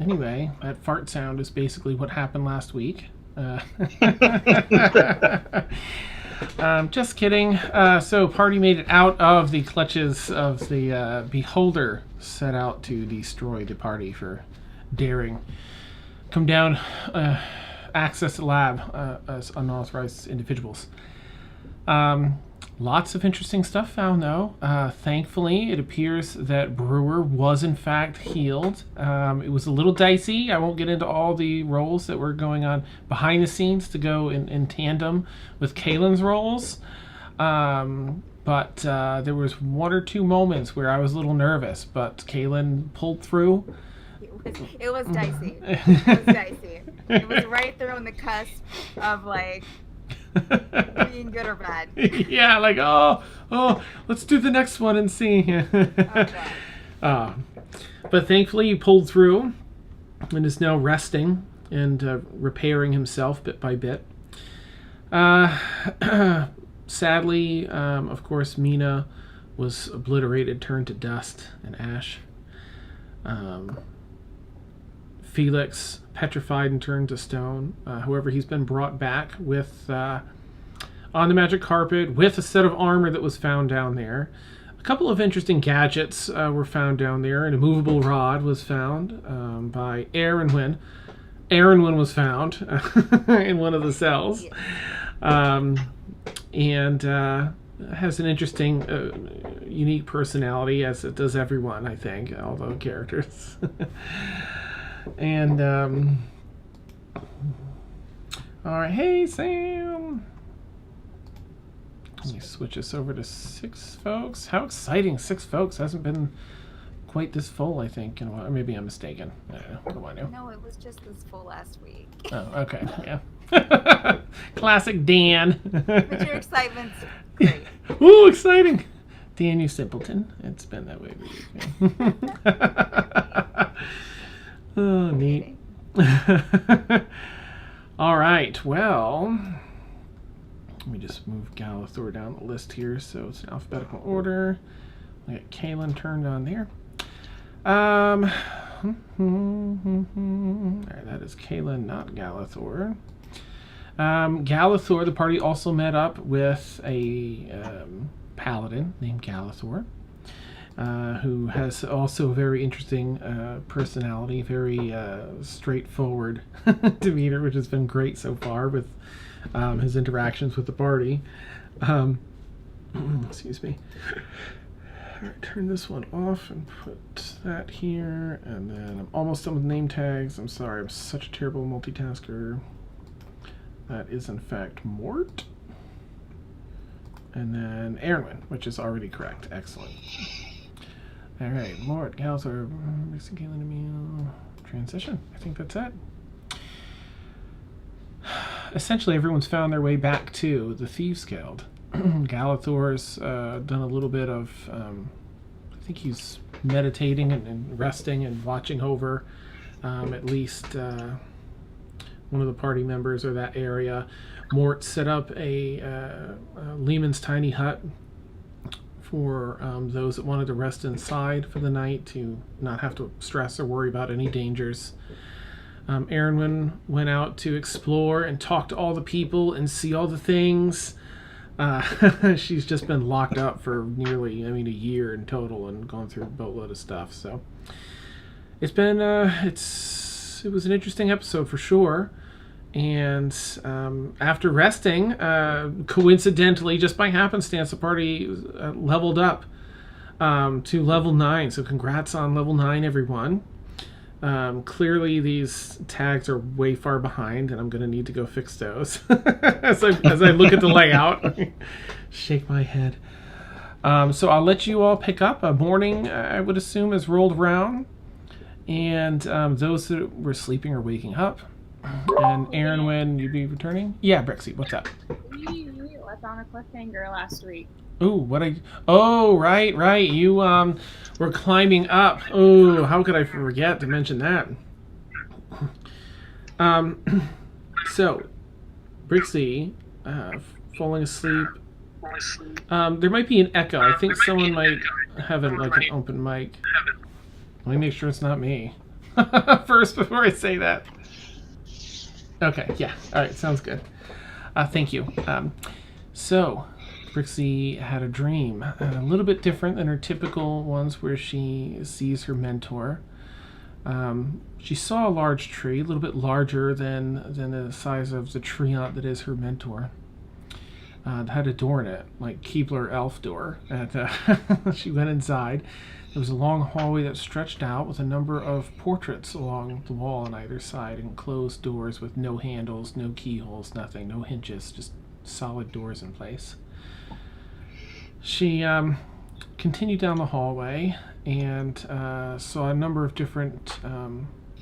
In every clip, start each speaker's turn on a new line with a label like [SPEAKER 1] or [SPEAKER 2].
[SPEAKER 1] anyway, that fart sound is basically what happened last week. Just kidding. So party made it out of the clutches of the beholder set out to destroy the party for daring. Come down, access the lab as unauthorized individuals. Lots of interesting stuff found, though. Thankfully, it appears that Brewer was, in fact, healed. It was a little dicey. I won't get into all the roles that were going on behind the scenes to go in tandem with Kaylin's roles. But there was one or two moments where I was a little nervous, but Kaylin pulled through.
[SPEAKER 2] It was dicey. It was dicey. It was right there on the cusp of, like, being good or bad.
[SPEAKER 1] Yeah, like, oh, let's do the next one and see. But thankfully he pulled through and is now resting and repairing himself bit by bit. Sadly, of course, Mina was obliterated, turned to dust and ash. Felix petrified and turned to stone. However, he's been brought back with on the magic carpet with a set of armor that was found down there. A couple of interesting gadgets were found down there. An immovable rod was found by Aaronwyn. Aaronwyn was found in one of the cells. And has an interesting, unique personality, as it does everyone, I think, all the characters. And, alright, hey, Sam! Let me switch this over to 6 folks. How exciting, 6 folks. Hasn't been quite this full, I think. Or maybe I'm mistaken. I don't know. What do I know?
[SPEAKER 2] No, it was just this full last week.
[SPEAKER 1] Oh, okay, yeah. Classic Dan.
[SPEAKER 2] But your excitement's great.
[SPEAKER 1] Ooh, exciting! Dan, you simpleton. It's been that way for you. Oh, neat. All right, well, let me just move Galathor down the list here so it's in alphabetical order. I got Kaylin turned on there. All right, that is Kaylin, not Galathor. Galathor, the party also met up with a paladin named Galathor. Who has also a very interesting personality, very straightforward demeanor, which has been great so far with his interactions with the party. Excuse me. All right, turn this one off and put that here, and then I'm almost done with name tags. I'm sorry, I'm such a terrible multitasker. That is, in fact, Mort. And then Aaronwyn, which is already correct. Excellent. All right, Mort, Galathor, Kaylin, Emil, transition. I think that's it. Essentially, everyone's found their way back to the Thieves Guild. Galathor's done a little bit of, I think he's meditating and resting and watching over at least one of the party members or that area. Mort set up a Lehman's tiny hut for those that wanted to rest inside for the night to not have to stress or worry about any dangers. Aaronwyn went out to explore and talk to all the people and see all the things. She's just been locked up for nearly, a year in total and gone through a boatload of stuff. So it's been, it was an interesting episode for sure. And after resting, coincidentally, just by happenstance, the party leveled up to level 9. So congrats on level 9, everyone. Clearly, these tags are way far behind, and I'm going to need to go fix those as I look at the layout. Shake my head. So I'll let you all pick up. Morning, I would assume, has rolled around. And those that were sleeping are waking up. And Aaronwyn, you'd be returning? Yeah, Brixie, what's up?
[SPEAKER 3] We left on a cliffhanger last week.
[SPEAKER 1] Ooh, right. You were climbing up. Oh, how could I forget to mention that? So, Brixie, falling asleep. There might be an echo. I think someone might have an open mic. Let me make sure it's not me. first before I say that. Okay, yeah. All right, sounds good. Thank you. So, Brixie had a dream, a little bit different than her typical ones where she sees her mentor. She saw a large tree, a little bit larger than the size of the treant that is her mentor. It had a door in it, like Keebler elf door. She went inside. There was a long hallway that stretched out with a number of portraits along the wall on either side, and closed doors with no handles, no keyholes, nothing, no hinges, just solid doors in place. She continued down the hallway and saw a number of different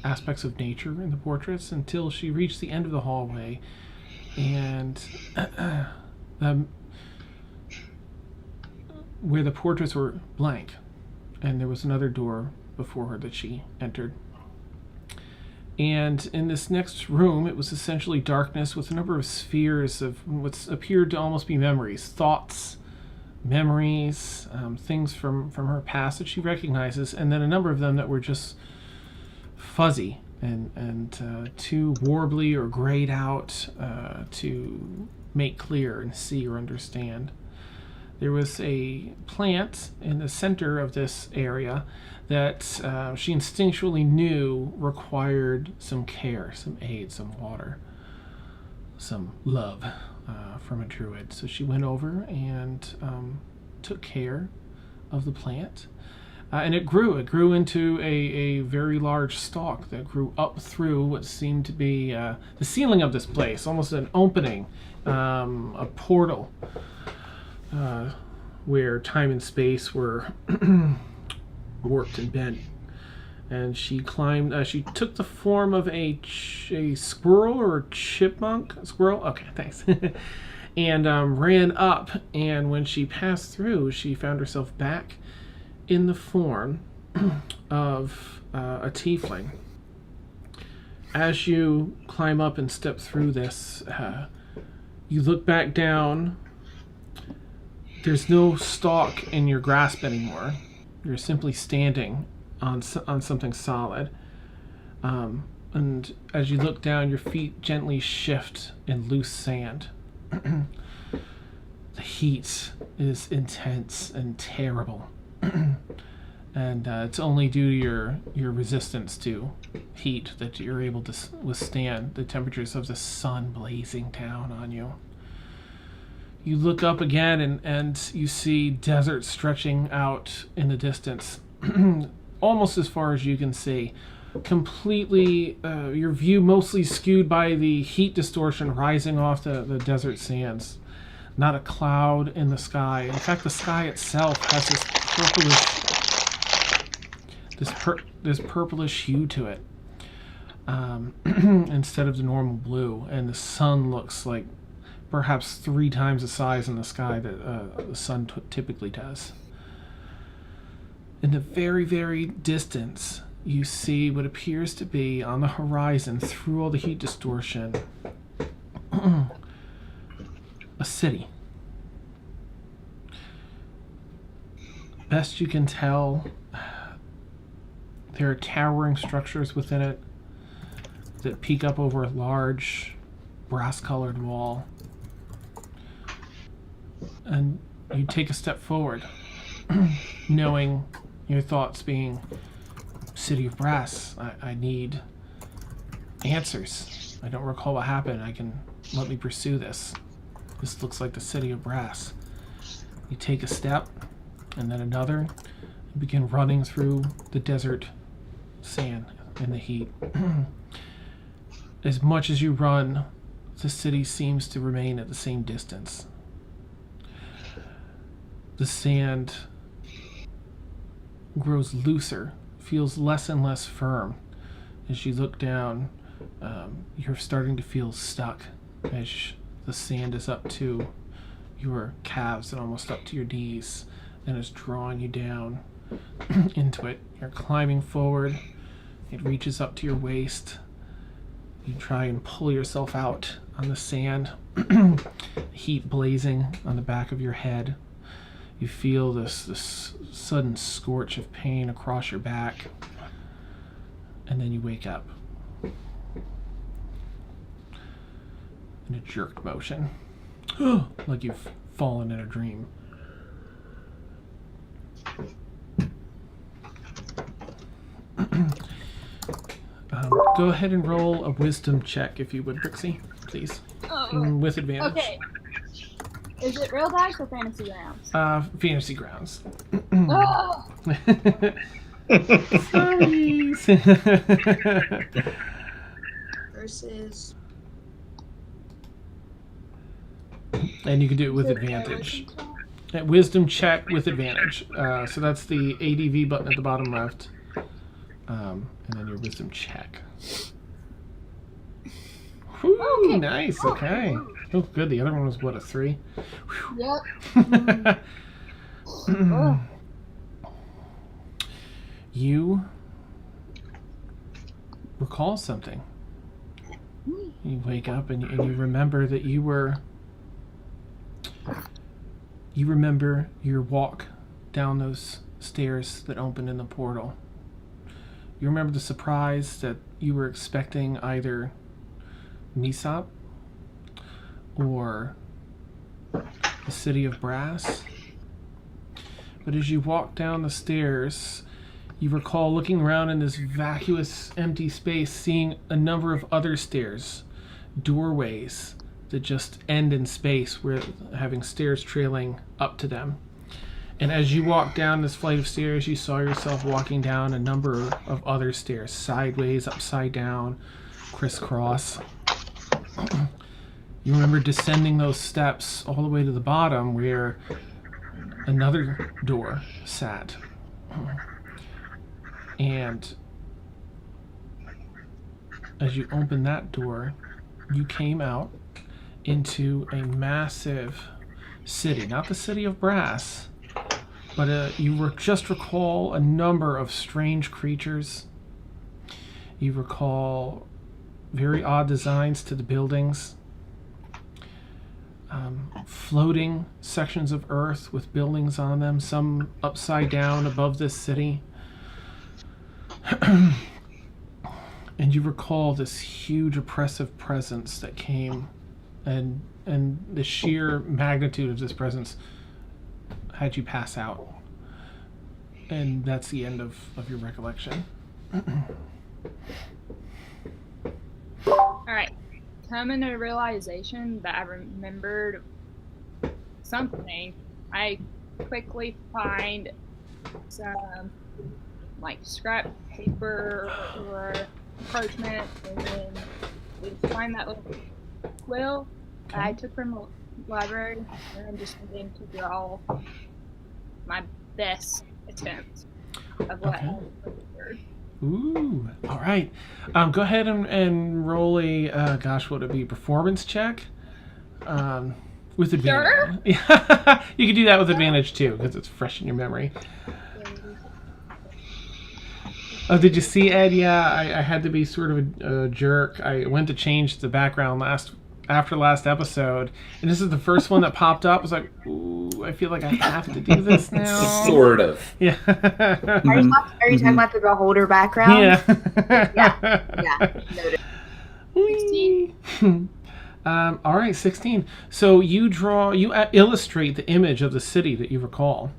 [SPEAKER 1] aspects of nature in the portraits until she reached the end of the hallway, and where the portraits were blank, and there was another door before her that she entered. And in this next room, it was essentially darkness with a number of spheres of what appeared to almost be memories, thoughts, memories, things from her past that she recognizes, and then a number of them that were just fuzzy and too warbly or grayed out to make clear and see or understand. There was a plant in the center of this area that she instinctually knew required some care, some aid, some water, some love from a druid. So she went over and took care of the plant. And it grew. It grew into a very large stalk that grew up through what seemed to be the ceiling of this place, almost an opening, a portal. Where time and space were warped and bent. And she climbed, she took the form of a squirrel or a chipmunk? Squirrel? Okay, thanks. And ran up, and when she passed through, she found herself back in the form of a tiefling. As you climb up and step through this, you look back down. There's no stalk in your grasp anymore. You're simply standing on something solid. And as you look down, your feet gently shift in loose sand. The heat is intense and terrible. And it's only due to your resistance to heat that you're able to withstand the temperatures of the sun blazing down on you. You look up again and you see desert stretching out in the distance, almost as far as you can see. Completely, your view mostly skewed by the heat distortion rising off the desert sands. Not a cloud in the sky. In fact, the sky itself has this purplish hue to it, instead of the normal blue. And the sun looks like perhaps 3 times the size in the sky that the sun typically does. In the very, very distance, you see what appears to be on the horizon, through all the heat distortion, a city. Best you can tell, there are towering structures within it that peek up over a large brass-colored wall. And you take a step forward, knowing your thoughts being, City of Brass, I need answers. I don't recall what happened. Let me pursue this. This looks like the City of Brass. You take a step, and then another, and begin running through the desert sand in the heat. As much as you run, the city seems to remain at the same distance. The sand grows looser, feels less and less firm. As you look down, you're starting to feel stuck as the sand is up to your calves and almost up to your knees, and is drawing you down into it. You're climbing forward. It reaches up to your waist. You try and pull yourself out on the sand, heat blazing on the back of your head. You feel this sudden scorch of pain across your back. And then you wake up in a jerked motion, like you've fallen in a dream. Go ahead and roll a wisdom check, if you would, Brixie, please. With advantage.
[SPEAKER 3] Okay. Is it real dice or fantasy grounds?
[SPEAKER 1] Fantasy grounds.
[SPEAKER 3] Oh!
[SPEAKER 1] Sorry.
[SPEAKER 2] Versus.
[SPEAKER 1] And you can do it with advantage. Wisdom check with advantage. So that's the ADV button at the bottom left. And then your wisdom check. Whew,
[SPEAKER 3] Okay.
[SPEAKER 1] nice. Okay. Oh, good. The other one was, what, a 3?
[SPEAKER 3] Yep.
[SPEAKER 1] You recall something. You wake up and you remember that you remember your walk down those stairs that opened in the portal. You remember the surprise that you were expecting either Misop or the City of Brass. But as you walk down the stairs, you recall looking around in this vacuous, empty space, seeing a number of other stairs, doorways that just end in space, where having stairs trailing up to them. And as you walk down this flight of stairs, you saw yourself walking down a number of other stairs, sideways, upside down, crisscross. You remember descending those steps all the way to the bottom, where another door sat. And as you opened that door, you came out into a massive city. Not the City of Brass, but you just recall a number of strange creatures. You recall very odd designs to the buildings. Floating sections of earth with buildings on them, some upside down above this city. And you recall this huge oppressive presence that came, and the sheer magnitude of this presence had you pass out. And that's the end of your recollection.
[SPEAKER 3] Alright. Coming to the realization that I remembered something, I quickly find some like scrap paper or parchment, and then we find that little quill that I took from the library, and I'm just begin to draw my best attempt of what I remembered.
[SPEAKER 1] Ooh, all right. Go ahead and roll a, gosh, what would it be, performance check? With advantage.
[SPEAKER 3] Sure.
[SPEAKER 1] Yeah, you can do that with advantage too, because it's fresh in your memory. Oh, did you see, Ed? Yeah, I had to be sort of a jerk. I went to change the background after last episode, and this is the first one that popped up. I was like, ooh, I feel like I have to do this now.
[SPEAKER 4] Sort of.
[SPEAKER 1] Yeah.
[SPEAKER 2] Are you talking about the beholder background?
[SPEAKER 1] Yeah.
[SPEAKER 2] Yeah. Noted.
[SPEAKER 3] 16.
[SPEAKER 1] All right, 16. So you illustrate the image of the city that you recall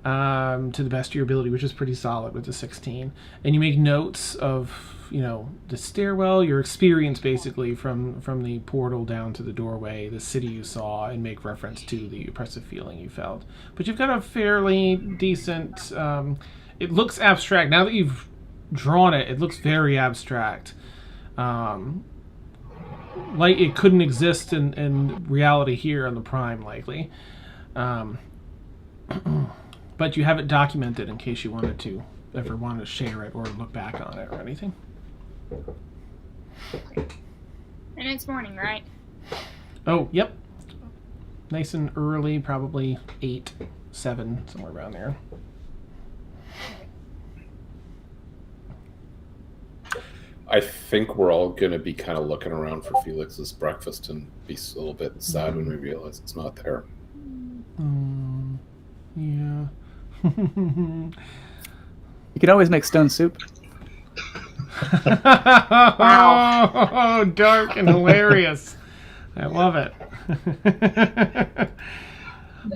[SPEAKER 1] to the best of your ability, which is pretty solid with the 16. And you make notes of, the stairwell, your experience basically from the portal down to the doorway, the city you saw, and make reference to the oppressive feeling you felt. But you've got a fairly decent, it looks abstract. Now that you've drawn it, it looks very abstract. Like it couldn't exist in reality here on the Prime, likely. But you have it documented in case you wanted to share it or look back on it or anything.
[SPEAKER 3] And it's morning, right?
[SPEAKER 1] Oh, yep. Nice and early, probably 8, 7, somewhere around there.
[SPEAKER 4] I think we're all going to be kind of looking around for Felix's breakfast and be a little bit sad when we realize it's not there.
[SPEAKER 1] Yeah.
[SPEAKER 5] You could always make stone soup.
[SPEAKER 1] Oh, dark and hilarious. I love it.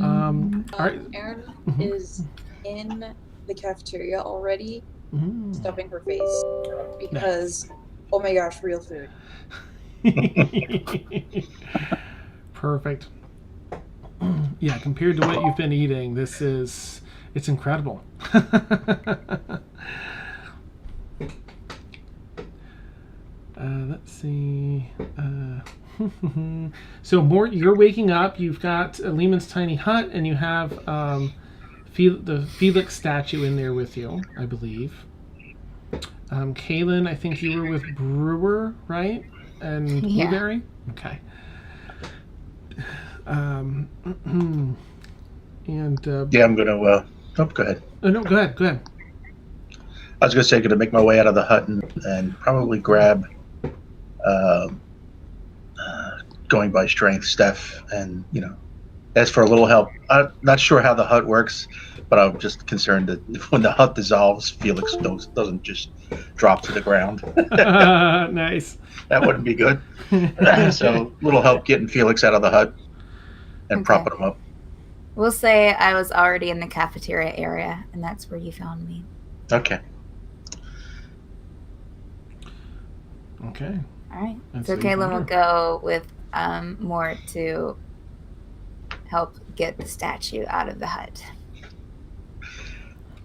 [SPEAKER 1] All right.
[SPEAKER 5] Erin is in the cafeteria already, stuffing her face because, oh my gosh, real food.
[SPEAKER 1] Perfect. Yeah, compared to what you've been eating, it's incredible. Let's see. So Mort, you're waking up. You've got Lehman's tiny hut, and you have the Felix statue in there with you, I believe. Kaylin, I think you were with Brewer, right? And Blueberry? Okay. And
[SPEAKER 6] yeah, I'm gonna. Go ahead.
[SPEAKER 1] Oh no, go ahead.
[SPEAKER 6] I was gonna say, gonna make my way out of the hut and probably grab, going by strength, Steph, and ask for a little help. I'm not sure how the hut works, but I'm just concerned that when the hut dissolves, Felix doesn't just drop to the ground.
[SPEAKER 1] Nice.
[SPEAKER 6] That wouldn't be good. So, little help getting Felix out of the hut and propping him up.
[SPEAKER 2] We'll say I was already in the cafeteria area, and that's where you found me.
[SPEAKER 6] Okay.
[SPEAKER 1] Okay.
[SPEAKER 2] All right.
[SPEAKER 1] And
[SPEAKER 2] So
[SPEAKER 1] so
[SPEAKER 2] Kaylin will go with Mort to help get the statue out of the hut.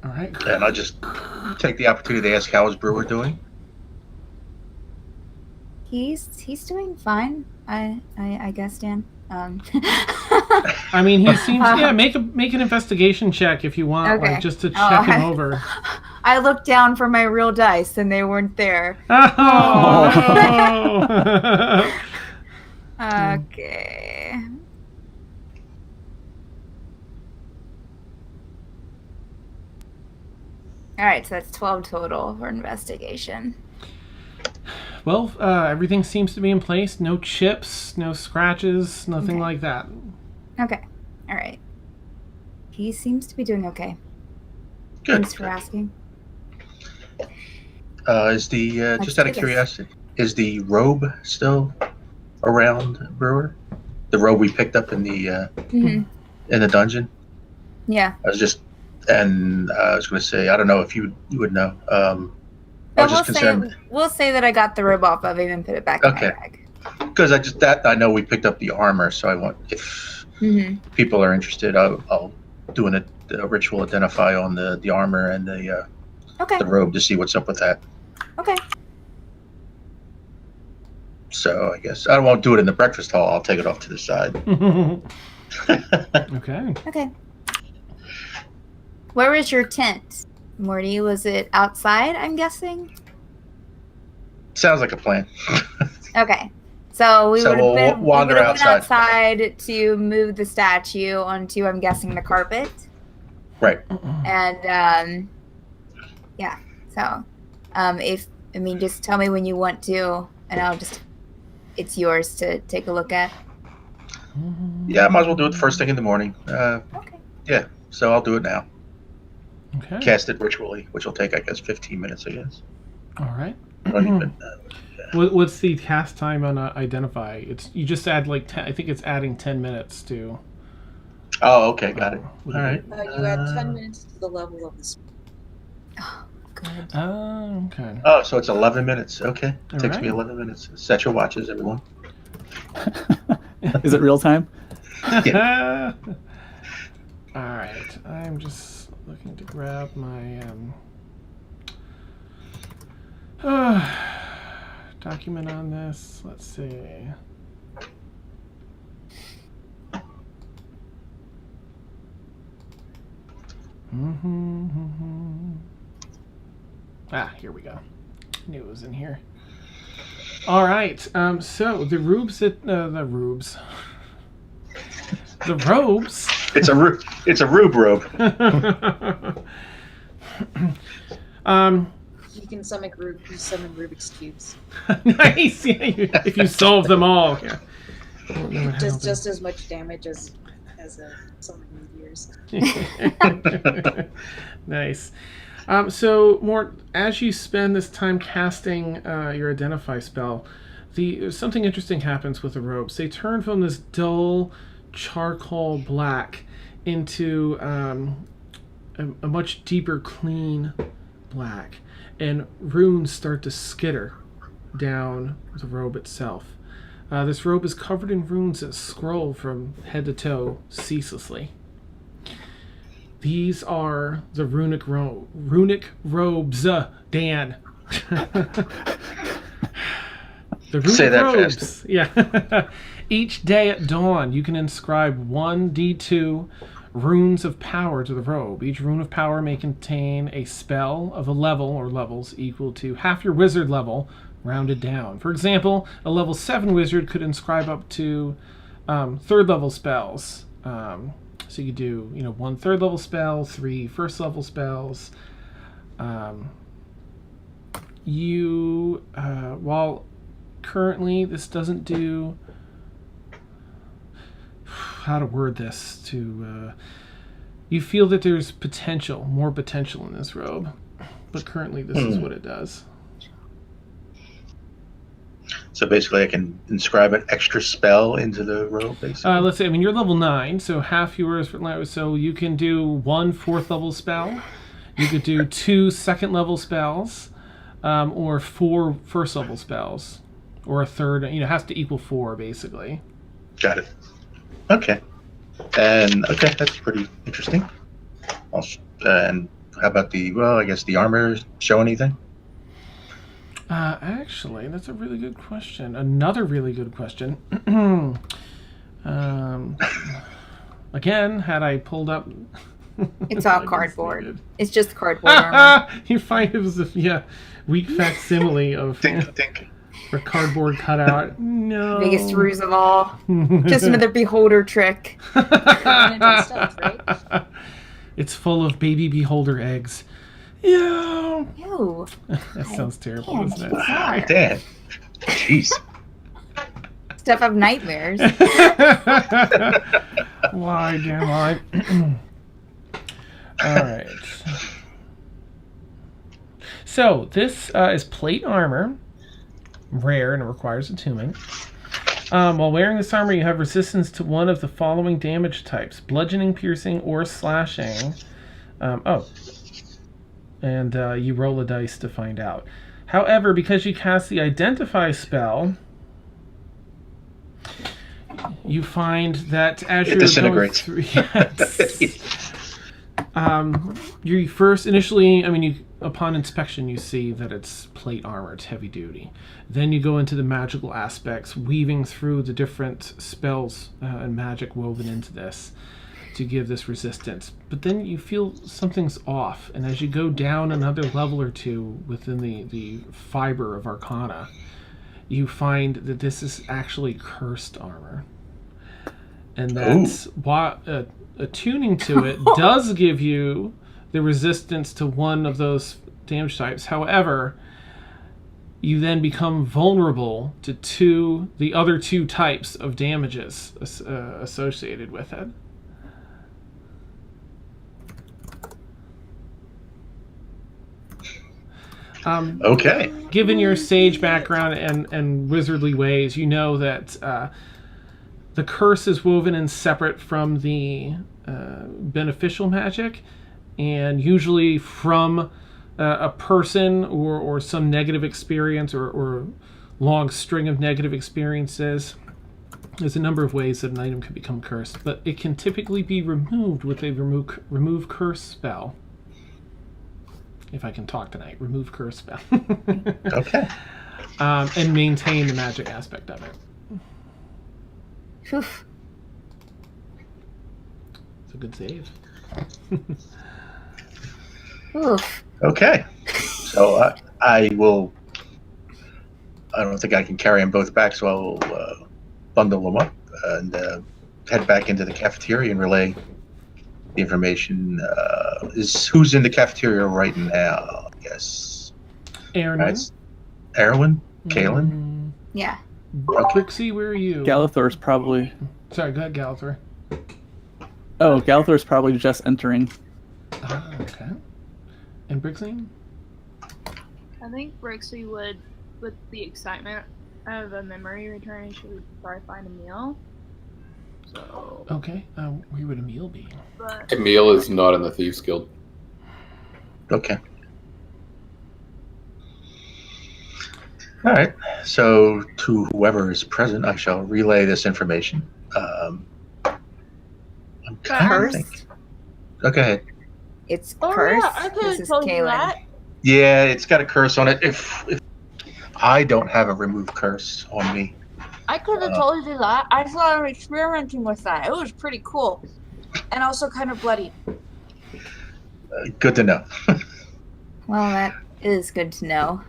[SPEAKER 1] All right.
[SPEAKER 6] And I'll just take the opportunity to ask how is Brewer doing.
[SPEAKER 2] He's doing fine. I guess, Dan.
[SPEAKER 1] I mean, he seems. Yeah, make an investigation check if you want,
[SPEAKER 2] Okay.
[SPEAKER 1] like just to check him over.
[SPEAKER 2] I looked down for my real dice and they weren't there.
[SPEAKER 1] Oh.
[SPEAKER 2] Okay. All right, so that's 12 total for investigation.
[SPEAKER 1] Well, everything seems to be in place. No chips, no scratches, nothing like that.
[SPEAKER 2] Okay. All right. He seems to be doing okay.
[SPEAKER 6] Good.
[SPEAKER 2] Thanks for asking.
[SPEAKER 6] Is the just out of curiosity, is the robe still around, Brewer? The robe we picked up in the in the dungeon.
[SPEAKER 2] Yeah.
[SPEAKER 6] I was going to say, I don't know if you would know. I was just concerned
[SPEAKER 2] We'll say that I got the robe off of him and put it back in my bag.
[SPEAKER 6] because I know we picked up the armor, so I want if people are interested, I'll do a ritual identify on the armor and the robe to see what's up with that.
[SPEAKER 2] Okay.
[SPEAKER 6] So I guess I won't do it in the breakfast hall. I'll take it off to the side.
[SPEAKER 1] Okay.
[SPEAKER 2] Okay. Where was your tent, Morty? Was it outside, I'm guessing?
[SPEAKER 6] Sounds like a plan.
[SPEAKER 2] Okay. So we would have
[SPEAKER 6] wander
[SPEAKER 2] went
[SPEAKER 6] outside
[SPEAKER 2] to move the statue onto, I'm guessing, the carpet.
[SPEAKER 6] Right.
[SPEAKER 2] And, yeah. So, just tell me when you want to, and it's yours to take a look at.
[SPEAKER 6] Yeah, I might as well do it first thing in the morning.
[SPEAKER 2] Okay.
[SPEAKER 6] Yeah, so I'll do it now.
[SPEAKER 1] Okay.
[SPEAKER 6] Cast it ritually, which will take, I guess, 15 minutes, I guess.
[SPEAKER 1] All right.
[SPEAKER 6] Not even,
[SPEAKER 1] What's the cast time on identify? You just add like 10, I think it's adding 10 minutes to.
[SPEAKER 6] Oh, okay, got it. All right.
[SPEAKER 5] You add 10 minutes to the level of the spell.
[SPEAKER 2] Oh, good.
[SPEAKER 1] Okay.
[SPEAKER 6] Oh, so it's 11 minutes. Okay.
[SPEAKER 1] All
[SPEAKER 6] Takes
[SPEAKER 1] right.
[SPEAKER 6] me 11 minutes. Set your watches, everyone.
[SPEAKER 7] Is it real time?
[SPEAKER 6] Yeah.
[SPEAKER 1] All right. I'm just looking to grab my document on this. Let's see. Here we go. Knew it was in here. All right. So the robes. The robes.
[SPEAKER 6] It's a rube robe.
[SPEAKER 5] You can summon Rubik's Cubes.
[SPEAKER 1] Nice. Yeah, if you solve them all. Yeah.
[SPEAKER 5] Just as much damage as a summon meteors.
[SPEAKER 1] Nice. So, more as you spend this time casting your identify spell, something interesting happens with the robes. They turn from this dull charcoal black into a much deeper, clean black, and runes start to skitter down the robe itself. This robe is covered in runes that scroll from head to toe ceaselessly. These are the runic robes, Dan. The runic
[SPEAKER 6] Say that
[SPEAKER 1] robes.
[SPEAKER 6] fast.
[SPEAKER 1] Yeah. Each day at dawn, you can inscribe 1d2 runes of power to the robe. Each rune of power may contain a spell of a level or levels equal to half your wizard level, rounded down. For example, a level 7 wizard could inscribe up to 3rd level spells. So you could do, 1 3rd level spell, 3 1st level spells. While currently this doesn't do, how to word this to, you feel that there's more potential in this robe, but currently this is what it does.
[SPEAKER 6] So basically I can inscribe an extra spell into the robe, basically?
[SPEAKER 1] Let's say, you're level 9, so half yours, so you can do 1 4th level spell, you could do 2 2nd level spells, or 4 1st level spells, or a third, it has to equal 4, basically.
[SPEAKER 6] Got it. Okay. And, that's pretty interesting. And how about the armor show anything?
[SPEAKER 1] Actually, that's a really good question. Another really good question. Again, had I pulled up...
[SPEAKER 2] It's all cardboard. It's just cardboard armor.
[SPEAKER 1] You find it was a weak facsimile of
[SPEAKER 6] Think.
[SPEAKER 1] a cardboard cutout. No.
[SPEAKER 2] Biggest ruse of all. Just another beholder trick.
[SPEAKER 5] Stuff, right?
[SPEAKER 1] It's full of baby beholder eggs. Yeah.
[SPEAKER 2] Ew.
[SPEAKER 1] That sounds terrible,
[SPEAKER 2] can't.
[SPEAKER 1] doesn't it?
[SPEAKER 6] Right there. Jeez.
[SPEAKER 2] Stuff have nightmares.
[SPEAKER 1] Why damn I? All right. So this is plate armor, rare, and it requires attunement. While wearing this armor, you have resistance to one of the following damage types: bludgeoning, piercing, or slashing. And you roll a dice to find out. However, because you cast the Identify spell, you find that as
[SPEAKER 6] it
[SPEAKER 1] you're
[SPEAKER 6] disintegrates.
[SPEAKER 1] going through, you first initially, upon inspection, you see that it's plate armor, it's heavy duty. Then you go into the magical aspects, weaving through the different spells and magic woven into this to give this resistance. But then you feel something's off, and as you go down another level or two within the fiber of Arcana, you find that this is actually cursed armor. And that's why attuning to it does give you the resistance to one of those damage types. However, you then become vulnerable to the other 2 types of damages associated with it.
[SPEAKER 6] Okay.
[SPEAKER 1] Given your sage background and wizardly ways, you know that the curse is woven and separate from the beneficial magic, and usually from a person or some negative experience or long string of negative experiences. There's a number of ways that an item can become cursed, but it can typically be removed with a remove curse spell. If I can talk tonight, remove curse spell.
[SPEAKER 6] Okay.
[SPEAKER 1] And maintain the magic aspect of it.
[SPEAKER 2] Whew.
[SPEAKER 1] It's a good save.
[SPEAKER 2] Oof.
[SPEAKER 6] Okay. So I will. I don't think I can carry them both back, so I'll bundle them up and head back into the cafeteria and relay the information. Who's in the cafeteria right now? I guess.
[SPEAKER 1] Aaron.
[SPEAKER 6] That's Erwin? Kaelin?
[SPEAKER 2] Yeah.
[SPEAKER 1] Trixie, where are you?
[SPEAKER 7] Galathor's probably...
[SPEAKER 1] Sorry, go ahead, Galathor.
[SPEAKER 7] Oh, Galathor's probably just entering.
[SPEAKER 1] Okay. And Brixie?
[SPEAKER 3] I think Brixie would, with the excitement of a memory return, she would probably find a meal. So.
[SPEAKER 1] Okay. Where would a meal be?
[SPEAKER 3] But
[SPEAKER 4] Emil is not in the Thieves Guild.
[SPEAKER 6] Okay. All right. So to whoever is present, I shall relay this information. I'm kind of thinking. Oh, go ahead.
[SPEAKER 2] It's
[SPEAKER 5] Oh
[SPEAKER 2] cursed.
[SPEAKER 5] yeah, I could
[SPEAKER 2] This
[SPEAKER 5] have
[SPEAKER 2] is
[SPEAKER 5] told you
[SPEAKER 2] Kaylin.
[SPEAKER 5] that.
[SPEAKER 6] Yeah, it's got a curse on it. If I don't have a remove curse on me.
[SPEAKER 5] I could have told you that. I started experimenting with that. It was pretty cool. And also kind of bloody.
[SPEAKER 6] Good to know.
[SPEAKER 2] Well, that is good to know.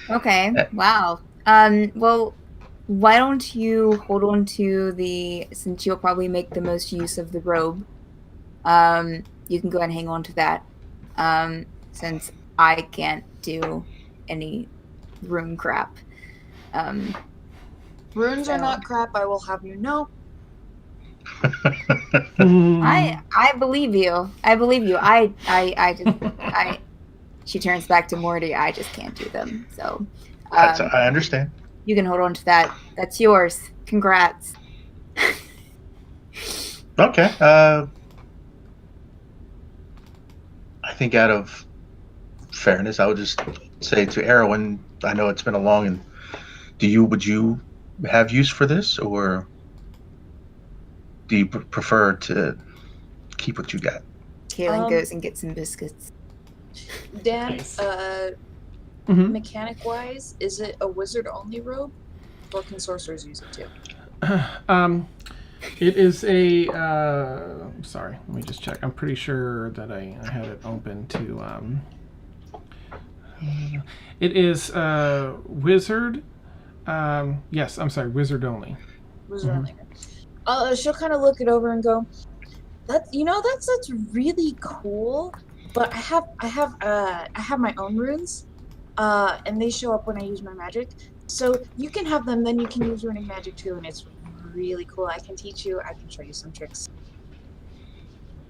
[SPEAKER 2] Okay. Wow. Well, why don't you hold on to since you'll probably make the most use of the robe, you can go ahead and hang on to that, since I can't do any rune crap.
[SPEAKER 5] Runes are
[SPEAKER 2] So-
[SPEAKER 5] not crap, I will have you know.
[SPEAKER 2] I believe you. I believe you. She turns back to Morty. I just can't do them. So,
[SPEAKER 6] I understand.
[SPEAKER 2] you can hold on to that. That's yours. Congrats.
[SPEAKER 6] Okay. I think out of fairness, I would just say to Erwin, I know it's been a long, and would you have use for this, or do you prefer to keep what you got?
[SPEAKER 2] Kaylin goes and gets some biscuits.
[SPEAKER 5] Dan,
[SPEAKER 1] Nice.
[SPEAKER 2] Mm-hmm.
[SPEAKER 5] mechanic-wise, is it a wizard-only robe? Or can sorcerers use it too?
[SPEAKER 1] It is a. Sorry, let me just check. I'm pretty sure that I had it open to. It is wizard. Yes, I'm sorry, wizard only.
[SPEAKER 5] Wizard only. She'll kind of look it over and go, that's really cool. But I have my own runes, and they show up when I use my magic. So you can have them, then you can use runic magic too, and it's really cool. I can teach you. I can show you some tricks.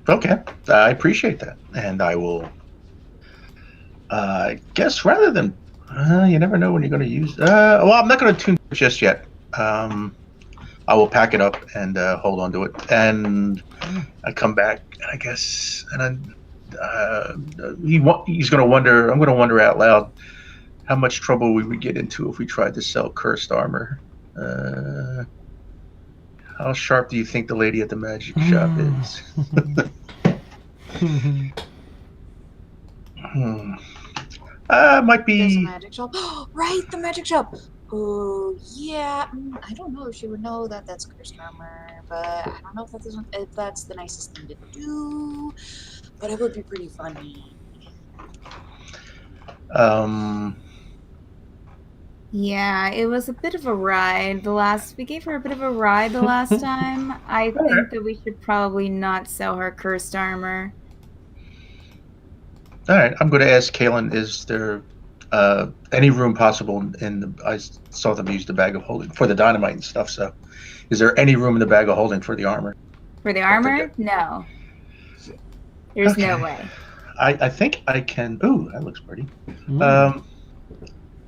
[SPEAKER 6] Okay, I appreciate that, and I will. Guess rather than you never know when you're going to use. Well, I'm not going to tune just yet. I will pack it up and hold on to it, and I come back, I guess, and then he's going to wonder. I'm going to wonder out loud how much trouble we would get into if we tried to sell cursed armor. How sharp do you think the lady at the magic shop is? Might
[SPEAKER 5] There's a
[SPEAKER 6] be.
[SPEAKER 5] magic shop. Right, the magic shop. Oh yeah. I don't know if she would know that that's cursed armor, but I don't know if that's the nicest thing to do. But it would be pretty funny.
[SPEAKER 2] Yeah, it was a bit of a ride. We gave her a bit of a ride the last time. I think that we should probably not sell her cursed armor.
[SPEAKER 6] All right, I'm going to ask Kaylin, is there any room possible I saw them use the bag of holding for the dynamite and stuff, so is there any room in the bag of holding for the armor?
[SPEAKER 2] For the armor? No. There's no way.
[SPEAKER 6] I think I can. Ooh, that looks pretty.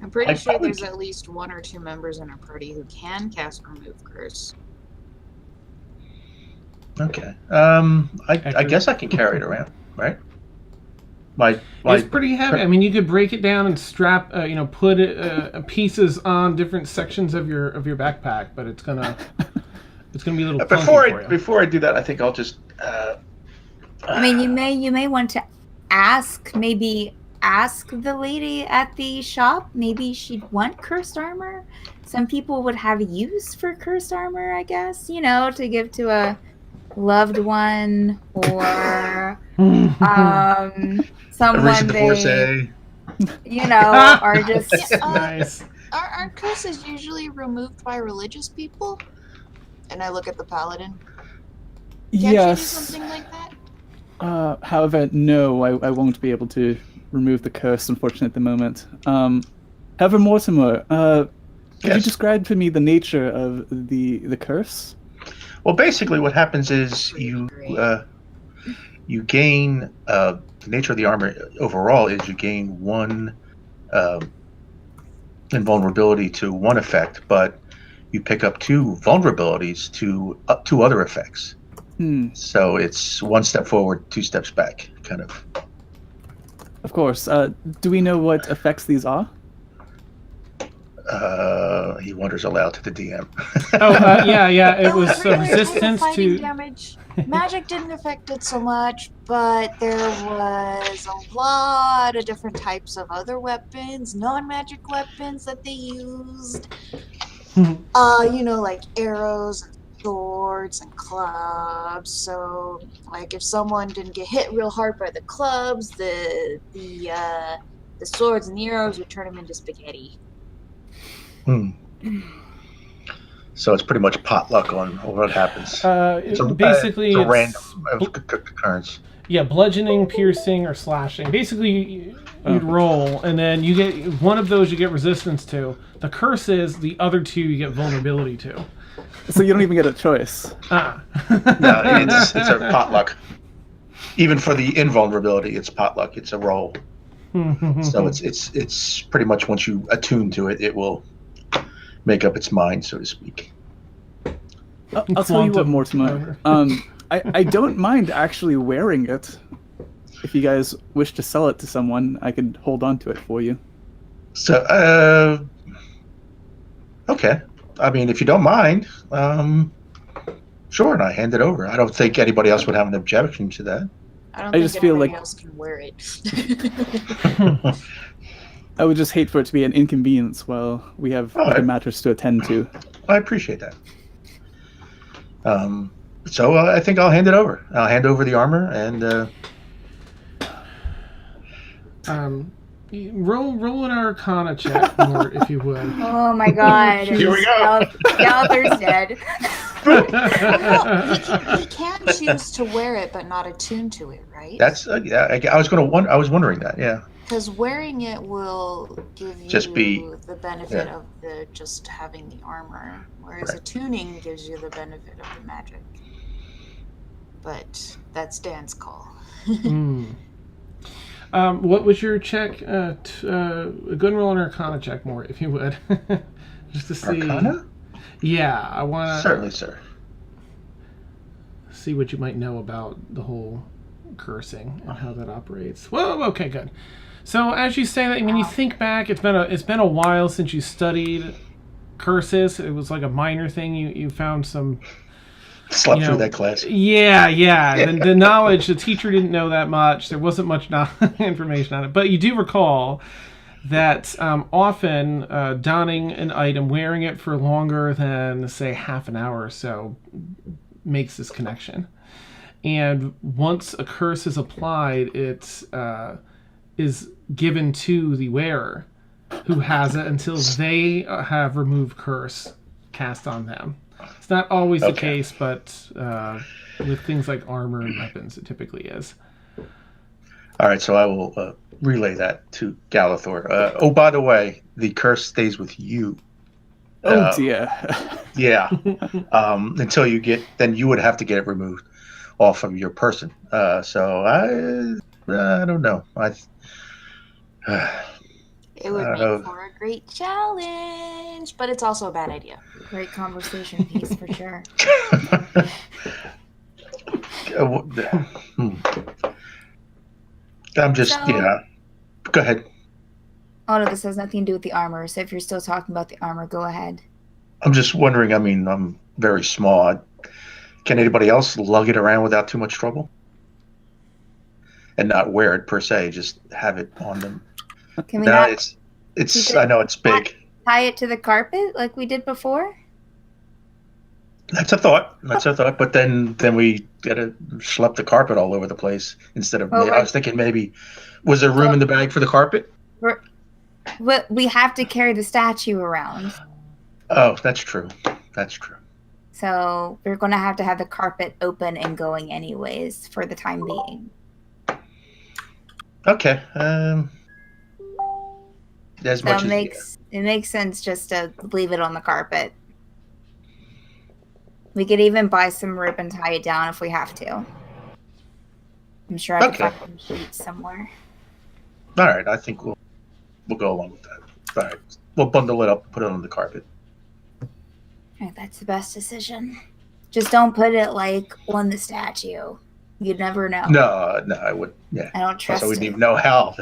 [SPEAKER 5] I'm pretty
[SPEAKER 6] I
[SPEAKER 5] sure
[SPEAKER 6] probably
[SPEAKER 5] there's at least one or two members in our party who can cast Remove Curse.
[SPEAKER 6] Okay. I guess I can carry it around, right?
[SPEAKER 1] It's pretty heavy. I mean, you could break it down and strap, put it pieces on different sections of your backpack, but it's gonna be a little clunky for you.
[SPEAKER 6] Before I do that, I think I'll just.
[SPEAKER 2] I mean, you may want to ask the lady at the shop. Maybe she'd want cursed armor. Some people would have use for cursed armor, I guess. To give to a loved one or someone they are just
[SPEAKER 1] Nice.
[SPEAKER 5] Aren't curses usually removed by religious people? And I look at the paladin. Can't you do something like that?
[SPEAKER 7] However, no, I won't be able to remove the curse, unfortunately, at the moment. However, Mortimer, could you describe to me the nature of the curse?
[SPEAKER 6] Well, basically, what happens is you you gain the nature of the armor overall is you gain 1 invulnerability to 1 effect, but you pick up 2 vulnerabilities to up 2 other effects. So it's 1 step forward, 2 steps back, kind of.
[SPEAKER 7] Of course. Do we know what effects these are?
[SPEAKER 6] He wonders aloud to the DM.
[SPEAKER 1] Yeah. It was resistance
[SPEAKER 5] fighting
[SPEAKER 1] to.
[SPEAKER 5] damage. Magic didn't affect it so much, but there was a lot of different types of other weapons, non-magic weapons that they used. Like arrows and swords and clubs. So, like, if someone didn't get hit real hard by the clubs, the swords and the arrows would turn them into spaghetti.
[SPEAKER 6] So it's pretty much potluck on what happens.
[SPEAKER 1] Basically,
[SPEAKER 6] it's a
[SPEAKER 1] it's
[SPEAKER 6] random occurrence.
[SPEAKER 1] Yeah, bludgeoning, piercing, or slashing. Basically, you'd roll, and then you get one of those you get resistance to. The curse is the other 2 you get vulnerability to.
[SPEAKER 7] So you don't even get a choice.
[SPEAKER 6] No, it's a potluck. Even for the invulnerability, it's potluck. It's a roll. So it's pretty much once you attune to it, it will make up its mind, so to speak.
[SPEAKER 7] I'll tell you what, Mortimer. I don't mind actually wearing it. If you guys wish to sell it to someone, I could hold on to it for you.
[SPEAKER 6] So, okay. I mean, if you don't mind, sure, and I hand it over. I don't think anybody else would have an objection to that.
[SPEAKER 5] I
[SPEAKER 7] just feel like
[SPEAKER 5] else can wear it.
[SPEAKER 7] I would just hate for it to be an inconvenience while we have other matters to attend to.
[SPEAKER 6] I appreciate that. So I think I'll hand it over. I'll hand over the armor and.
[SPEAKER 1] Roll an Arcana check, Mort, if you would.
[SPEAKER 2] Oh my God!
[SPEAKER 6] Here we go.
[SPEAKER 2] Gallagher's dead.
[SPEAKER 5] He can choose to wear it, but not attune to it, right?
[SPEAKER 6] That's yeah. I was wondering that. Yeah.
[SPEAKER 5] Because wearing it will give you the benefit of the just having the armor, whereas attuning gives you the benefit of the magic. But that's Dan's call.
[SPEAKER 1] What was your check? Go and roll an Arcana check, Mort, if you would, just to see.
[SPEAKER 6] Arcana?
[SPEAKER 1] Yeah, I want to.
[SPEAKER 6] Certainly, sir.
[SPEAKER 1] See what you might know about the whole cursing and how that operates. Whoa, okay, good. So as you say that, I mean, you think back, it's been a while since you studied curses. It was like a minor thing. You found some.
[SPEAKER 6] Slept through that class.
[SPEAKER 1] Yeah. The knowledge, the teacher didn't know that much. There wasn't much information on it. But you do recall that often donning an item, wearing it for longer than, say, half an hour or so, makes this connection. And once a curse is applied, it is given to the wearer, who has it until they have removed curse cast on them. It's not always the case, but with things like armor and weapons, it typically is.
[SPEAKER 6] All right, so I will relay that to Galathor. By the way, the curse stays with you.
[SPEAKER 7] Oh dear.
[SPEAKER 6] Yeah. Until you then you would have to get it removed off of your person. So I don't know.
[SPEAKER 5] It would make for a great challenge, but it's also a bad idea.
[SPEAKER 2] Great conversation piece for sure.
[SPEAKER 6] I'm just, Go ahead.
[SPEAKER 2] Oh no, this has nothing to do with the armor. So if you're still talking about the armor, go ahead.
[SPEAKER 6] I'm just wondering, I mean, I'm very small. Can anybody else lug it around without too much trouble? And not wear it per se, just have it on them.
[SPEAKER 2] Can we
[SPEAKER 6] No,
[SPEAKER 2] not
[SPEAKER 6] it's I know it's big.
[SPEAKER 2] tie it to the carpet like we did before?
[SPEAKER 6] That's a thought. But then we gotta schlep the carpet all over the place instead of. I was thinking maybe, was there room in the bag for the carpet?
[SPEAKER 2] We have to carry the statue around.
[SPEAKER 6] Oh, that's true.
[SPEAKER 2] So we're going to have the carpet open and going anyways for the time being.
[SPEAKER 6] Okay.
[SPEAKER 2] It makes sense just to leave it on the carpet. We could even buy some rope and tie it down if we have to. I'm sure I
[SPEAKER 6] Okay.
[SPEAKER 2] can find some sheets somewhere.
[SPEAKER 6] All right, I think we'll go along with that. All right, we'll bundle it up, put it on the carpet.
[SPEAKER 2] Right, that's the best decision. Just don't put it like on the statue. You'd never know.
[SPEAKER 6] No, I would. Yeah.
[SPEAKER 2] I don't trust
[SPEAKER 6] Also, we didn't
[SPEAKER 2] it.
[SPEAKER 6] even know how.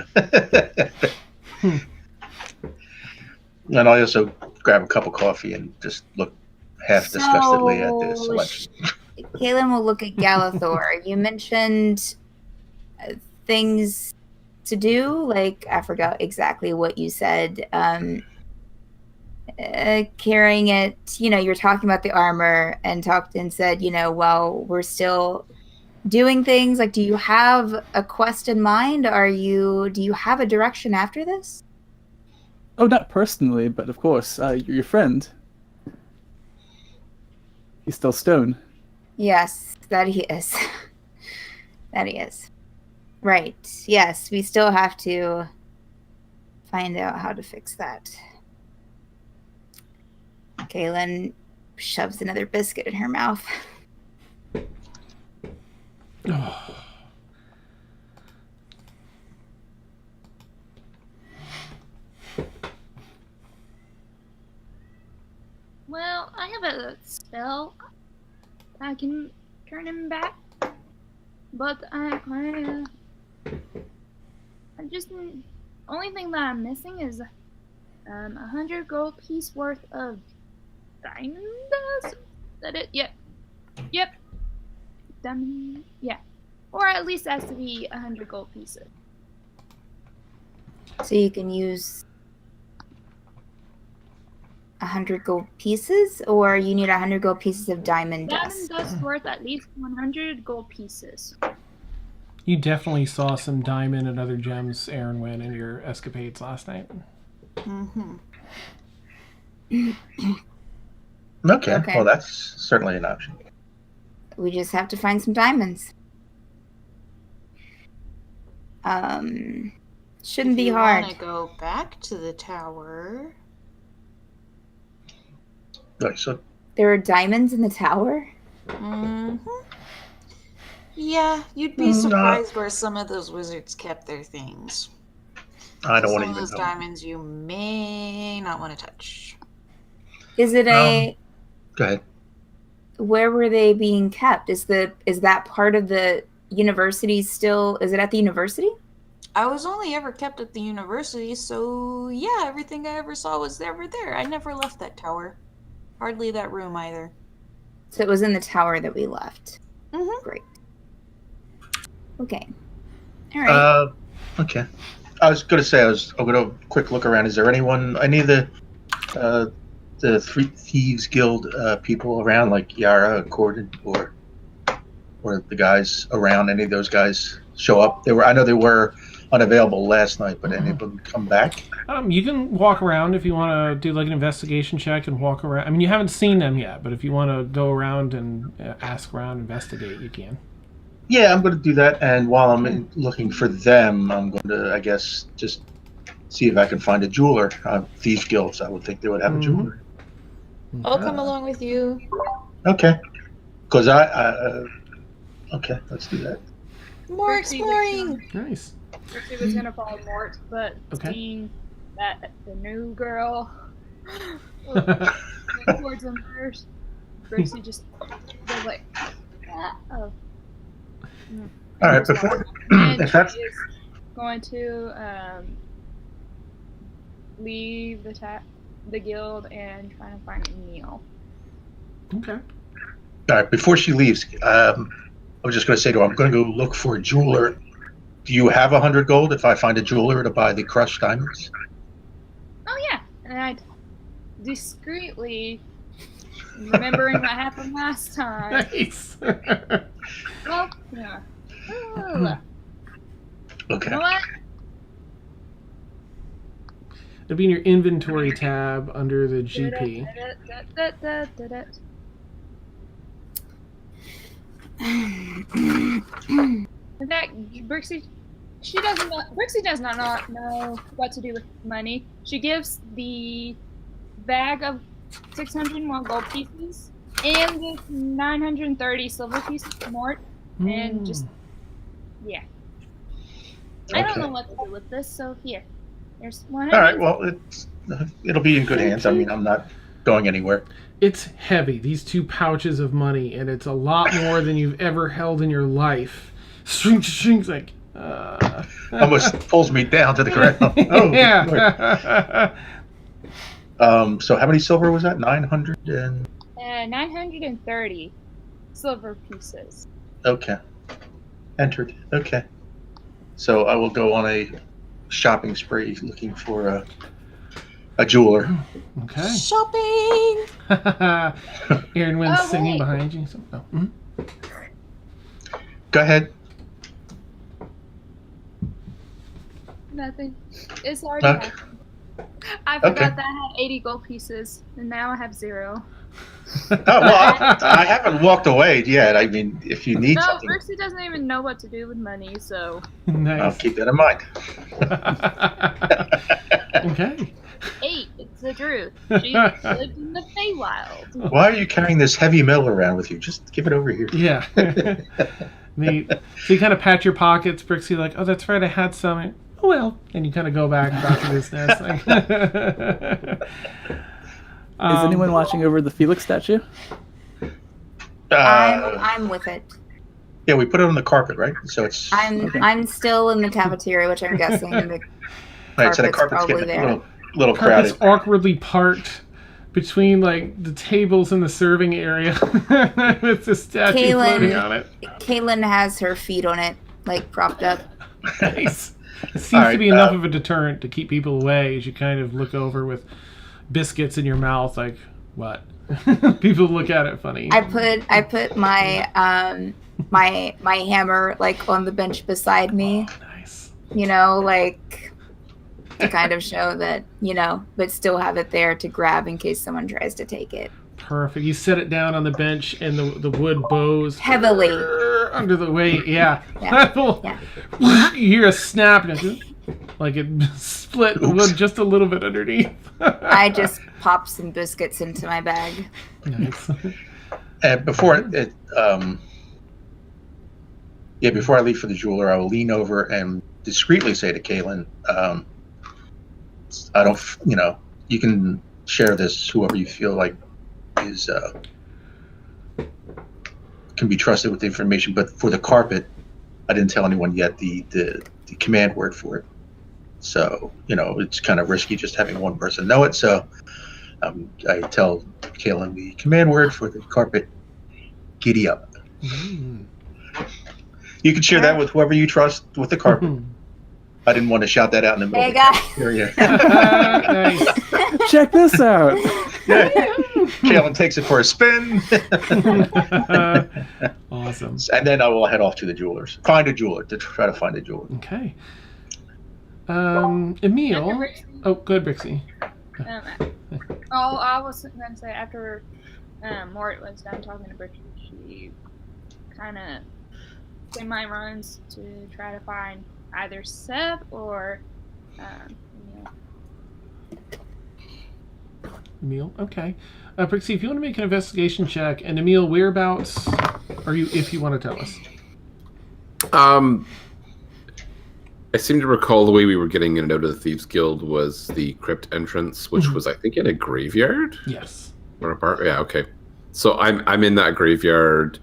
[SPEAKER 6] And I also grab a cup of coffee and just look half disgustedly at the selection.
[SPEAKER 2] Kaylin will look at Galathor. You mentioned things to do. Like, I forgot exactly what you said. Carrying it, you're talking about the armor and said, well, we're still doing things. Like, do you have a quest in mind? Do you have a direction after this?
[SPEAKER 7] Oh, not personally, but of course, your friend. He's still stone.
[SPEAKER 2] Yes, that he is. That he is. Right. Yes, we still have to find out how to fix that. Kaylin shoves another biscuit in her mouth.
[SPEAKER 3] Well, I have a spell. I can turn him back. But I just, only thing that I'm missing is 100 gold piece worth of diamond dust. Is that it? Yep. Diamond, yeah. Or at least it has to be 100 gold pieces.
[SPEAKER 2] So you can use 100 gold pieces, or you need 100 gold pieces of diamond dust?
[SPEAKER 3] Diamond dust worth at least 100 gold pieces.
[SPEAKER 1] You definitely saw some diamond and other gems, Aaronwyn, in your escapades last night.
[SPEAKER 5] Mm-hmm.
[SPEAKER 6] Okay, well, that's certainly an option.
[SPEAKER 2] We just have to find some diamonds. Shouldn't be hard.
[SPEAKER 5] Want to go back to the tower?
[SPEAKER 6] Right, so
[SPEAKER 2] There are diamonds in the tower?
[SPEAKER 5] Mm-hmm. Yeah, you'd be surprised where some of those wizards kept their things.
[SPEAKER 6] I don't
[SPEAKER 5] Some
[SPEAKER 6] want to
[SPEAKER 5] of
[SPEAKER 6] even
[SPEAKER 5] those
[SPEAKER 6] know.
[SPEAKER 5] diamonds you may not want to touch.
[SPEAKER 2] Is it
[SPEAKER 6] Go ahead.
[SPEAKER 2] where were they being kept? Is that part of the university still? Is it at the university?
[SPEAKER 5] I was only ever kept at the university, so yeah, everything I ever saw was ever there. I never left that tower. Hardly that room either.
[SPEAKER 2] So it was in the tower that we left.
[SPEAKER 5] Mm-hmm.
[SPEAKER 2] Great. Okay. All right.
[SPEAKER 6] Okay. I was going to say, I'm going to quick look around. Is there any of the Thieves Guild people around, like Yara, Gordon, or the guys around? Any of those guys show up? I know they were unavailable last night, but any of them come back?
[SPEAKER 1] You can walk around if you want to do like an investigation check and walk around. I mean, you haven't seen them yet, but if you want to go around and ask around, investigate, you can.
[SPEAKER 6] Yeah, I'm going to do that. And while I'm looking for them, I'm going to, I guess, just see if I can find a jeweler. Thieves Guilds, I would think they would have a jeweler.
[SPEAKER 5] I'll come along with you.
[SPEAKER 6] Okay. Because okay, let's do that.
[SPEAKER 5] More exploring!
[SPEAKER 1] Nice.
[SPEAKER 3] She was gonna follow Mort, but seeing that the new girl towards them first, Brixie just was like, oh.
[SPEAKER 6] All right, before
[SPEAKER 3] And
[SPEAKER 6] if that's
[SPEAKER 3] she is going to leave the guild and try to find a meal.
[SPEAKER 1] Okay.
[SPEAKER 6] all right, before she leaves, I was just going to say to her, I'm going to go look for a jeweler. Do you have 100 gold if I find a jeweler to buy the crushed diamonds?
[SPEAKER 3] Oh yeah, and I discreetly, remembering what happened last time.
[SPEAKER 1] Nice.
[SPEAKER 3] Well, yeah. Oh,
[SPEAKER 6] Okay.
[SPEAKER 3] you know what?
[SPEAKER 1] It'll be in your inventory tab under the GP.
[SPEAKER 3] In fact, Brixie does not know what to do with money. She gives the bag of 601 gold pieces and the 930 silver pieces to Mort, and just Yeah. I don't
[SPEAKER 6] Okay.
[SPEAKER 3] know what to do with this, so here. There's one.
[SPEAKER 6] All right. Well, it'll be in good hands. I mean, I'm not going anywhere.
[SPEAKER 1] It's heavy, these 2 pouches of money, and it's a lot more than you've ever held in your life. Shrinks like...
[SPEAKER 6] Almost pulls me down to the ground. Oh,
[SPEAKER 1] yeah.
[SPEAKER 6] So how many silver was that? 900 and...
[SPEAKER 3] 930 silver pieces.
[SPEAKER 6] Okay. Entered. Okay. So I will go on a shopping spree looking for a jeweler.
[SPEAKER 1] Okay.
[SPEAKER 5] Shopping.
[SPEAKER 1] Aaron Wynn's
[SPEAKER 3] Oh,
[SPEAKER 1] singing
[SPEAKER 3] wait.
[SPEAKER 1] behind you. So,
[SPEAKER 6] Go ahead.
[SPEAKER 3] Nothing. It's already
[SPEAKER 6] Okay.
[SPEAKER 3] happened. I forgot
[SPEAKER 6] Okay.
[SPEAKER 3] that I had 80 gold pieces, and now I have 0.
[SPEAKER 6] Oh, well, I haven't walked away yet. I mean, if you need
[SPEAKER 3] No,
[SPEAKER 6] something,
[SPEAKER 3] Brixie doesn't even know what to do with money, so.
[SPEAKER 6] I'll
[SPEAKER 1] nice.
[SPEAKER 6] keep that in mind.
[SPEAKER 1] Okay.
[SPEAKER 3] 8, it's the truth. She lived in the Feywild.
[SPEAKER 6] Why are you carrying this heavy metal around with you? Just give it over here.
[SPEAKER 1] Yeah. Neat. So you kind of pat your pockets, Brixie, like, oh, that's right, I had some. Oh, well. And you kind of go back to business. Like,
[SPEAKER 7] Is anyone watching over the Felix statue?
[SPEAKER 2] I'm with it.
[SPEAKER 6] Yeah, we put it on the carpet, right? So it's.
[SPEAKER 2] I'm still in the cafeteria, which I'm guessing the
[SPEAKER 6] Right, so the
[SPEAKER 2] carpet's
[SPEAKER 6] carpet's
[SPEAKER 2] probably
[SPEAKER 6] getting
[SPEAKER 2] there.
[SPEAKER 6] a little crowded.
[SPEAKER 1] Carpet's awkwardly parked between like the tables in the serving area with the statue floating on it.
[SPEAKER 2] Caitlin has her feet on it, like propped up.
[SPEAKER 1] Nice. It seems
[SPEAKER 6] All
[SPEAKER 1] to
[SPEAKER 6] right,
[SPEAKER 1] be enough of a deterrent to keep people away as you kind of look over with biscuits in your mouth, like what? People look at it funny.
[SPEAKER 2] I put my my hammer like on the bench beside me,
[SPEAKER 1] Nice.
[SPEAKER 2] you know, like to kind of show that, you know, but still have it there to grab in case someone tries to take it.
[SPEAKER 1] Perfect. You set it down on the bench and the wood bows
[SPEAKER 2] Heavily.
[SPEAKER 1] under the weight. Yeah.
[SPEAKER 2] Yeah.
[SPEAKER 1] You hear a snap and it's like it split the wood just a little bit underneath.
[SPEAKER 2] I just pop some biscuits into my bag.
[SPEAKER 1] Nice.
[SPEAKER 6] And before before I leave for the jeweler, I will lean over and discreetly say to Kaylin, I don't, you can share this, whoever you feel like is, can be trusted with the information, but for the carpet, I didn't tell anyone yet the command word for it. So, it's kind of risky just having one person know it. So I tell Kaylin the command word for the carpet, giddy up.
[SPEAKER 1] Mm.
[SPEAKER 6] You can share that with whoever you trust with the carpet. I didn't want to shout that out in the middle
[SPEAKER 2] Hey
[SPEAKER 6] of the
[SPEAKER 2] guys.
[SPEAKER 6] cafeteria.
[SPEAKER 1] Nice.
[SPEAKER 7] Check this out.
[SPEAKER 6] Yeah. Kaylin takes it for a spin.
[SPEAKER 1] Awesome.
[SPEAKER 6] And then I will head off to the jewelers. Find a jeweler, to try to find a jeweler.
[SPEAKER 1] Okay. Emil. Oh, good, Brixie.
[SPEAKER 3] I was going to say, after Mort was done talking to Brixie, she kind of semi-runs to try to find either Seth or
[SPEAKER 1] Emil. Okay. Brixie, if you want to make an investigation check, and Emil, whereabouts are you, if you want to tell us?
[SPEAKER 4] I seem to recall the way we were getting in and out of the Thieves Guild was the crypt entrance, which was, I think, in a graveyard?
[SPEAKER 1] Yes.
[SPEAKER 4] Or a bar? Yeah, okay. So I'm in that graveyard,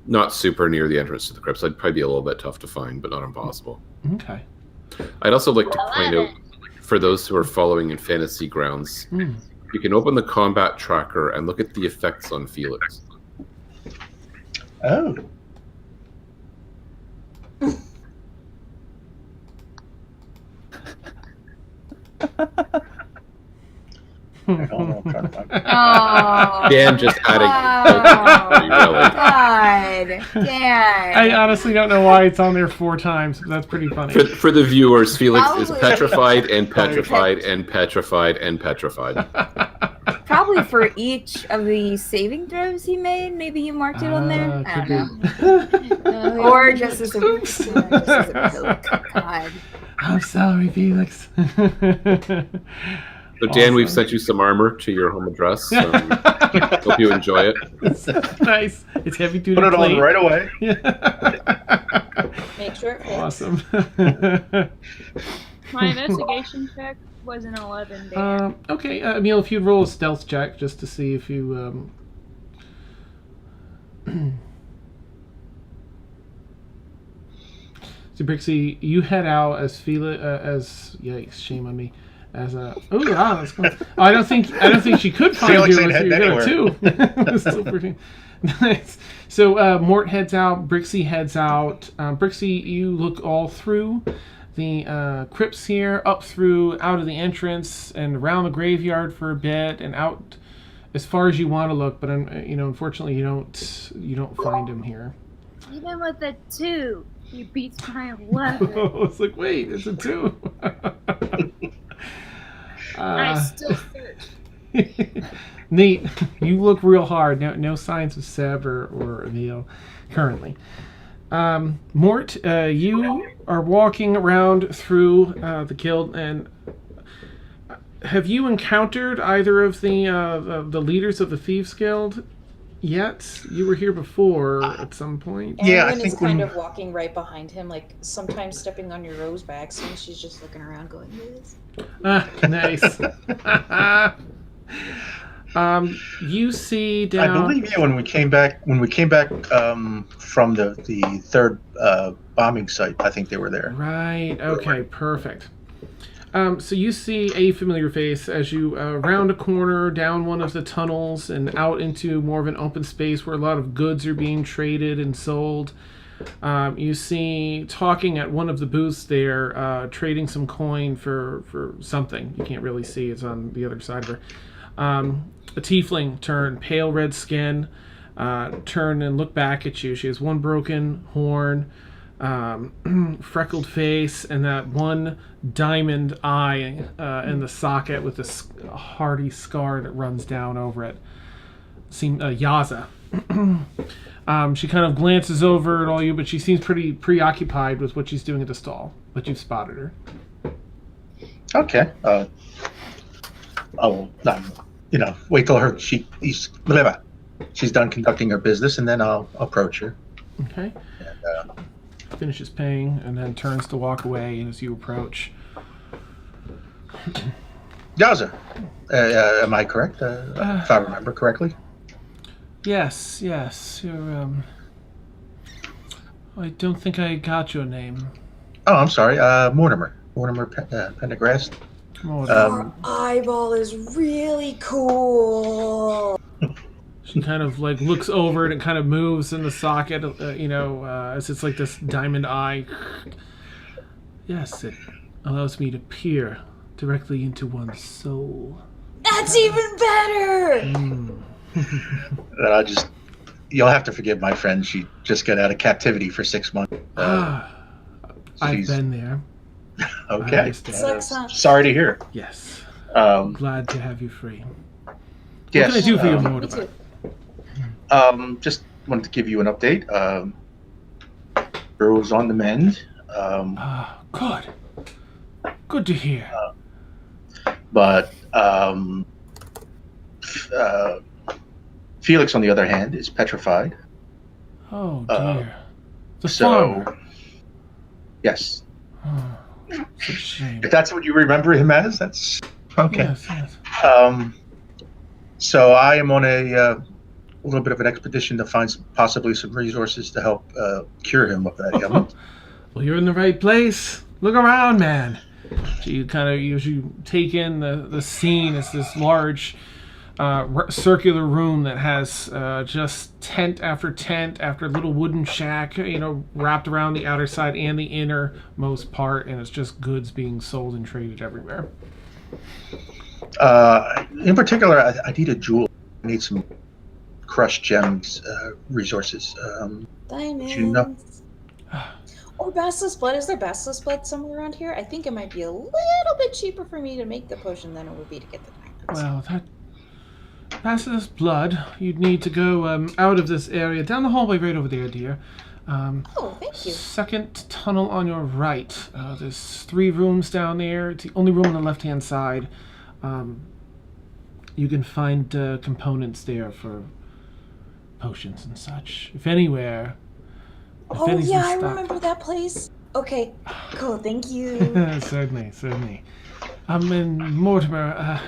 [SPEAKER 4] not super near the entrance to the crypts. I'd probably be a little bit tough to find, but not impossible.
[SPEAKER 1] Okay.
[SPEAKER 4] I'd also like to point out, for those who are following in Fantasy Grounds, you can open the combat tracker and look at the effects on Felix.
[SPEAKER 6] Oh. I don't know. I'm trying to find it.
[SPEAKER 2] Oh.
[SPEAKER 4] Dan just adding.
[SPEAKER 2] God. Dan.
[SPEAKER 1] I honestly don't know why it's on there 4 times, but that's pretty funny.
[SPEAKER 4] For the viewers, Felix is
[SPEAKER 2] Probably.
[SPEAKER 4] petrified and petrified and petrified and petrified.
[SPEAKER 2] Probably for each of the saving throws he made. Maybe you marked it on there. I don't know. Or just as a poke. God.
[SPEAKER 1] I'm sorry, Felix.
[SPEAKER 4] So Dan, we've sent you some armor to your home address. Hope you enjoy it.
[SPEAKER 1] Nice. It's heavy duty.
[SPEAKER 6] Put it
[SPEAKER 1] plate.
[SPEAKER 6] on right away.
[SPEAKER 5] Make sure it fits.
[SPEAKER 1] Awesome.
[SPEAKER 3] My investigation check was an 11. Dan.
[SPEAKER 1] Okay, Emil, if you'd roll a stealth check just to see if you. So Brixie, you head out as Felix, yikes, shame on me. As a that's cool. I don't think she could find
[SPEAKER 6] Felix
[SPEAKER 1] you
[SPEAKER 6] ain't
[SPEAKER 1] if you
[SPEAKER 6] heading
[SPEAKER 1] got a 2. Still pretty nice. So Mort heads out. Brixie heads out. Brixie, you look all through the crypts here, up through, out of the entrance, and around the graveyard for a bit, and out as far as you want to look. But unfortunately, you don't find him here.
[SPEAKER 3] Even with a 2, he beats my 11.
[SPEAKER 1] It's like, wait, it's a 2.
[SPEAKER 3] I still search.
[SPEAKER 1] Neat. You look real hard. No signs of Seb or Emil currently. Mort, you are walking around through the guild, and have you encountered either of the leaders of the Thieves Guild yet? You were here before at some point.
[SPEAKER 6] Yeah, I
[SPEAKER 5] Erin is
[SPEAKER 6] think
[SPEAKER 5] kind of walking right behind him, like sometimes stepping on your rose by accident. She's just looking around going, "Yes."
[SPEAKER 1] Nice. You see down.
[SPEAKER 6] I believe when we came back from the third bombing site, I think they were there.
[SPEAKER 1] Right. Okay. Perfect. So you see a familiar face as you round a corner, down one of the tunnels, and out into more of an open space where a lot of goods are being traded and sold. You see talking at one of the booths there, trading some coin for something. You can't really see. It's on the other side of her. A tiefling turn, pale red skin, turn and look back at you. She has one broken horn, freckled face, and that one diamond eye in the socket with this hardy scar that runs down over it. Yaza. She kind of glances over at all you, but she seems pretty preoccupied with what she's doing at the stall. But you've spotted her.
[SPEAKER 6] Okay. I will, wait till she's done conducting her business, and then I'll approach her.
[SPEAKER 1] Okay.
[SPEAKER 6] And,
[SPEAKER 1] finishes paying and then turns to walk away as you approach.
[SPEAKER 6] Yaza, am I correct? If I remember correctly?
[SPEAKER 1] Yes. You're, I don't think I got your name.
[SPEAKER 6] Oh, I'm sorry. Mortimer Pendergrass.
[SPEAKER 5] Your eyeball is really cool.
[SPEAKER 1] She kind of like looks over it and kind of moves in the socket, as it's like this diamond eye. Yes, it allows me to peer directly into one's soul.
[SPEAKER 5] That's even better!
[SPEAKER 6] You'll have to forgive my friend. She just got out of captivity for 6 months.
[SPEAKER 1] I've been there.
[SPEAKER 6] Okay.
[SPEAKER 5] Sucks, huh?
[SPEAKER 6] Sorry to hear.
[SPEAKER 1] Yes.
[SPEAKER 6] Um,
[SPEAKER 1] Glad to have you free.
[SPEAKER 6] yes.
[SPEAKER 1] What can I do for you,
[SPEAKER 5] Me
[SPEAKER 1] Mortimer?
[SPEAKER 5] too.
[SPEAKER 6] Just wanted to give you an update. Brew was on the mend.
[SPEAKER 1] Good. Good to hear.
[SPEAKER 6] But Felix, on the other hand, is petrified.
[SPEAKER 1] Oh dear. The
[SPEAKER 6] So,
[SPEAKER 1] farmer.
[SPEAKER 6] yes.
[SPEAKER 1] Oh, it's a shame.
[SPEAKER 6] If that's what you remember him as, that's okay.
[SPEAKER 1] Yes.
[SPEAKER 6] So I am on a little bit of an expedition to find possibly some resources to help cure him of that ailment.
[SPEAKER 1] Well, you're in the right place. Look around, man. You kind of, as you take in the scene, it's this large circular room that has just tent after little wooden shack, wrapped around the outer side and the innermost part, and it's just goods being sold and traded everywhere.
[SPEAKER 6] In particular, I need a jewel. I need some crushed gems resources.
[SPEAKER 5] Diamonds.
[SPEAKER 6] You know-
[SPEAKER 5] Or basilisk blood. Is there basilisk blood somewhere around here? I think it might be a little bit cheaper for me to make the potion than it would be to get the diamonds.
[SPEAKER 1] Well, that passes blood. You'd need to go out of this area, down the hallway right over there, dear.
[SPEAKER 5] Oh, thank you.
[SPEAKER 1] Second tunnel on your right. There's 3 rooms down there. It's the only room on the left-hand side. You can find components there for potions and such. If anywhere. If
[SPEAKER 5] Oh
[SPEAKER 1] anything's
[SPEAKER 5] yeah, I
[SPEAKER 1] stuck.
[SPEAKER 5] remember that place. Okay, cool. Thank you.
[SPEAKER 1] Certainly. And Mortimer,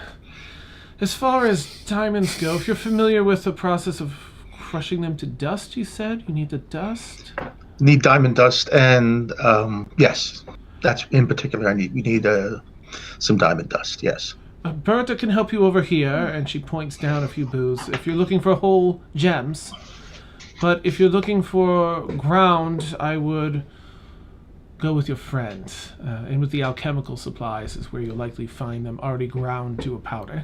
[SPEAKER 1] as far as diamonds go, if you're familiar with the process of crushing them to dust, you said you need the dust.
[SPEAKER 6] Need diamond dust, and yes, that's in particular. We need some diamond dust. Yes.
[SPEAKER 1] Berta can help you over here, and she points down a few booths. If you're looking for whole gems, but if you're looking for ground, I would go with your friend. And with the alchemical supplies is where you'll likely find them already ground to a powder.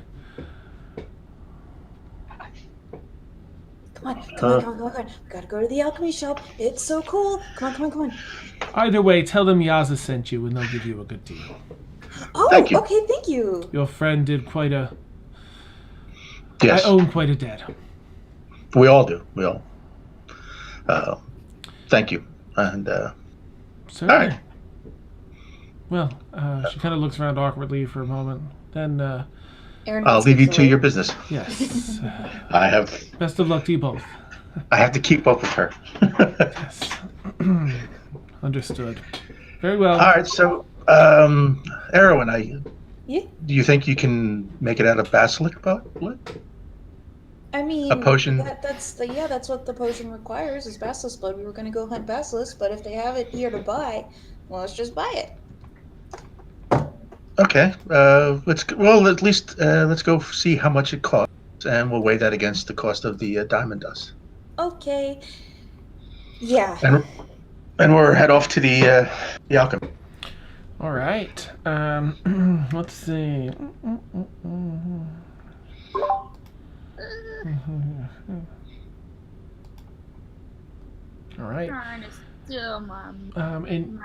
[SPEAKER 5] Come on. We gotta go to the alchemy shop. It's so cool. Come on.
[SPEAKER 1] Either way, tell them Yaza sent you, and they'll give you a good deal.
[SPEAKER 5] Oh,
[SPEAKER 6] Thank you.
[SPEAKER 5] okay, thank you.
[SPEAKER 1] Your friend did quite a...
[SPEAKER 6] Yes.
[SPEAKER 1] I own quite a debt.
[SPEAKER 6] We all do. We all. Thank you. And
[SPEAKER 1] Certainly.
[SPEAKER 6] all right.
[SPEAKER 1] Well, she kind of looks around awkwardly for a moment. Then,
[SPEAKER 5] Aaron
[SPEAKER 6] I'll
[SPEAKER 5] wants
[SPEAKER 6] leave you
[SPEAKER 5] the
[SPEAKER 6] to
[SPEAKER 5] way.
[SPEAKER 6] your business.
[SPEAKER 1] yes.
[SPEAKER 6] I have
[SPEAKER 1] Best of luck to you both.
[SPEAKER 6] to keep up with her.
[SPEAKER 1] Yes. Understood. Very well.
[SPEAKER 6] All right. So, Erwin,
[SPEAKER 5] Yeah.
[SPEAKER 6] do you think you can make it out of basilic blood?
[SPEAKER 5] I mean,
[SPEAKER 6] A potion?
[SPEAKER 5] That's what the potion requires is basilisk blood. We were gonna go hunt basilisk, but if they have it here to buy, well, let's just buy it.
[SPEAKER 6] Okay. Let's go see how much it costs, and we'll weigh that against the cost of the diamond dust.
[SPEAKER 5] Okay. Yeah.
[SPEAKER 6] And we'll head off to the alchemy.
[SPEAKER 1] All right. Let's see. All right.
[SPEAKER 3] Trying to steal
[SPEAKER 1] And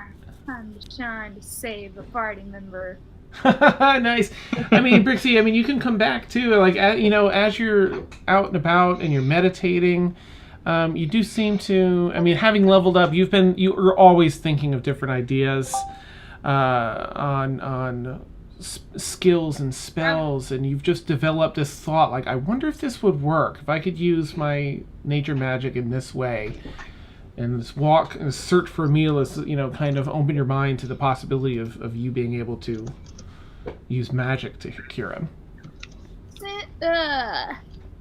[SPEAKER 3] I'm trying to save a party member.
[SPEAKER 1] nice. I mean, Brixie, you can come back too. Like, as you're out and about and you're meditating, you do seem to. Having leveled up, you're always thinking of different ideas on skills and spells, and you've just developed this thought. Like, I wonder if this would work. If I could use my nature magic in this way. And this walk and search for a meal is, kind of open your mind to the possibility of you being able to use magic to cure him.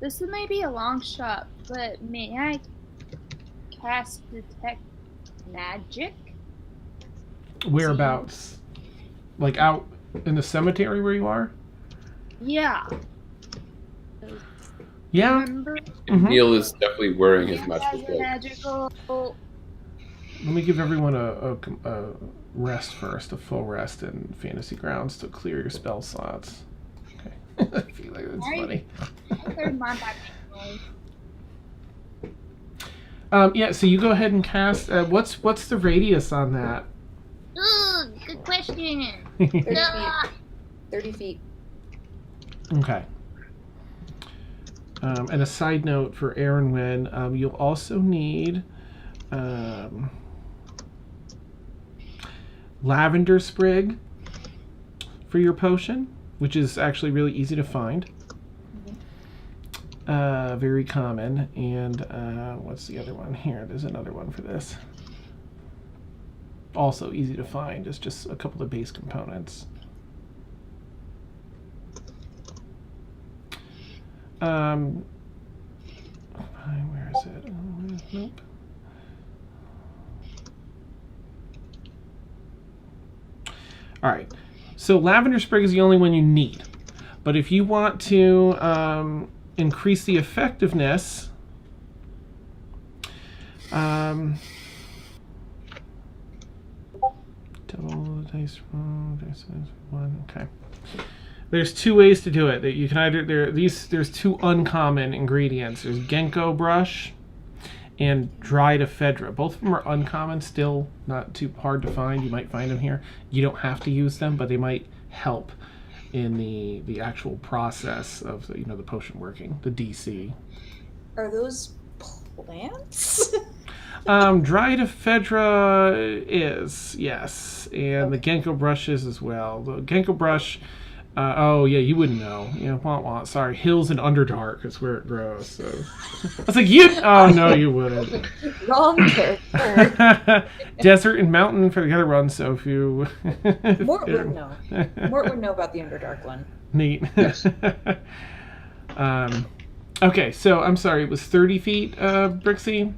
[SPEAKER 3] This may be a long shot, but may I cast detect magic?
[SPEAKER 1] Whereabouts? Like out in the cemetery where you are?
[SPEAKER 3] Yeah.
[SPEAKER 1] Yeah.
[SPEAKER 3] Remember?
[SPEAKER 1] Mhm.
[SPEAKER 4] Neil is definitely wearing his
[SPEAKER 3] Has
[SPEAKER 4] magical
[SPEAKER 3] a
[SPEAKER 4] cloak.
[SPEAKER 3] magical.
[SPEAKER 1] Let me give everyone a rest first, a full rest in Fantasy Grounds to clear your spell slots. Okay. I feel like that's funny.
[SPEAKER 3] Cleared mine by
[SPEAKER 1] Yeah, so you go ahead and cast. What's the radius on that?
[SPEAKER 3] Ooh, good question.
[SPEAKER 5] 30 feet. 30 feet.
[SPEAKER 1] Okay. And a side note for Aaron Wynn, you'll also need lavender sprig for your potion, which is actually really easy to find. Very common. And what's the other one here? There's another one for this. Also easy to find. It's just a couple of base components. Where is it? Nope. All right. So lavender sprig is the only one you need. But if you want to increase the effectiveness, double the dice roll, dice size 1. Okay. There's two ways to do it. That you can either there's two uncommon ingredients. There's ginkgo brush and dried ephedra. Both of them are uncommon, still not too hard to find. You might find them here. You don't have to use them, but they might help in the actual process of the potion working, the DC.
[SPEAKER 5] Are those plants?
[SPEAKER 1] Dried ephedra is, yes, and the ginkgo brush is as well. The ginkgo brush Oh yeah, you wouldn't know. Sorry, hills and Underdark is where it grows. So I was like, you. Oh no, you wouldn't.
[SPEAKER 5] Wrong character.
[SPEAKER 1] Desert and mountain for the other one. So if you.
[SPEAKER 5] Mort would know. Mort would know about the Underdark one.
[SPEAKER 1] Neat.
[SPEAKER 6] Yes.
[SPEAKER 1] Okay, so I'm sorry. It was 30 feet, Brixie.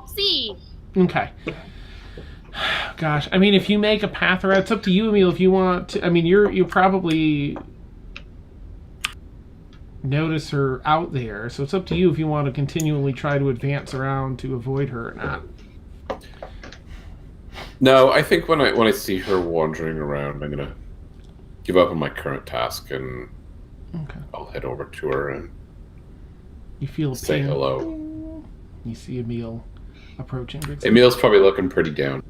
[SPEAKER 3] See.
[SPEAKER 1] Okay. Gosh, I mean, if you make a path around, it's up to you, Emil. If you want to, I mean, you probably notice her out there, so it's up to you if you want to continually try to advance around to avoid her or not.
[SPEAKER 4] No, I think when I see her wandering around, I'm gonna give up on my current task and I'll head over to her and
[SPEAKER 1] you feel
[SPEAKER 4] say
[SPEAKER 1] pain.
[SPEAKER 4] hello.
[SPEAKER 1] You see Emil approaching. Brixie.
[SPEAKER 4] Emil's probably looking pretty down.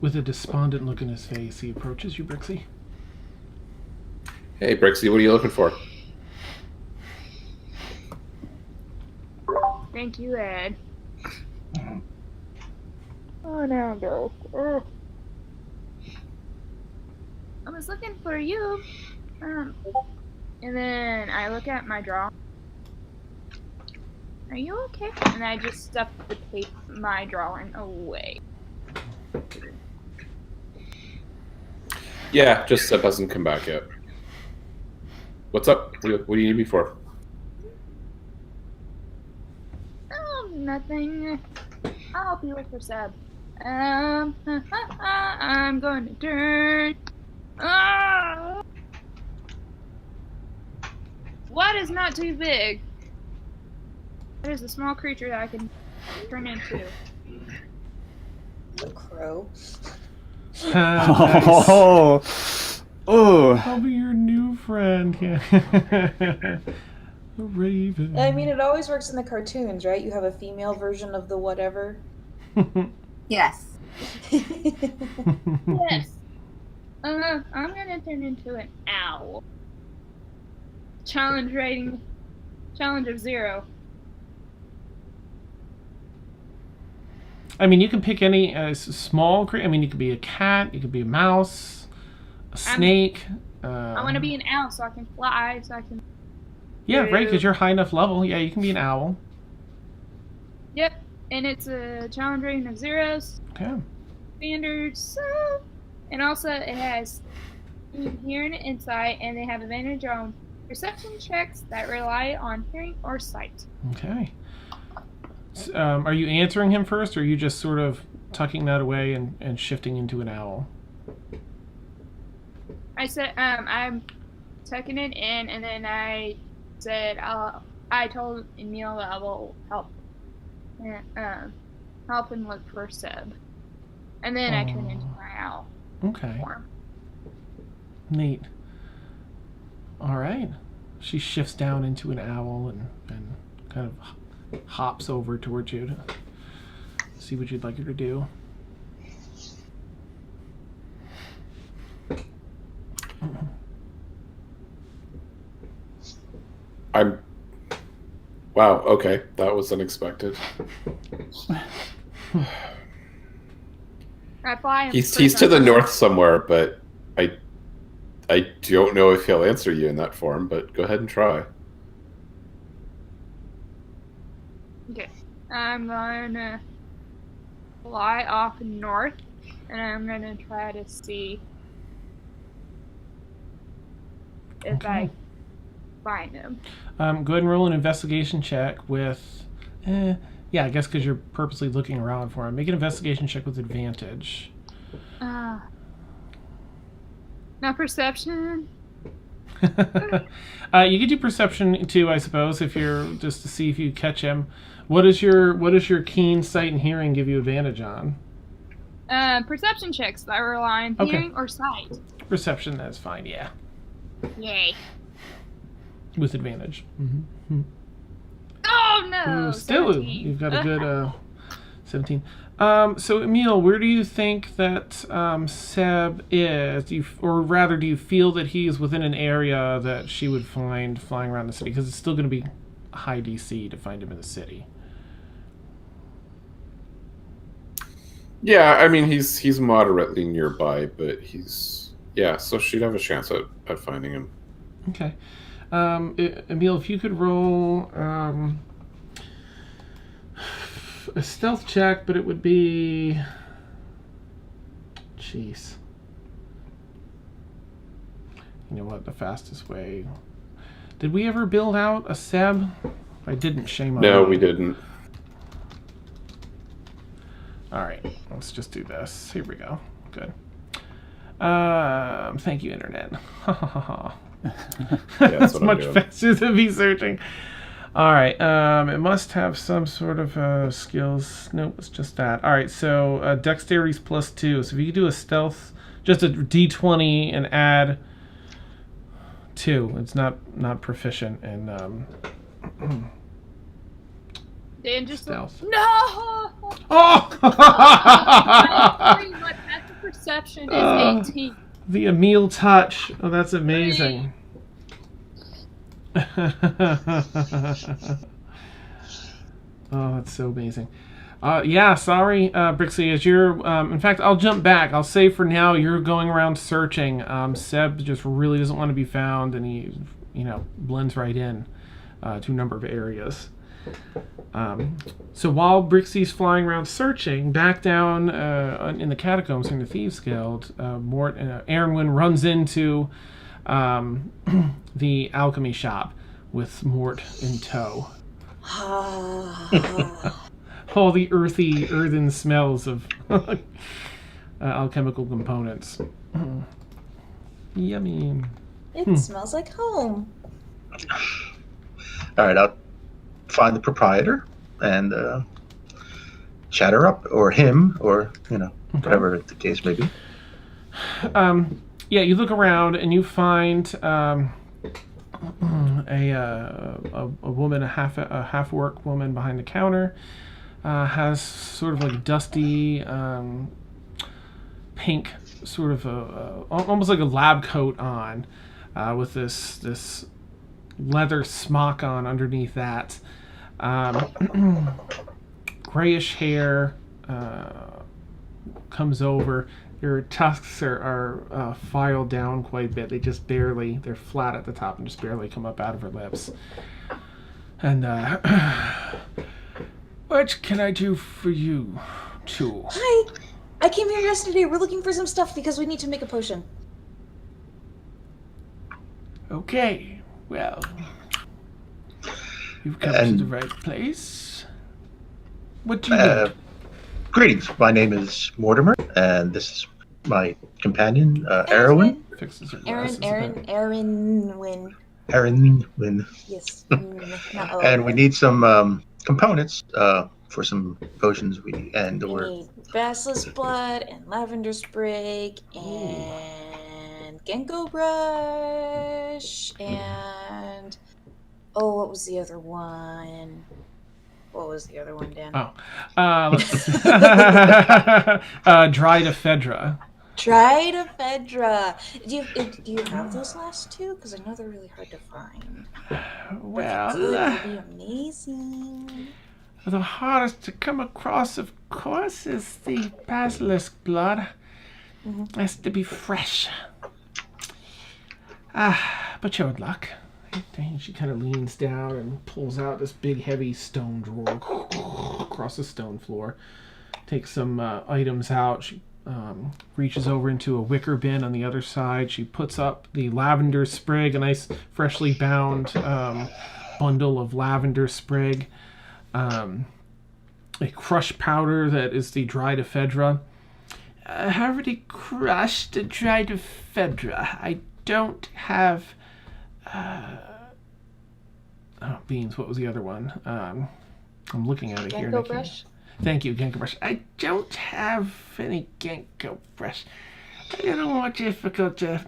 [SPEAKER 1] With a despondent look in his face, he approaches you, Brixie.
[SPEAKER 4] Hey, Brixie, what are you looking for?
[SPEAKER 3] Thank you, Ed. Oh, now I'm broke. Oh. I was looking for you. And then I look at my drawing. Are you okay? And I just stuff my drawing away.
[SPEAKER 4] Yeah, just Seb hasn't come back yet. What's up? What do you need me for?
[SPEAKER 3] Oh, nothing. I'll help you with your Seb. I'm going to turn. What is not too big? What is a small creature that I can turn into?
[SPEAKER 5] A crow.
[SPEAKER 1] Nice.
[SPEAKER 7] Oh.
[SPEAKER 1] I'll be your new friend. Yeah. A raven.
[SPEAKER 5] I mean, it always works in the cartoons, right? You have a female version of the whatever.
[SPEAKER 2] Yes.
[SPEAKER 3] Yes. I'm gonna turn into an owl. Challenge of 0.
[SPEAKER 1] I mean, you can pick any small creature. I mean, you could be a cat, you could be a mouse, a snake.
[SPEAKER 3] I want to be an owl so I can fly, so I can...
[SPEAKER 1] Yeah, right, because you're high enough level. Yeah, you can be an owl.
[SPEAKER 3] Yep, and it's a challenge rating of 0.
[SPEAKER 1] Okay.
[SPEAKER 3] Standards, so... And also, it has hearing and insight, and they have advantage on perception checks that rely on hearing or sight.
[SPEAKER 1] Okay. Are you answering him first, or are you just sort of tucking that away and shifting into an owl?
[SPEAKER 3] I said, I'm tucking it in, and then I said, I told Emil that I will help him look for Seb. And then I turned into my owl form.
[SPEAKER 1] Neat. All right. She shifts down into an owl and kind of hops over towards you to see what you'd like her to do.
[SPEAKER 4] Wow, okay. That was unexpected.
[SPEAKER 3] I fly.
[SPEAKER 4] He's to the north somewhere, but I don't know if he'll answer you in that form, but go ahead and try.
[SPEAKER 3] Okay. I'm gonna fly off north, and I'm gonna try to see if I find him.
[SPEAKER 1] Go ahead and roll an investigation check with... yeah, I guess because you're purposely looking around for him. Make an investigation check with advantage.
[SPEAKER 3] Not perception.
[SPEAKER 1] You could do perception too, I suppose, if you're just to see if you catch him. What does your keen sight and hearing give you advantage on?
[SPEAKER 3] Perception checks that rely on hearing or sight.
[SPEAKER 1] Perception, that's fine. Yeah.
[SPEAKER 3] Yay.
[SPEAKER 1] With advantage. Mm-hmm.
[SPEAKER 3] Oh no!
[SPEAKER 1] Ooh, still,
[SPEAKER 3] 17.
[SPEAKER 1] you've got a good 17. So Emil, where do you think that Seb is? Do you feel that he is within an area that she would find flying around the city? Because it's still going to be high DC to find him in the city.
[SPEAKER 4] Yeah, I mean he's moderately nearby, but so she'd have a chance at finding him.
[SPEAKER 1] Okay. Emil, if you could roll a stealth check, but it would be... Jeez. You know what? The fastest way... Did we ever build out a Seb? I didn't, shame on me.
[SPEAKER 4] No, we didn't.
[SPEAKER 1] Alright, let's just do this. Here we go. Good. Thank you, Internet. That's much faster than me searching. Alright, it must have some sort of skills. Nope, it's just that. Alright, so dexterity's +2. So if you could do a stealth, just a d20 and add 2. It's not proficient in
[SPEAKER 3] Dan just
[SPEAKER 1] stealth.
[SPEAKER 3] No.
[SPEAKER 1] Oh!
[SPEAKER 3] My passive perception is 18.
[SPEAKER 1] The Emil touch. Oh, that's amazing. Oh, that's so amazing. Yeah, sorry, Brixie, as you're, in fact, I'll jump back. I'll say for now you're going around searching. Seb just really doesn't want to be found, and he, blends right in to a number of areas. So while Brixie's flying around searching, back down in the catacombs in the Thieves Guild, Aaronwyn runs into the alchemy shop with Mort in tow. All the earthen smells of alchemical components. Yummy.
[SPEAKER 5] It smells like home.
[SPEAKER 6] All right, I'll find the proprietor and chat her up, or him, or whatever the case may be.
[SPEAKER 1] Yeah, you look around and you find a woman, a half work woman behind the counter. Has sort of like dusty pink, sort of almost like a lab coat on, with this leather smock on underneath that. Grayish hair, comes over. Your tusks are filed down quite a bit. They just barely, they're flat at the top and just barely come up out of her lips. And what can I do for you, too?
[SPEAKER 5] Hi, I came here yesterday. We're looking for some stuff because we need to make a potion.
[SPEAKER 1] Okay, well, you've come to the right place. What do you need?
[SPEAKER 6] Greetings, my name is Mortimer, and this is my companion, Arrowin.
[SPEAKER 1] Fixes her
[SPEAKER 5] Aaron Wynn.
[SPEAKER 6] Aaron Wynn.
[SPEAKER 5] Yes.
[SPEAKER 6] And we need some components for some potions. We need
[SPEAKER 5] basilisk blood and lavender sprig and ginkgo brush and what was the other one? What was the other one, Dan?
[SPEAKER 1] Let's see. Dried ephedra.
[SPEAKER 5] Dried ephedra. Do you have those last two? Because I know they're really hard to find.
[SPEAKER 1] Well,
[SPEAKER 5] that'd be amazing.
[SPEAKER 1] The hardest to come across, of course, is the basilisk blood. It has to be fresh. But you're in luck. She kind of leans down and pulls out this big, heavy stone drawer across the stone floor. Takes some items out. She reaches over into a wicker bin on the other side. She puts up the lavender sprig, a nice, freshly bound bundle of lavender sprig. A crushed powder that is the dried ephedra. I already crushed the dried ephedra. I don't have... beans. What was the other one? I'm looking at it here.
[SPEAKER 5] Ginkgo brush?
[SPEAKER 1] Thank you, ginkgo brush. I don't have any ginkgo brush. I don't know more difficult to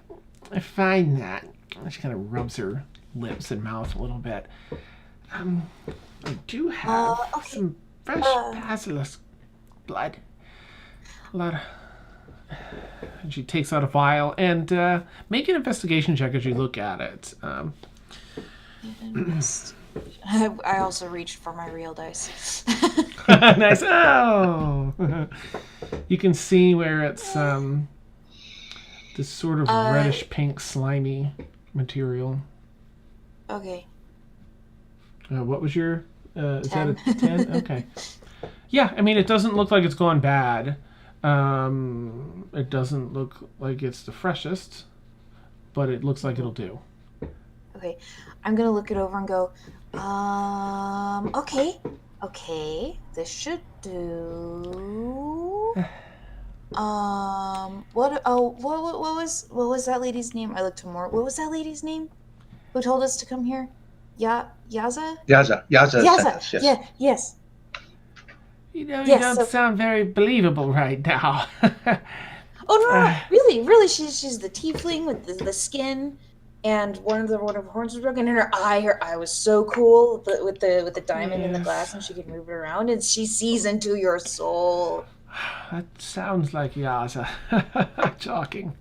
[SPEAKER 1] find that. She kind of rubs her lips and mouth a little bit. I do have some fresh basilisk blood. A lot of... And she takes out a vial and make an investigation check as you look at it.
[SPEAKER 5] I also reached for my real dice.
[SPEAKER 1] Nice. Oh, you can see where it's this sort of reddish pink slimy material.
[SPEAKER 5] Okay.
[SPEAKER 1] What was your? Is
[SPEAKER 5] 10.
[SPEAKER 1] that a 10? Okay. Yeah, I mean, it doesn't look like it's gone bad. It doesn't look like it's the freshest, but it looks like it'll do.
[SPEAKER 5] Okay. I'm gonna look it over and go, okay, this should do. What was that lady's name? I looked to more. What was that lady's name? Who told us to come here? Yaza?
[SPEAKER 6] Yaza sent
[SPEAKER 5] Yaza.
[SPEAKER 6] us, yes.
[SPEAKER 5] Yeah. Yes.
[SPEAKER 1] You know, you
[SPEAKER 5] Yes,
[SPEAKER 1] don't sound very believable right now.
[SPEAKER 5] Oh no! Really, she's the tiefling with the skin, and one of her horns was broken, and her eye was so cool with the diamond in the glass, and she could move it around, and she sees into your soul.
[SPEAKER 1] That sounds like Yaza talking.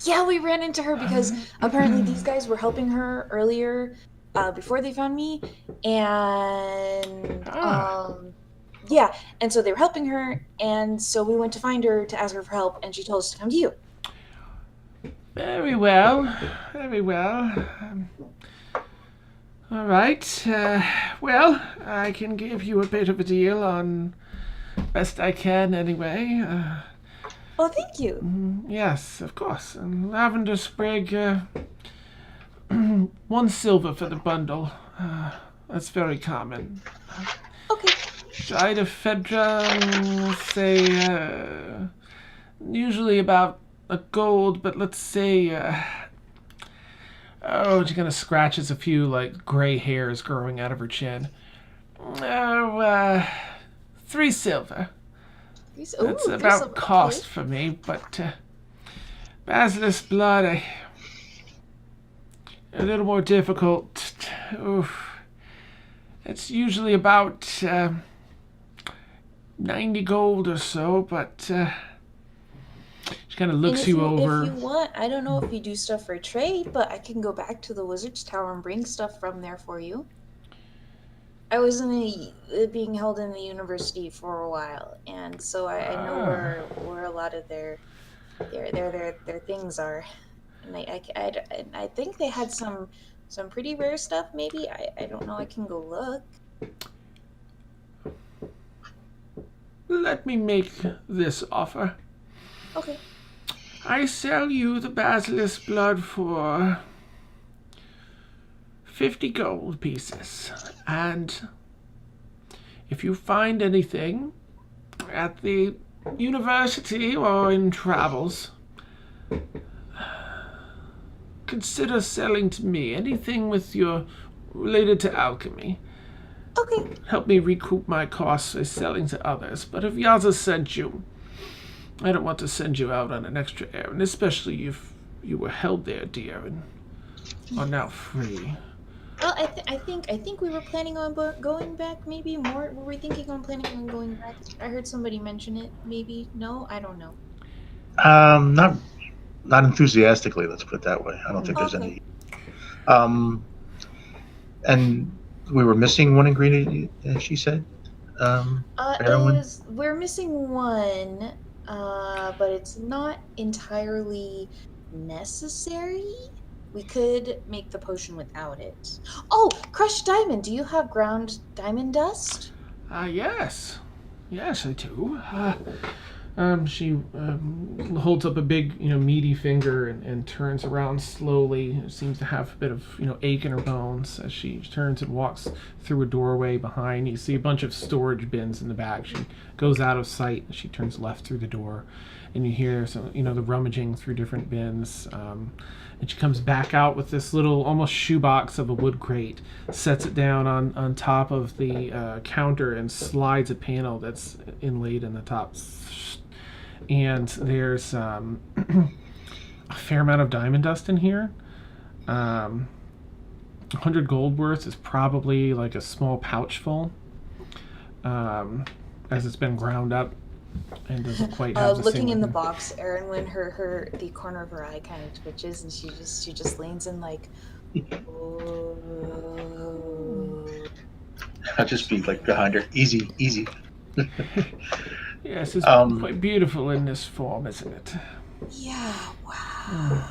[SPEAKER 5] Yeah, we ran into her because apparently these guys were helping her earlier, before they found me, and yeah, and so they were helping her, and so we went to find her to ask her for help, and she told us to come to you.
[SPEAKER 1] Very well, very well. All right. Well, I can give you a bit of a deal on best I can anyway.
[SPEAKER 5] Oh, thank you.
[SPEAKER 1] Yes, of course. Lavender sprig, 1 silver for the bundle. That's very common.
[SPEAKER 5] Okay.
[SPEAKER 1] Ephedra, say, usually about a gold, but let's say, she's gonna scratches a few, like, gray hairs growing out of her chin. 3 silver. That's about cost for me, but basilisk blood, a little more difficult. Oof. It's usually about 90 gold or so, but she kind of looks you over.
[SPEAKER 5] If you want, I don't know if you do stuff for trade, but I can go back to the Wizard's Tower and bring stuff from there for you. I was being held in the university for a while, and so I know where a lot of their things are, and I think they had some pretty rare stuff. Maybe I don't know. I can go look.
[SPEAKER 1] Let me make this offer.
[SPEAKER 5] Okay.
[SPEAKER 1] I sell you the basilisk blood for 50 gold pieces, and if you find anything at the university or in travels, consider selling to me anything with your related to alchemy.
[SPEAKER 5] Okay.
[SPEAKER 1] Help me recoup my costs by selling to others. But if Yaza sent you, I don't want to send you out on an extra errand, especially if you were held there, dear, and are now free.
[SPEAKER 5] Well, I think we were planning on going back. Maybe more. Were we thinking on planning on going back? I heard somebody mention it. Maybe no. I don't know.
[SPEAKER 6] Not enthusiastically. Let's put it that way. I don't think there's any. And we were missing one ingredient. She said. Heroin.
[SPEAKER 5] We're missing one, but it's not entirely necessary. We could make the potion without it. Oh, crushed diamond. Do you have ground diamond dust?
[SPEAKER 1] Yes. Yes, I do. She holds up a big, meaty finger and turns around slowly. It seems to have a bit of, ache in her bones as she turns and walks through a doorway behind. You see a bunch of storage bins in the back. She goes out of sight. She turns left through the door, and you hear some, the rummaging through different bins. And she comes back out with this little, almost shoebox of a wood crate, sets it down on top of the counter, and slides a panel that's inlaid in the top. And there's a fair amount of diamond dust in here. 100 gold worth is probably like a small pouch full. as it's been ground up and doesn't quite have the
[SPEAKER 5] Looking
[SPEAKER 3] Mm-hmm.
[SPEAKER 1] same.
[SPEAKER 5] in the box, Erin, when the corner of her eye kind of twitches, and she just leans in like, "Oh."
[SPEAKER 6] I'll just be like behind her. Easy, easy.
[SPEAKER 1] Yes, it's quite beautiful in this form, isn't it?
[SPEAKER 5] Yeah. Wow.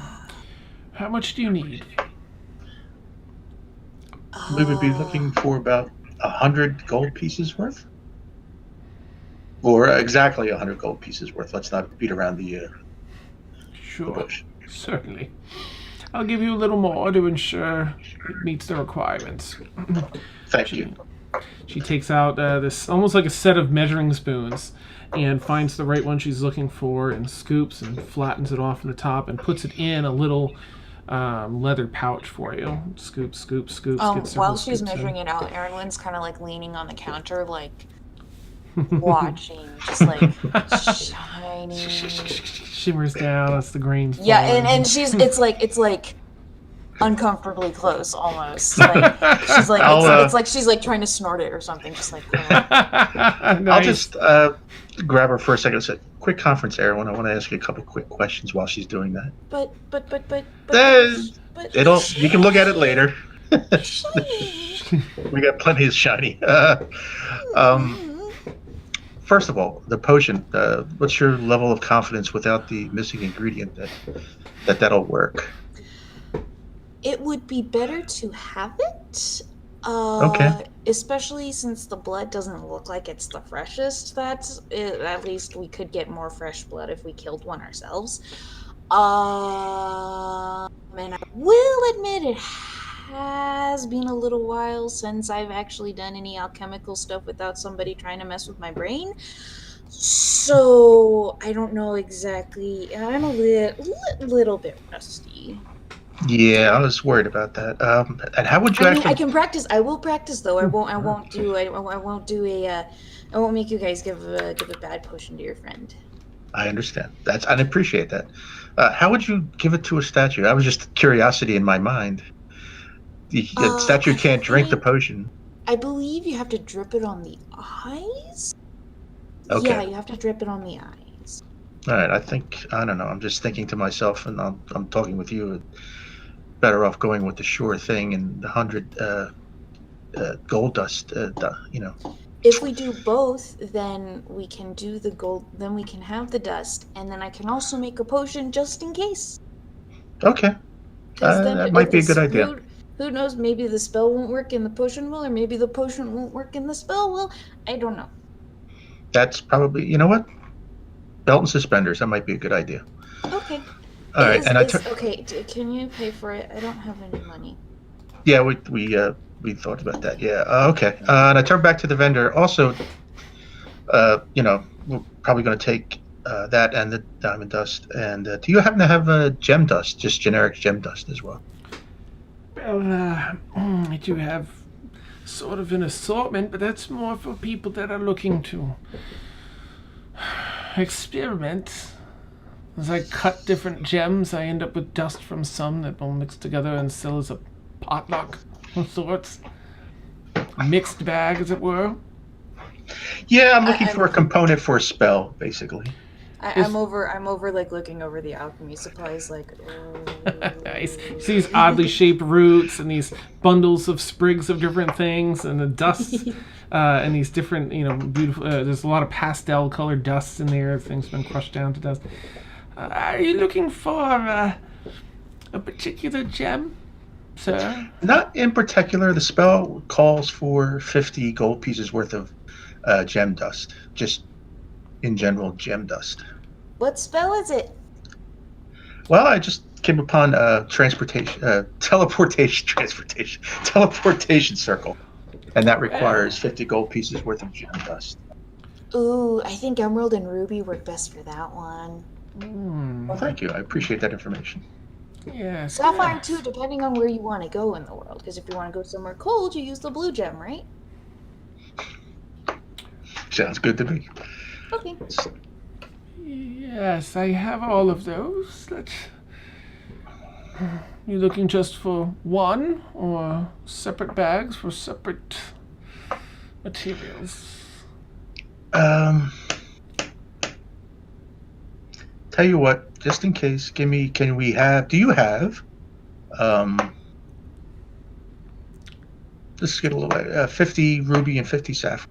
[SPEAKER 1] How much do you need?
[SPEAKER 6] We would be looking for about 100 gold pieces worth, or exactly 100 gold pieces worth. Let's not beat around the
[SPEAKER 1] Sure,
[SPEAKER 6] bush.
[SPEAKER 1] certainly. I'll give you a little more to ensure it meets the requirements.
[SPEAKER 6] Thank you.
[SPEAKER 1] She takes out this almost like a set of measuring spoons and finds the right one she's looking for and scoops and flattens it off from the top and puts it in a little leather pouch for you. Scoop, scoop, scoops. Get several
[SPEAKER 5] While she's
[SPEAKER 1] scoops in.
[SPEAKER 5] measuring it out, Erin Lynn's kind of like leaning on the counter, like watching, just like shiny.
[SPEAKER 1] Shimmers down as the grains.
[SPEAKER 5] Yeah,
[SPEAKER 1] fall in.
[SPEAKER 5] and it's like uncomfortably close almost. Like she's like it's like she's like trying to snort it or something. Just like.
[SPEAKER 1] Nice.
[SPEAKER 6] I'll just grab her for a second and say, "Quick conference, Erin. I want to ask you a couple quick questions while she's doing that."
[SPEAKER 5] But.
[SPEAKER 6] You can look at it later.
[SPEAKER 5] Shiny.
[SPEAKER 6] We got plenty of shiny. First of all, the potion. What's your level of confidence without the missing ingredient that'll work?
[SPEAKER 5] It would be better to have it.
[SPEAKER 6] Okay.
[SPEAKER 5] Especially since the blood doesn't look like it's the freshest. At least we could get more fresh blood if we killed one ourselves. And I will admit it has been a little while since I've actually done any alchemical stuff without somebody trying to mess with my brain. So I don't know exactly. I'm a little bit rusty.
[SPEAKER 6] Yeah, I was worried about that. And how would you
[SPEAKER 5] I mean,
[SPEAKER 6] actually?
[SPEAKER 5] I can practice. I will practice though. I won't make you guys give a bad potion to your friend.
[SPEAKER 6] I understand. I appreciate that. How would you give it to a statue? That was just curiosity in my mind. The statue can't drink the potion.
[SPEAKER 5] I believe you have to drip it on the eyes.
[SPEAKER 6] Okay.
[SPEAKER 5] Yeah, you have to drip it on the eyes.
[SPEAKER 6] All right. I don't know. I'm just thinking to myself, and I'm talking with you. Better off going with the sure thing and the 100 gold dust.
[SPEAKER 5] If we do both, then we can do the gold. Then we can have the dust, and then I can also make a potion just in case.
[SPEAKER 6] Okay.
[SPEAKER 5] 'Cause then
[SPEAKER 6] That might be a good idea.
[SPEAKER 5] Who knows? Maybe the spell won't work and the potion will, or maybe the potion won't work and the spell will. I don't know.
[SPEAKER 6] That's probably. You know what? Belt and suspenders. That might be a good idea.
[SPEAKER 5] Okay.
[SPEAKER 6] All right.
[SPEAKER 5] Okay. Can you pay for it? I don't have any money.
[SPEAKER 6] Yeah, we thought about that. Yeah. Okay. And I turned back to the vendor. Also, we're probably going to take that and the diamond dust. And do you happen to have gem dust, just generic gem dust as well?
[SPEAKER 1] Well, I do have sort of an assortment, but that's more for people that are looking to experiment. As I cut different gems, I end up with dust from some that will mix together and sell as a potluck of sorts. A mixed bag, as it were.
[SPEAKER 6] Yeah, I'm looking for a component for a spell, basically.
[SPEAKER 5] I'm over like looking over the alchemy supplies like
[SPEAKER 1] Nice. You see these oddly shaped roots and these bundles of sprigs of different things and the dust and these different, beautiful, there's a lot of pastel colored dust in there. Things been crushed down to dust. Are you looking for a particular gem, sir?
[SPEAKER 6] Not in particular. The spell calls for 50 gold pieces worth of gem dust. Just in general, gem dust.
[SPEAKER 5] What spell is it?
[SPEAKER 6] Well, I just came upon teleportation circle, and that requires 50 gold pieces worth of gem dust.
[SPEAKER 5] Ooh, I think Emerald and Ruby work best for that one.
[SPEAKER 6] Well, thank you. I appreciate that information.
[SPEAKER 1] Yes.
[SPEAKER 5] Sapphire
[SPEAKER 1] yes.
[SPEAKER 5] too, depending on where you want to go in the world. Because if you want to go somewhere cold, you use the blue gem, right?
[SPEAKER 6] Sounds good to me.
[SPEAKER 5] Okay.
[SPEAKER 1] Yes, I have all of those. You looking just for one or separate bags for separate materials?
[SPEAKER 6] Tell you what, just in case, do you have, let's get a little, 50 ruby and 50 sapphire.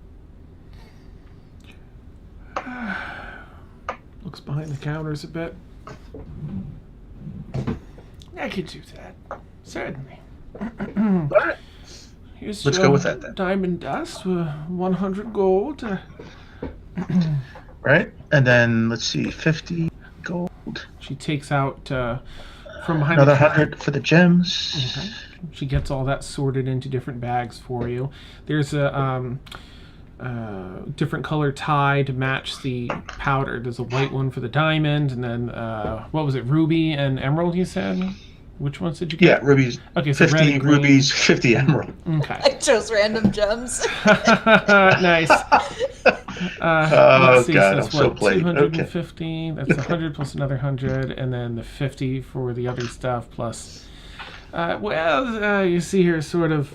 [SPEAKER 1] Looks behind the counters a bit. I could do that. Certainly.
[SPEAKER 6] All right.
[SPEAKER 1] Here's
[SPEAKER 6] Let's go with that then.
[SPEAKER 1] Diamond dust, 100 gold.
[SPEAKER 6] Right? And then, let's see, 50 gold.
[SPEAKER 1] She takes out from behind
[SPEAKER 6] Another
[SPEAKER 1] the
[SPEAKER 6] 100 for the gems.
[SPEAKER 1] Okay. She gets all that sorted into different bags for you. There's a different color tie to match the powder. There's a white one for the diamond, and then what was it, ruby and emerald? You said. Which ones did you get?
[SPEAKER 6] Yeah, rubies.
[SPEAKER 1] Okay, so
[SPEAKER 6] 50
[SPEAKER 1] red and green.
[SPEAKER 6] rubies, 50 emerald.
[SPEAKER 1] Okay.
[SPEAKER 2] I chose random gems.
[SPEAKER 1] Nice.
[SPEAKER 6] Oh,
[SPEAKER 1] let's see,
[SPEAKER 6] God,
[SPEAKER 1] so that's
[SPEAKER 6] I'm so
[SPEAKER 1] what,
[SPEAKER 6] played.
[SPEAKER 1] 250. That's 100 plus another 100, and then the 50 for the other stuff plus. You see her sort of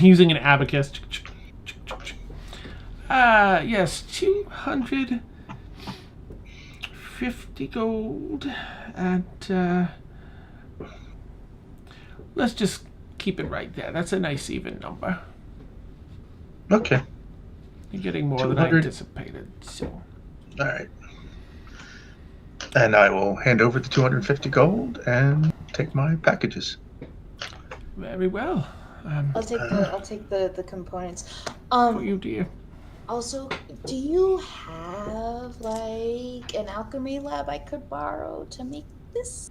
[SPEAKER 1] using an abacus. Yes, 250 gold, and let's just keep it right there. That's a nice even number.
[SPEAKER 6] Okay.
[SPEAKER 1] You're getting more than I
[SPEAKER 6] 200.
[SPEAKER 1] anticipated, so.
[SPEAKER 6] All right. And I will hand over the 250 gold and take my packages.
[SPEAKER 1] Very well.
[SPEAKER 5] I'll take the components.
[SPEAKER 1] For you, dear.
[SPEAKER 5] Also, do you have like an alchemy lab I could borrow to make this?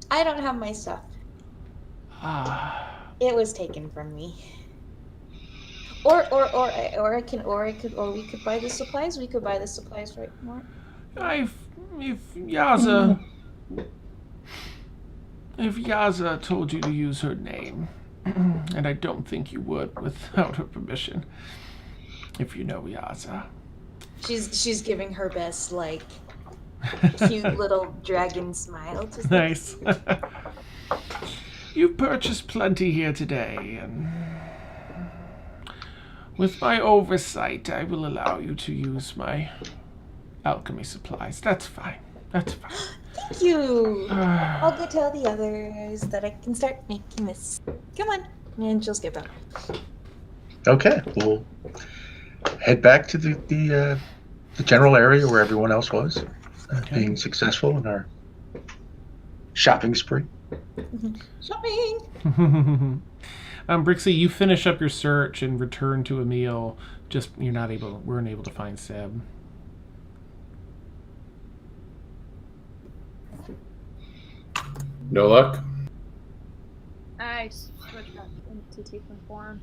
[SPEAKER 5] I don't have my stuff. It was taken from me. Or we could buy the supplies. We could buy the supplies right more.
[SPEAKER 1] If Yaza told you to use her name, and I don't think you would without her permission, if you know Yaza.
[SPEAKER 5] She's giving her best like cute little dragon smile. Just
[SPEAKER 1] Nice. You've purchased plenty here today, and with my oversight, I will allow you to use my alchemy supplies. That's fine. That's fine.
[SPEAKER 5] Thank you. I'll go tell the others that I can start making this. Come on, and she'll skip out.
[SPEAKER 6] Okay, we'll head back to the general area where everyone else was, being successful in our shopping spree.
[SPEAKER 5] Shopping.
[SPEAKER 1] Brixie, you finish up your search and return to Emil. Just weren't able to find Seb.
[SPEAKER 4] No luck?
[SPEAKER 3] I switch back into tiefling form.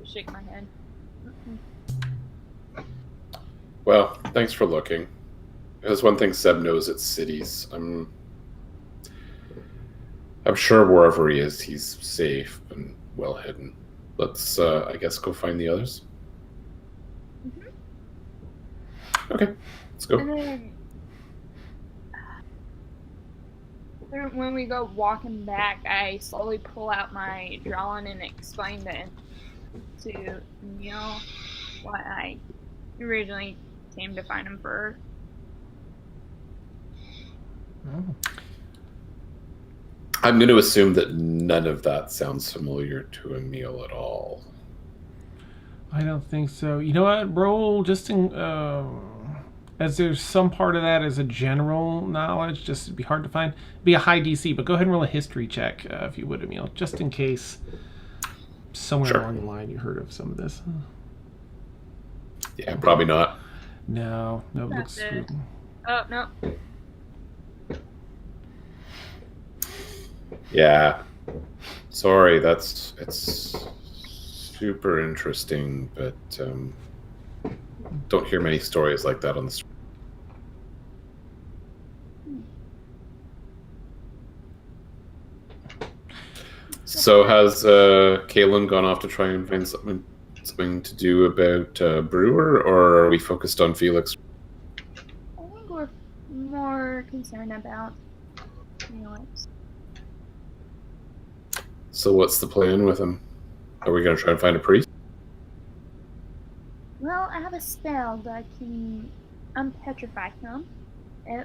[SPEAKER 3] Just shake my head.
[SPEAKER 4] Well, thanks for looking. There's one thing Seb knows, it's cities. I'm sure wherever he is, he's safe and well hidden. Let's, I guess, go find the others. Mm-hmm. Okay, let's go.
[SPEAKER 3] And then, when we go walking back, I slowly pull out my drawing and explain to Neil what I originally came to find him for.
[SPEAKER 1] Oh.
[SPEAKER 4] I'm going to assume that none of that sounds familiar to Emil at all.
[SPEAKER 1] I don't think so. You know what? Roll just in, as there's some part of that as a general knowledge, just it'd be hard to find. It'd be a high DC, but go ahead and roll a history check, if you would, Emil, just in case somewhere along the line you heard of some of this.
[SPEAKER 4] Yeah, probably not.
[SPEAKER 1] No, it
[SPEAKER 3] That's
[SPEAKER 1] looks
[SPEAKER 3] it.
[SPEAKER 1] good.
[SPEAKER 3] Oh, no.
[SPEAKER 4] Yeah. Sorry, it's super interesting, but don't hear many stories like that on the street. So has Kaylin gone off to try and find something to do about Brewer, or are we focused on Felix?
[SPEAKER 3] I think we're more concerned about Felix.
[SPEAKER 4] So what's the plan with him? Are we going to try and find a priest?
[SPEAKER 3] Well, I have a spell that can unpetrify him,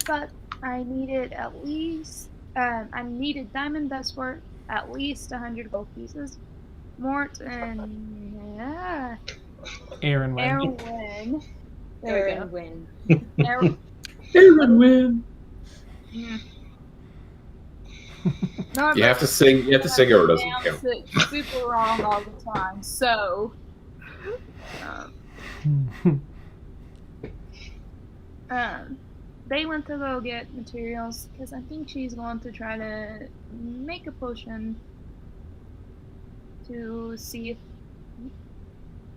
[SPEAKER 3] but I needed at least I needed diamond dust worth at least 100 gold pieces. Mort and
[SPEAKER 1] Aaron win.
[SPEAKER 3] Erwin. There we go.
[SPEAKER 5] Win.
[SPEAKER 4] Aaron win.
[SPEAKER 3] No,
[SPEAKER 4] You have to sing. You have to sing, or it doesn't count.
[SPEAKER 3] Super wrong all the time. So, they went to go get materials because I think she's going to try to make a potion to see if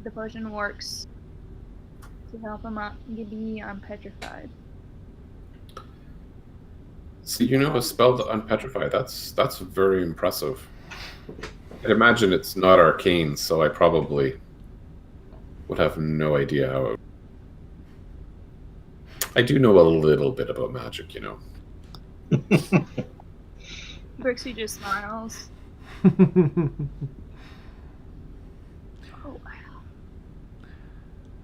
[SPEAKER 3] the potion works to help him out and be unpetrified.
[SPEAKER 4] See, you know a spell to unpetrify. That's very impressive. I'd imagine it's not arcane, so I probably would have no idea how it... I do know a little bit about magic, you know.
[SPEAKER 3] Brixie just smiles. Oh, wow.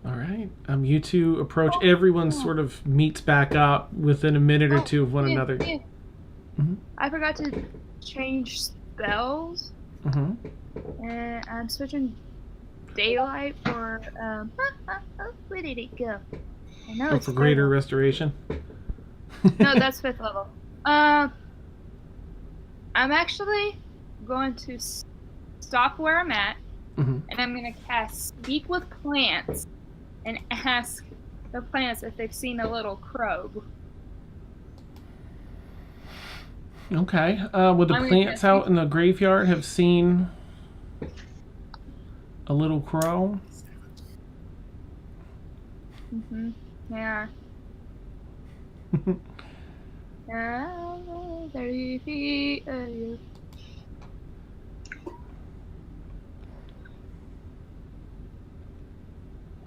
[SPEAKER 1] All right. You two approach. Everyone sort of meets back up within a minute or two of one another.
[SPEAKER 3] Yeah.
[SPEAKER 1] Mhm.
[SPEAKER 3] I forgot to change spells. And I'm switching daylight for where did it go? I know it's
[SPEAKER 1] for greater restoration.
[SPEAKER 3] No, that's 5th level. I'm actually going to stop where I'm at, and I'm going to cast Speak with Plants and ask the plants if they've seen a little crow.
[SPEAKER 1] Okay. Would the plants out in the graveyard have seen a little crow?
[SPEAKER 3] Yeah. 30 feet.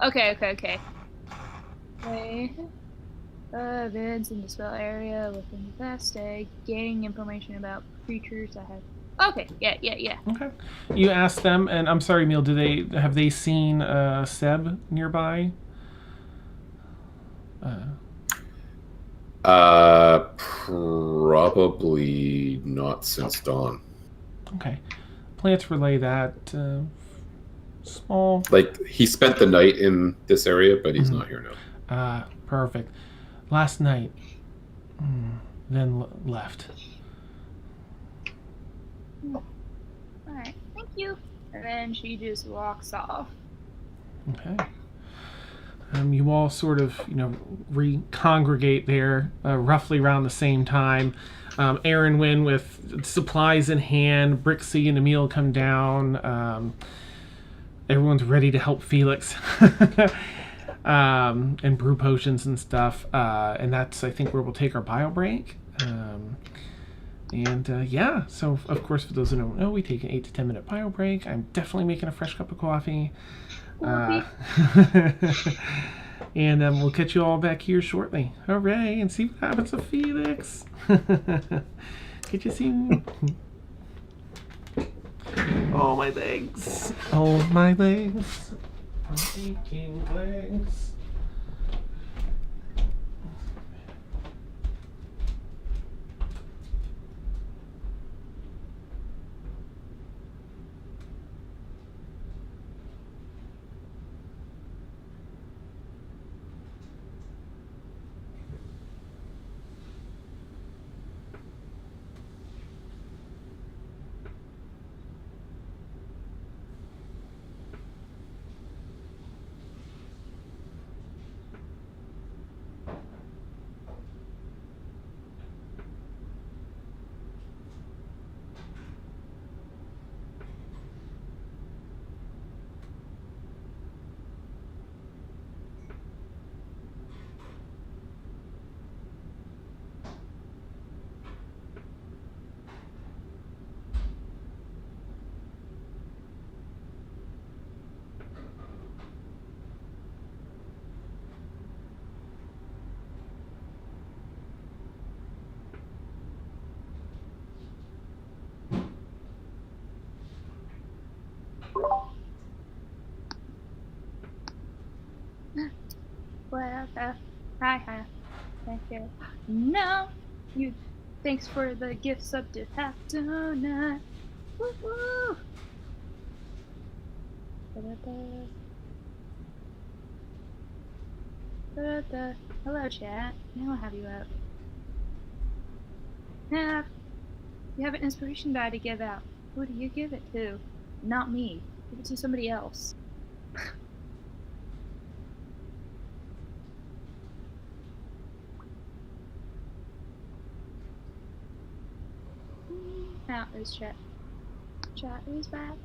[SPEAKER 3] Okay. Events in the spell area within the past day, gaining information about creatures I have. Okay, yeah.
[SPEAKER 1] Okay. You ask them, and I'm sorry, Emil, have they seen Seb nearby?
[SPEAKER 4] Probably not since dawn.
[SPEAKER 1] Okay. Plants relay that. Small.
[SPEAKER 4] Like, he spent the night in this area, but he's not here now.
[SPEAKER 1] Perfect. Last night. Then left.
[SPEAKER 3] Alright, thank you. And then she just walks off.
[SPEAKER 1] Okay. You all sort of, re-congregate there roughly around the same time. Aaron Wynn with supplies in hand. Brixie and Emil come down. Everyone's ready to help Felix. And brew potions and stuff. And that's, I think, where we'll take our bio break. So, of course, for those who don't know, we take an 8 to 10 minute bio break. I'm definitely making a fresh cup of coffee. And we'll catch you all back here shortly. Hooray! And see what happens to Felix. Get you soon. Oh, my legs. Oh, my legs. I'm aching legs.
[SPEAKER 3] Well, hi. Thank you. No, you. Thanks for the gifts up to half donut. Woo woo. Hello, chat. Now I'll have you up. Nav, you have an inspiration die to give out. Who do you give it to? Not me. Give it to somebody else. Now is chat. Chat is back.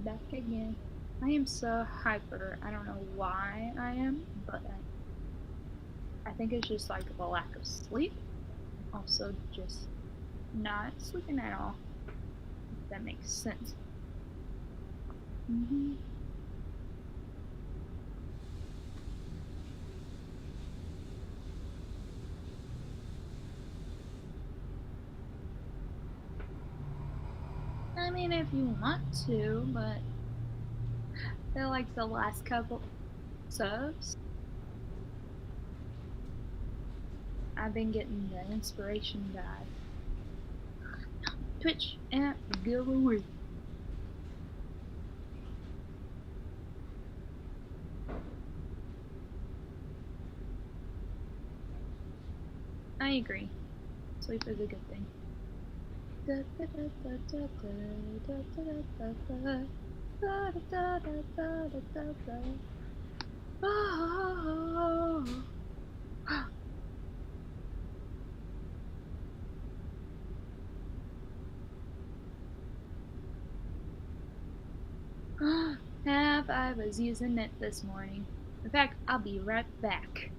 [SPEAKER 3] Back again. I am so hyper. I don't know why I am, but I think it's just like the lack of sleep. Also just not sleeping at all. If that makes sense. I mean, if you want to, but I feel like the last couple subs, I've been getting the inspiration die. Twitch app go away. I agree. Sleep is a good thing. Oh. I was using it this morning. In fact, I'll be right back.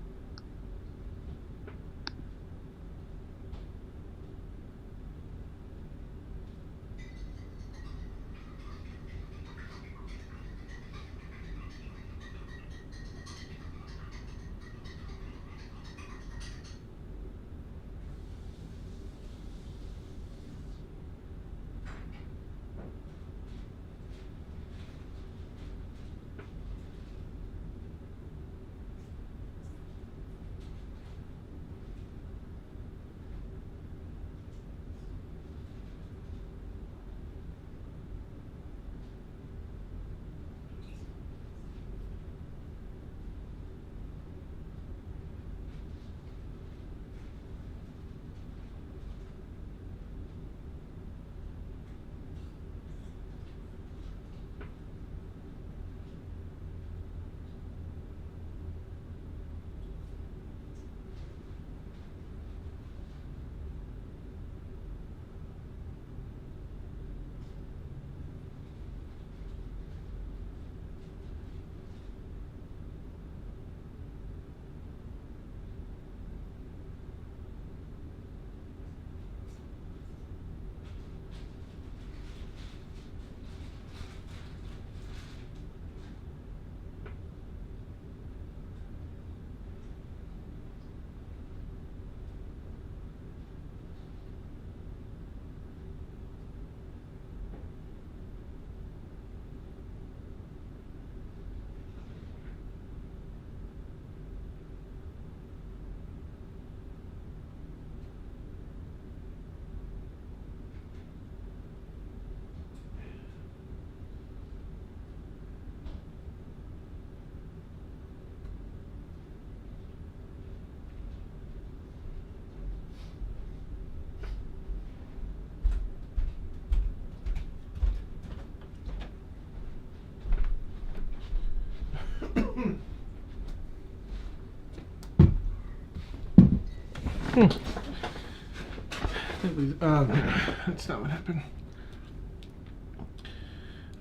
[SPEAKER 1] That's not what happened.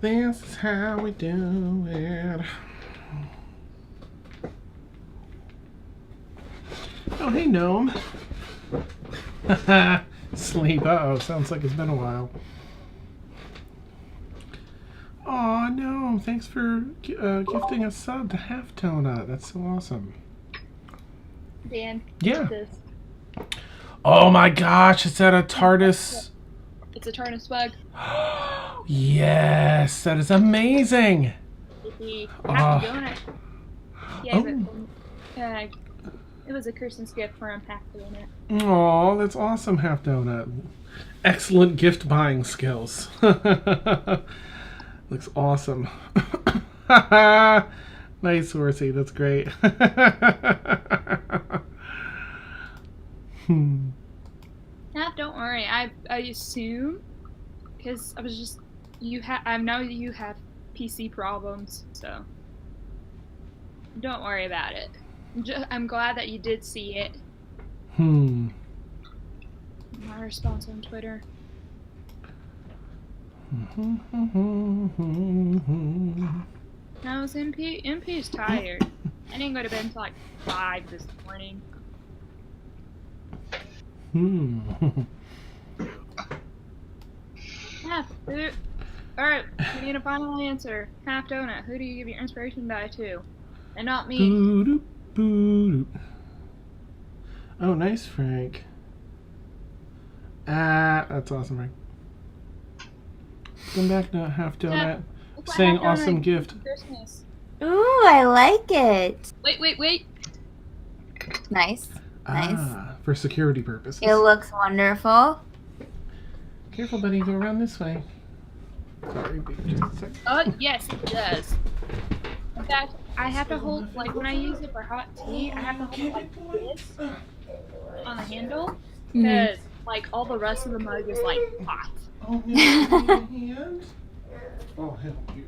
[SPEAKER 1] This is how we do it. Oh, hey, gnome. Sleep. Uh-oh, sounds like it's been a while. Aw, gnome, thanks for gifting a sub to Half Tona. That's so awesome.
[SPEAKER 3] Dan.
[SPEAKER 1] Yeah.
[SPEAKER 3] This.
[SPEAKER 1] Oh my gosh, is that a TARDIS?
[SPEAKER 3] It's a TARDIS bug.
[SPEAKER 1] Yes, that is amazing.
[SPEAKER 3] Happy donut. Yeah, but It was a Christmas gift for him, half doing it.
[SPEAKER 1] Oh, that's awesome, Half Donut. Excellent gift buying skills. Looks awesome. Nice, Horsey. That's great.
[SPEAKER 3] Half, don't worry. I assume, because I was just I know you have PC problems, so don't worry about it. I'm glad that you did see it. My response on Twitter. No, it's MP. MP's tired. I didn't go to bed until like 5 this morning. Half. Alright, we need a final answer. Half Donut. Who do you give your inspiration die to? And not me.
[SPEAKER 1] Oh, nice, Frank. That's awesome, Frank. Come back now, Half Donut. Saying awesome gift.
[SPEAKER 3] Christmas.
[SPEAKER 2] Ooh, I like it.
[SPEAKER 3] Wait.
[SPEAKER 2] Nice. Nice.
[SPEAKER 1] For security purposes.
[SPEAKER 2] It looks wonderful.
[SPEAKER 1] Careful, buddy. Go around this way. Sorry, just a sec.
[SPEAKER 3] Oh, yes, it does. In fact, I have to hold, like, when I use it for hot tea, I have to hold it like this on the handle, because, like, all the rest of the mug is, like, hot.
[SPEAKER 1] Oh, hand? I'll help you.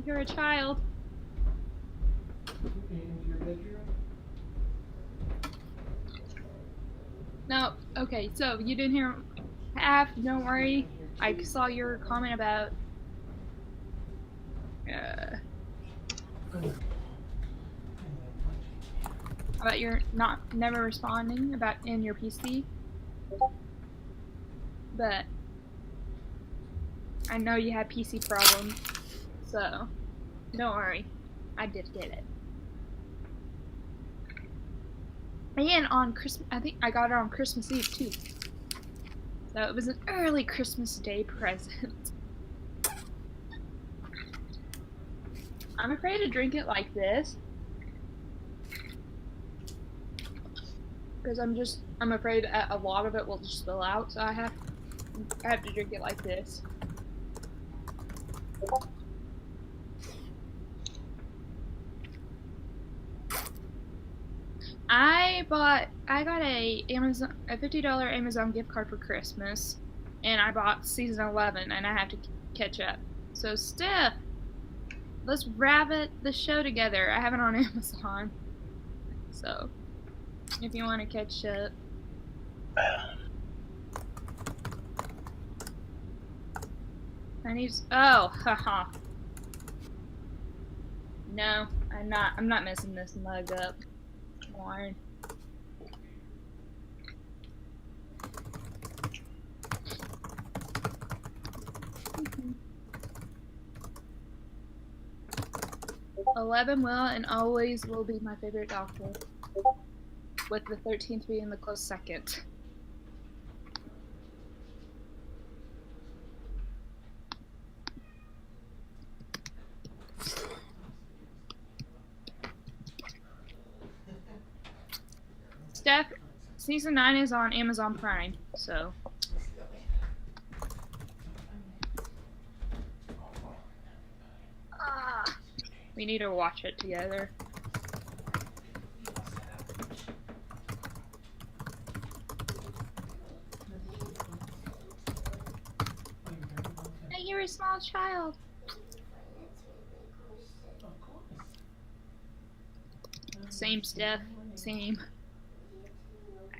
[SPEAKER 3] You're a child.
[SPEAKER 1] In your bedroom?
[SPEAKER 3] No, okay, so you didn't hear half, don't worry. I saw your comment about your never responding about in your PC. But I know you had PC problems, so don't worry. I did get it. And on Christmas, I think I got it on Christmas Eve too. So it was an early Christmas Day present. I'm afraid to drink it like this. Because I'm afraid a lot of it will just spill out, so I have to drink it like this. I got a $50 Amazon gift card for Christmas, and I bought season 11, and I have to catch up. So Steph, let's rabbit the show together. I have it on Amazon, so if you want to catch up. Haha. No, I'm not messing this mug up. Warren. Mm-hmm. 11 will and always will be my favorite Doctor, with the 13th being the close second. Steph, season 9 is on Amazon Prime, so. We need to watch it together. Hey, you're a small child. Same, Steph. Same.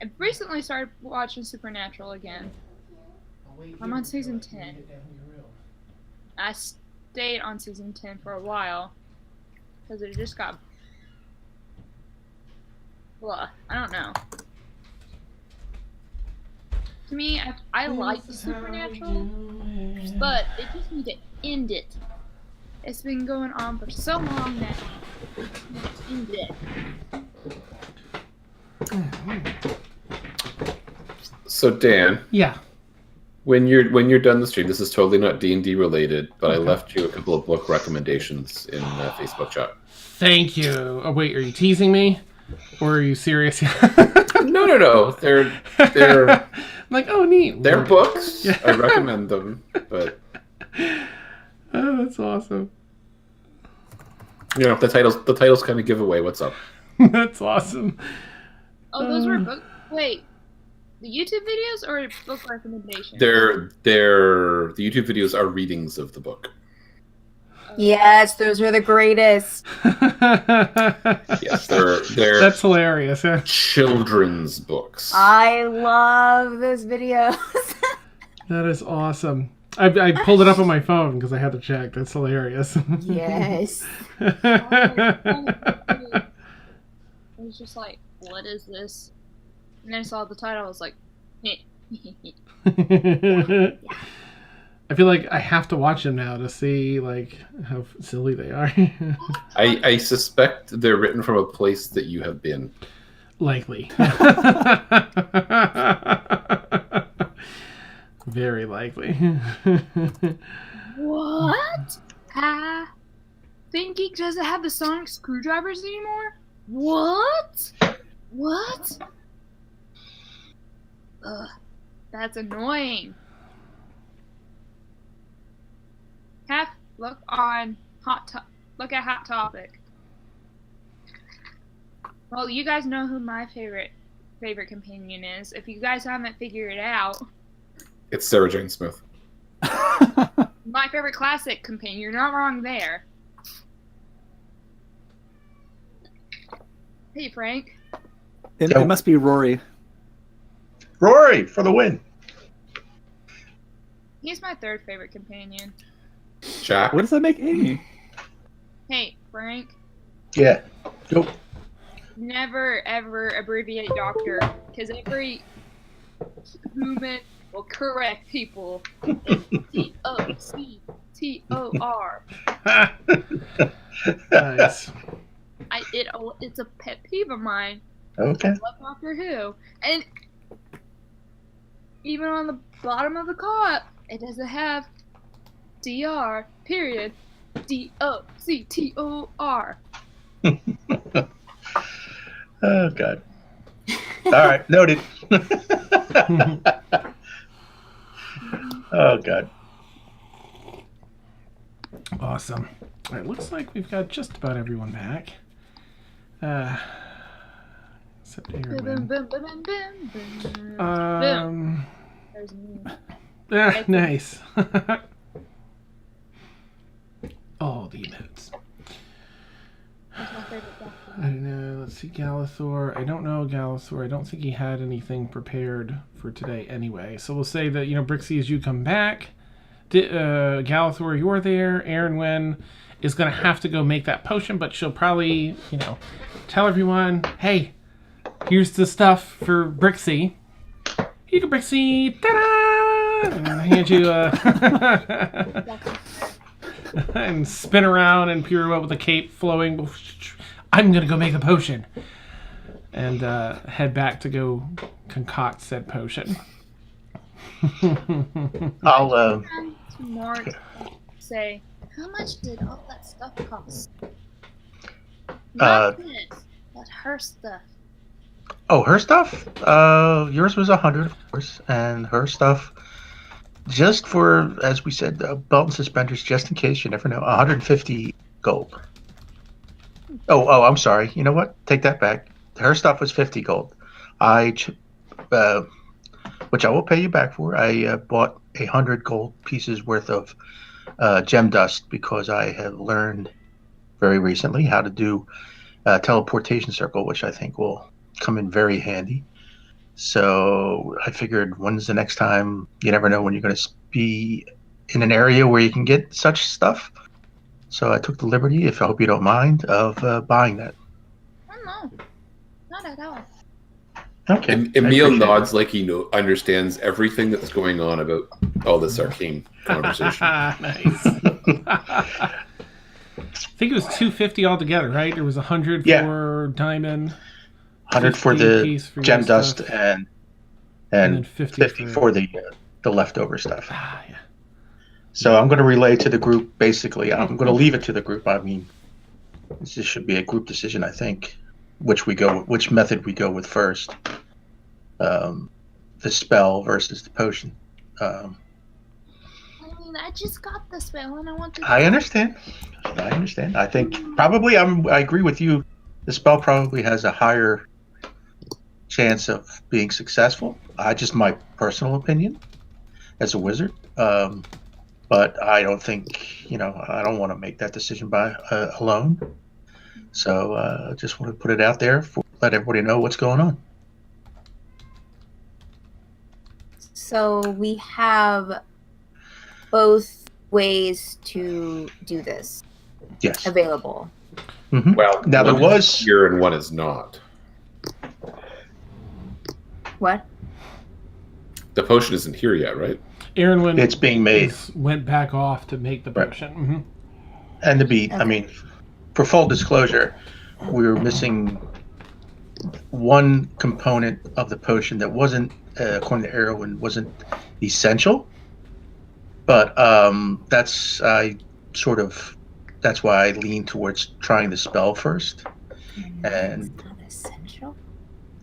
[SPEAKER 3] I recently started watching Supernatural again. I'm on season 10. I stayed on season 10 for a while because it just got blah. I don't know. To me, I like Supernatural, but they just need to end it. It's been going on for so long now. End it.
[SPEAKER 4] So Dan,
[SPEAKER 1] Yeah.
[SPEAKER 4] When you're done the stream, this is totally not D&D related, but I left you a couple of book recommendations in Facebook chat.
[SPEAKER 1] Thank you. Oh wait, are you teasing me, or are you serious?
[SPEAKER 4] No. They're
[SPEAKER 1] I'm like, oh neat.
[SPEAKER 4] they're books.
[SPEAKER 1] Yeah.
[SPEAKER 4] I recommend them, but
[SPEAKER 1] Oh, that's awesome.
[SPEAKER 4] you know the titles kind of give away what's up.
[SPEAKER 1] That's awesome.
[SPEAKER 3] Oh, those were book. Wait, the YouTube videos or book recommendations?
[SPEAKER 4] The YouTube videos are readings of the book.
[SPEAKER 2] Yes, those are the greatest.
[SPEAKER 4] Yes, they're
[SPEAKER 1] That's hilarious. Yeah.
[SPEAKER 4] children's books.
[SPEAKER 2] I love those videos.
[SPEAKER 1] That is awesome. I pulled it up on my phone because I had to check. That's hilarious.
[SPEAKER 2] Yes.
[SPEAKER 3] I was just like, what is this? And then I saw the title. I was like,
[SPEAKER 1] I feel like I have to watch them now to see like how silly they are.
[SPEAKER 4] I suspect they're written from a place that you have been.
[SPEAKER 1] Likely. Very likely.
[SPEAKER 3] what? ThinkGeek doesn't have the sonic screwdrivers anymore? What? What? Ugh, that's annoying. Look at Hot Topic. Well, you guys know who my favorite companion is. If you guys haven't figured it out,
[SPEAKER 4] It's Sarah Jane Smith.
[SPEAKER 3] my favorite classic companion. You're not wrong there. Hey, Frank.
[SPEAKER 7] It must be Rory.
[SPEAKER 6] Rory for the win.
[SPEAKER 3] He's my third favorite companion.
[SPEAKER 4] Jack.
[SPEAKER 7] What does that make Amy?
[SPEAKER 3] Hey, Frank.
[SPEAKER 6] Yeah. Go.
[SPEAKER 3] Never ever abbreviate doctor, because every human will correct people. DOCTOR.
[SPEAKER 1] Nice.
[SPEAKER 3] It's a pet peeve of mine.
[SPEAKER 6] Okay.
[SPEAKER 3] I love Doctor Who, and even on the bottom of the cup, it doesn't have DR period DOCTOR.
[SPEAKER 6] Oh God. All right, noted. Oh God.
[SPEAKER 1] Awesome. All right, looks like we've got just about everyone back. Except Aaron.
[SPEAKER 3] There's me.
[SPEAKER 1] Nice. All the notes.
[SPEAKER 3] That's my favorite doctor.
[SPEAKER 1] I don't know. Let's see, Galathor. I don't know Galathor. I don't think he had anything prepared for today anyway. So we'll say that, Brixie, as you come back, Galathor, you're there. Aaron Wen is going to have to go make that potion, but she'll probably, tell everyone, hey, here's the stuff for Brixie. Here you go, Brixie. Ta-da! And I hand you and spin around and pirouette with the cape flowing. I'm going to go make the potion. And head back to go concoct said potion.
[SPEAKER 6] I'll
[SPEAKER 3] More say, how much did all that stuff cost? Not this, but her stuff.
[SPEAKER 6] Oh, her stuff? Yours was 100, of course, and her stuff, just for, as we said, belt and suspenders, just in case, you never know, 150 gold. Oh, I'm sorry. You know what? Take that back. Her stuff was 50 gold. Which I will pay you back for. I bought 100 gold pieces worth of gem dust because I have learned very recently how to do teleportation circle, which I think will come in very handy. So I figured, when's the next time? You never know when you're going to be in an area where you can get such stuff. So I took the liberty, if I hope you don't mind, of buying that.
[SPEAKER 3] Oh no, not at all.
[SPEAKER 6] Okay.
[SPEAKER 4] Emil nods like he understands everything that's going on about all this arcane conversation.
[SPEAKER 1] Nice. I think it was 250 altogether, right? There was 100 for diamond,
[SPEAKER 6] 100 for the
[SPEAKER 1] piece for
[SPEAKER 6] gem
[SPEAKER 1] your
[SPEAKER 6] dust,
[SPEAKER 1] stuff,
[SPEAKER 6] and
[SPEAKER 1] then
[SPEAKER 6] 50 for the the leftover stuff.
[SPEAKER 1] Ah, yeah.
[SPEAKER 6] So I'm going to relay to the group. Basically, I'm going to leave it to the group. I mean, this should be a group decision, I think. Which method we go with first? The spell versus the potion.
[SPEAKER 3] I mean, I just got the spell and I want to.
[SPEAKER 6] I understand. I think probably I agree with you. The spell probably has a higher chance of being successful. Just my personal opinion as a wizard. But I don't think, I don't want to make that decision by alone. So I just want to put it out there, let everybody know what's going on.
[SPEAKER 2] So we have both ways to do this
[SPEAKER 6] Yes.
[SPEAKER 2] available.
[SPEAKER 6] Mm-hmm.
[SPEAKER 4] Well,
[SPEAKER 6] now there
[SPEAKER 4] one
[SPEAKER 6] was
[SPEAKER 4] is here and one is not.
[SPEAKER 2] What?
[SPEAKER 4] The potion isn't here yet, right?
[SPEAKER 1] Aaron
[SPEAKER 6] it's being made,
[SPEAKER 1] went back off to make the
[SPEAKER 6] Right.
[SPEAKER 1] potion. Mm-hmm.
[SPEAKER 6] and to be.
[SPEAKER 2] Okay.
[SPEAKER 6] I mean, for full disclosure, we were missing one component of the potion that wasn't, according to Erwin, wasn't essential. But that's why I lean towards trying the spell first. And
[SPEAKER 2] It's not essential.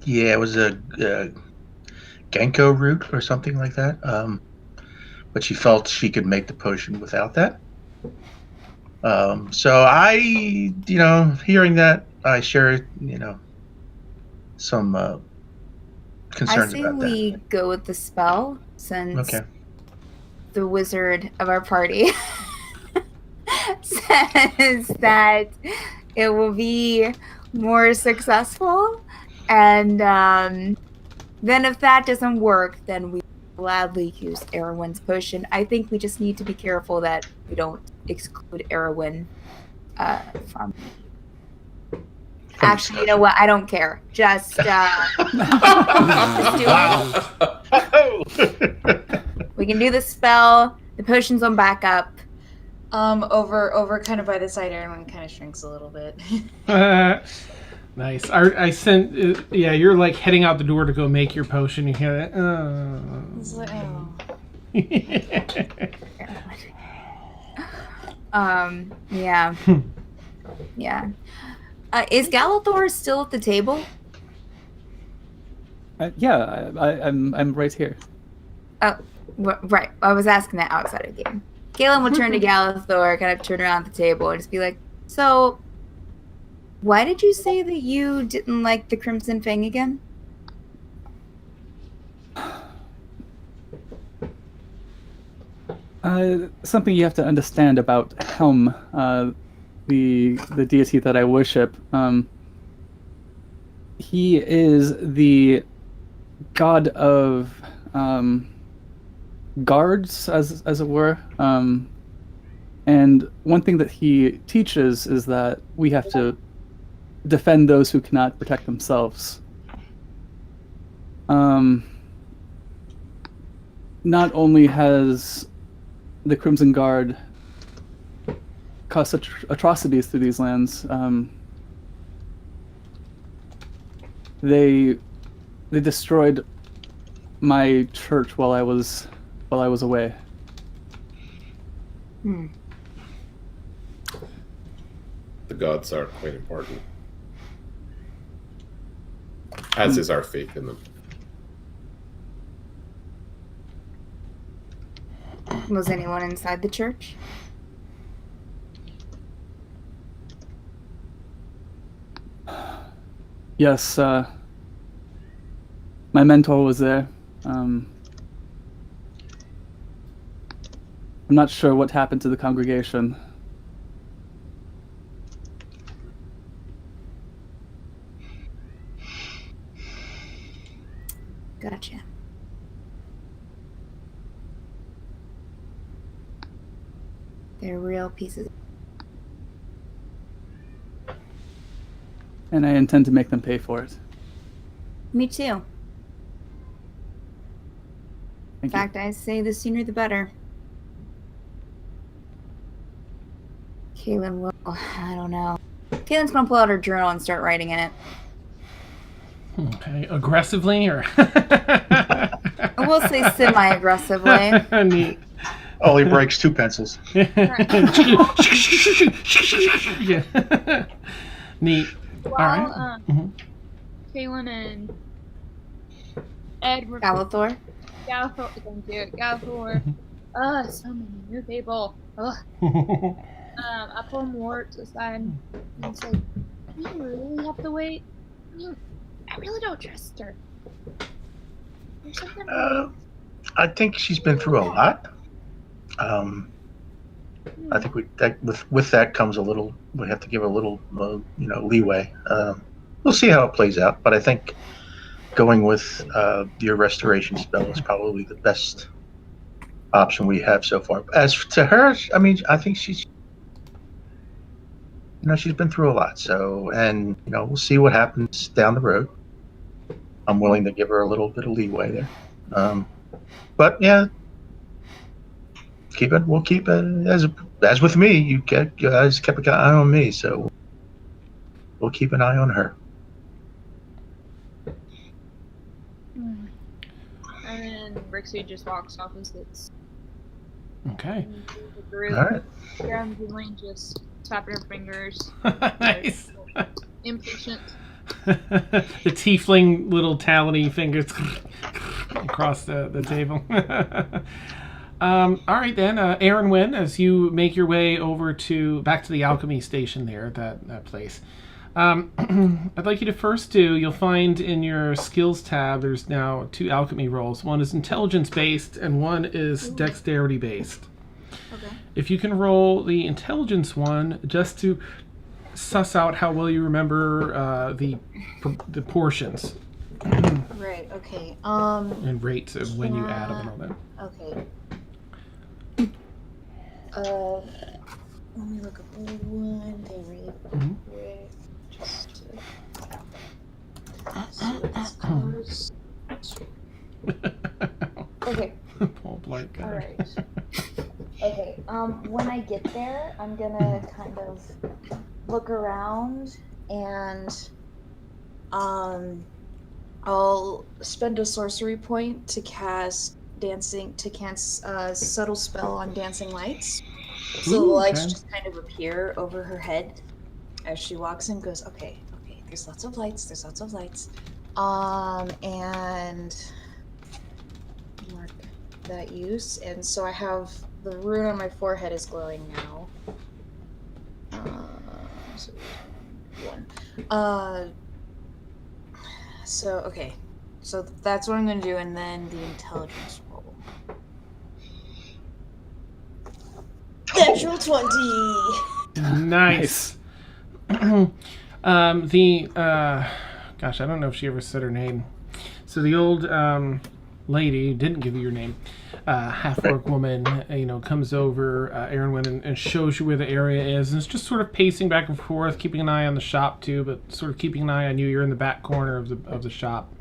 [SPEAKER 6] yeah, it was a Genko root or something like that. But she felt she could make the potion without that. So I, hearing that, I share, some
[SPEAKER 2] I
[SPEAKER 6] concerns
[SPEAKER 2] say
[SPEAKER 6] about
[SPEAKER 2] we
[SPEAKER 6] that.
[SPEAKER 2] go with the spell since
[SPEAKER 6] Okay.
[SPEAKER 2] the wizard of our party says that it will be more successful, and then if that doesn't work, then we gladly use Erwin's potion. I think we just need to be careful that we don't exclude Erwin from. Actually, you know what? I don't care. Just do it. We can do the spell. The potion's on backup.
[SPEAKER 5] Over kind of by the side, everyone kind of shrinks a little bit.
[SPEAKER 1] Nice. I sent. Yeah, you're like heading out the door to go make your potion. You hear that?
[SPEAKER 5] It's like, oh.
[SPEAKER 2] Yeah. Yeah. Is Galathor still at the table?
[SPEAKER 7] Yeah, I'm right here.
[SPEAKER 2] Oh, right. I was asking that outside of the game. Galen will turn to Galathor, kind of turn around the table, and just be like, "So, why did you say that you didn't like the Crimson Fang again?"
[SPEAKER 7] Something you have to understand about Helm, the deity that I worship. He is the god of guards, as it were. And one thing that he teaches is that we have to defend those who cannot protect themselves. Not only has the Crimson Guard caused such atrocities through these lands, they destroyed my church while I was away.
[SPEAKER 2] Hmm.
[SPEAKER 4] The gods are quite important, as is our faith in them.
[SPEAKER 2] Was anyone inside the church?
[SPEAKER 7] Yes, my mentor was there. I'm not sure what happened to the congregation.
[SPEAKER 2] Gotcha. They're real pieces.
[SPEAKER 7] And I intend to make them pay for it.
[SPEAKER 2] Me too. In
[SPEAKER 7] Thank
[SPEAKER 2] fact, I say the sooner the better. Kaylin will. I don't know. Kaylin's gonna pull out her journal and start writing in it.
[SPEAKER 1] Okay, aggressively or
[SPEAKER 2] We'll say semi-aggressively.
[SPEAKER 1] Neat.
[SPEAKER 6] Only breaks 2 pencils.
[SPEAKER 1] Yeah. Neat.
[SPEAKER 3] While
[SPEAKER 1] All right.
[SPEAKER 3] Kaylin and Ed were
[SPEAKER 2] Galathor.
[SPEAKER 3] Galathor, thank you, Galathor. So many new people. Ugh. I pull Mort aside and say, "Do you really have to wait? I really don't trust her. There's something wrong."
[SPEAKER 6] I think she's been through a lot. I think with that comes a little. We have to give her a little, leeway. We'll see how it plays out, but I think going with your restoration spell is probably the best option we have so far. As to her, I mean, I think she's been through a lot. So, and we'll see what happens down the road. I'm willing to give her a little bit of leeway there. But yeah, we'll keep it as with me. You guys kept an eye on me, so we'll keep an eye on her.
[SPEAKER 3] And then Rixie just walks off and sits.
[SPEAKER 1] Okay.
[SPEAKER 3] The group,
[SPEAKER 6] All right.
[SPEAKER 3] groundedly just tapping her fingers.
[SPEAKER 1] Nice.
[SPEAKER 3] Impatient.
[SPEAKER 1] The tiefling little talony fingers across the table. All right then, Aaron Wynn, as you make your way over back to the alchemy station there at that place. I'd like you to first you'll find in your skills tab, there's now 2 alchemy rolls. One is intelligence based and one is dexterity based.
[SPEAKER 2] Okay.
[SPEAKER 1] If you can roll the intelligence one just to suss out how well you remember the portions
[SPEAKER 5] Right. Okay.
[SPEAKER 1] and rates of when you add them and all that.
[SPEAKER 5] Okay. Let me look up one thing really quick. Just to see what this goes. Okay.
[SPEAKER 1] Paul Blart guy.
[SPEAKER 5] All right. Okay. When I get there, I'm gonna kind of look around and I'll spend a sorcery point to cast subtle spell on dancing lights. So the lights just kind of appear over her head as she walks in. Goes, okay, there's lots of lights. And mark that use. And so I have the rune on my forehead is glowing now. So one. So okay. So that's what I'm gonna do, and then the intelligence roll. Natural 20.
[SPEAKER 1] Nice. Gosh, I don't know if she ever said her name. So the old lady didn't give you your name. Half-orc woman, comes over, Aaron went and shows you where the area is, and it's just sort of pacing back and forth, keeping an eye on the shop too, but sort of keeping an eye on you. You're in the back corner of the shop,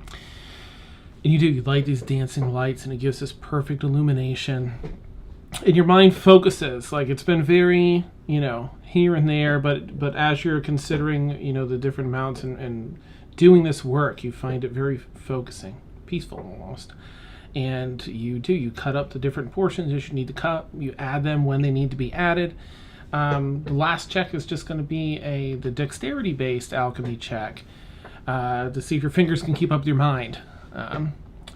[SPEAKER 1] and you light these dancing lights, and it gives this perfect illumination. And your mind focuses, like it's been very, here and there, but as you're considering, the different amounts and doing this work, you find it very focusing, peaceful almost. And you cut up the different portions that you need to cut. You add them when they need to be added. The last check is just going to be the dexterity-based alchemy check to see if your fingers can keep up with your mind,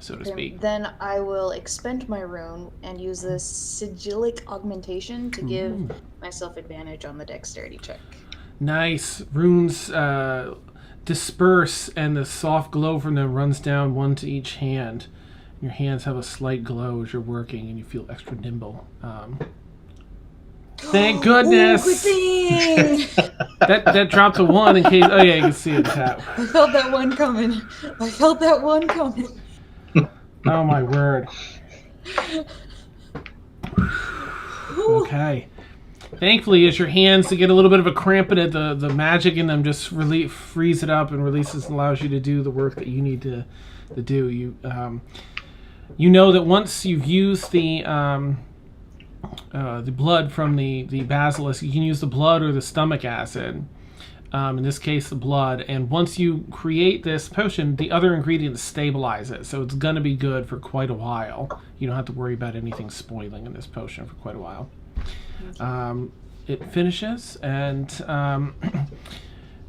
[SPEAKER 1] so to speak.
[SPEAKER 5] Then I will expend my rune and use this sigillic augmentation to give myself advantage on the dexterity check.
[SPEAKER 1] Nice. Runes disperse, and the soft glow from them runs down one to each hand. Your hands have a slight glow as you're working, and you feel extra nimble. Thank goodness!
[SPEAKER 5] Ooh, good thing!
[SPEAKER 1] that dropped to 1 in case. Oh yeah, you can see it tap.
[SPEAKER 5] I felt that one coming.
[SPEAKER 1] Oh my word. Okay. Thankfully, as your hands to get a little bit of a cramp in it, the magic in them just frees it up and releases and allows you to do the work that you need to do. You know that once you've used the blood from the basilisk, you can use the blood or the stomach acid In this case, the blood. And once you create this potion, the other ingredients stabilize it. So it's going to be good for quite a while. You don't have to worry about anything spoiling in this potion for quite a while. It finishes, and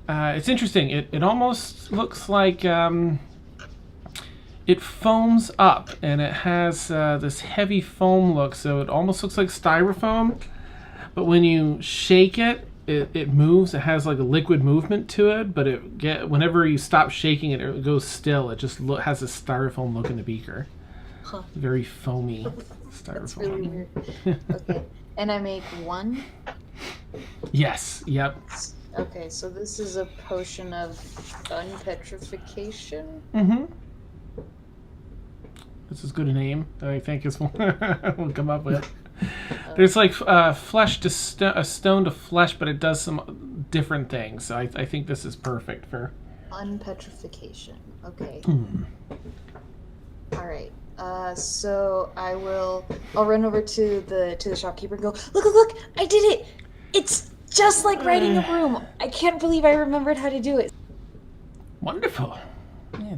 [SPEAKER 1] it's interesting. It almost looks like it foams up, and it has this heavy foam look, so it almost looks like styrofoam. But when you shake it, it moves. It has like a liquid movement to it, but whenever you stop shaking it, it goes still. It just has a styrofoam look in the beaker.
[SPEAKER 5] Huh.
[SPEAKER 1] Very foamy styrofoam.
[SPEAKER 5] That's really weird. Okay. And I make one?
[SPEAKER 1] Yes, yep.
[SPEAKER 5] Okay, so this is a potion of unpetrification?
[SPEAKER 1] Mm-hmm. That's as good a name that I think is what we'll come up with. There's like flesh to a stone to flesh, but it does some different things. So I think this is perfect for
[SPEAKER 5] unpetrification. Okay. All right. So I'll run over to the shopkeeper and go, look, I did it. It's just like writing a room. I can't believe I remembered how to do it.
[SPEAKER 1] Wonderful. Yeah,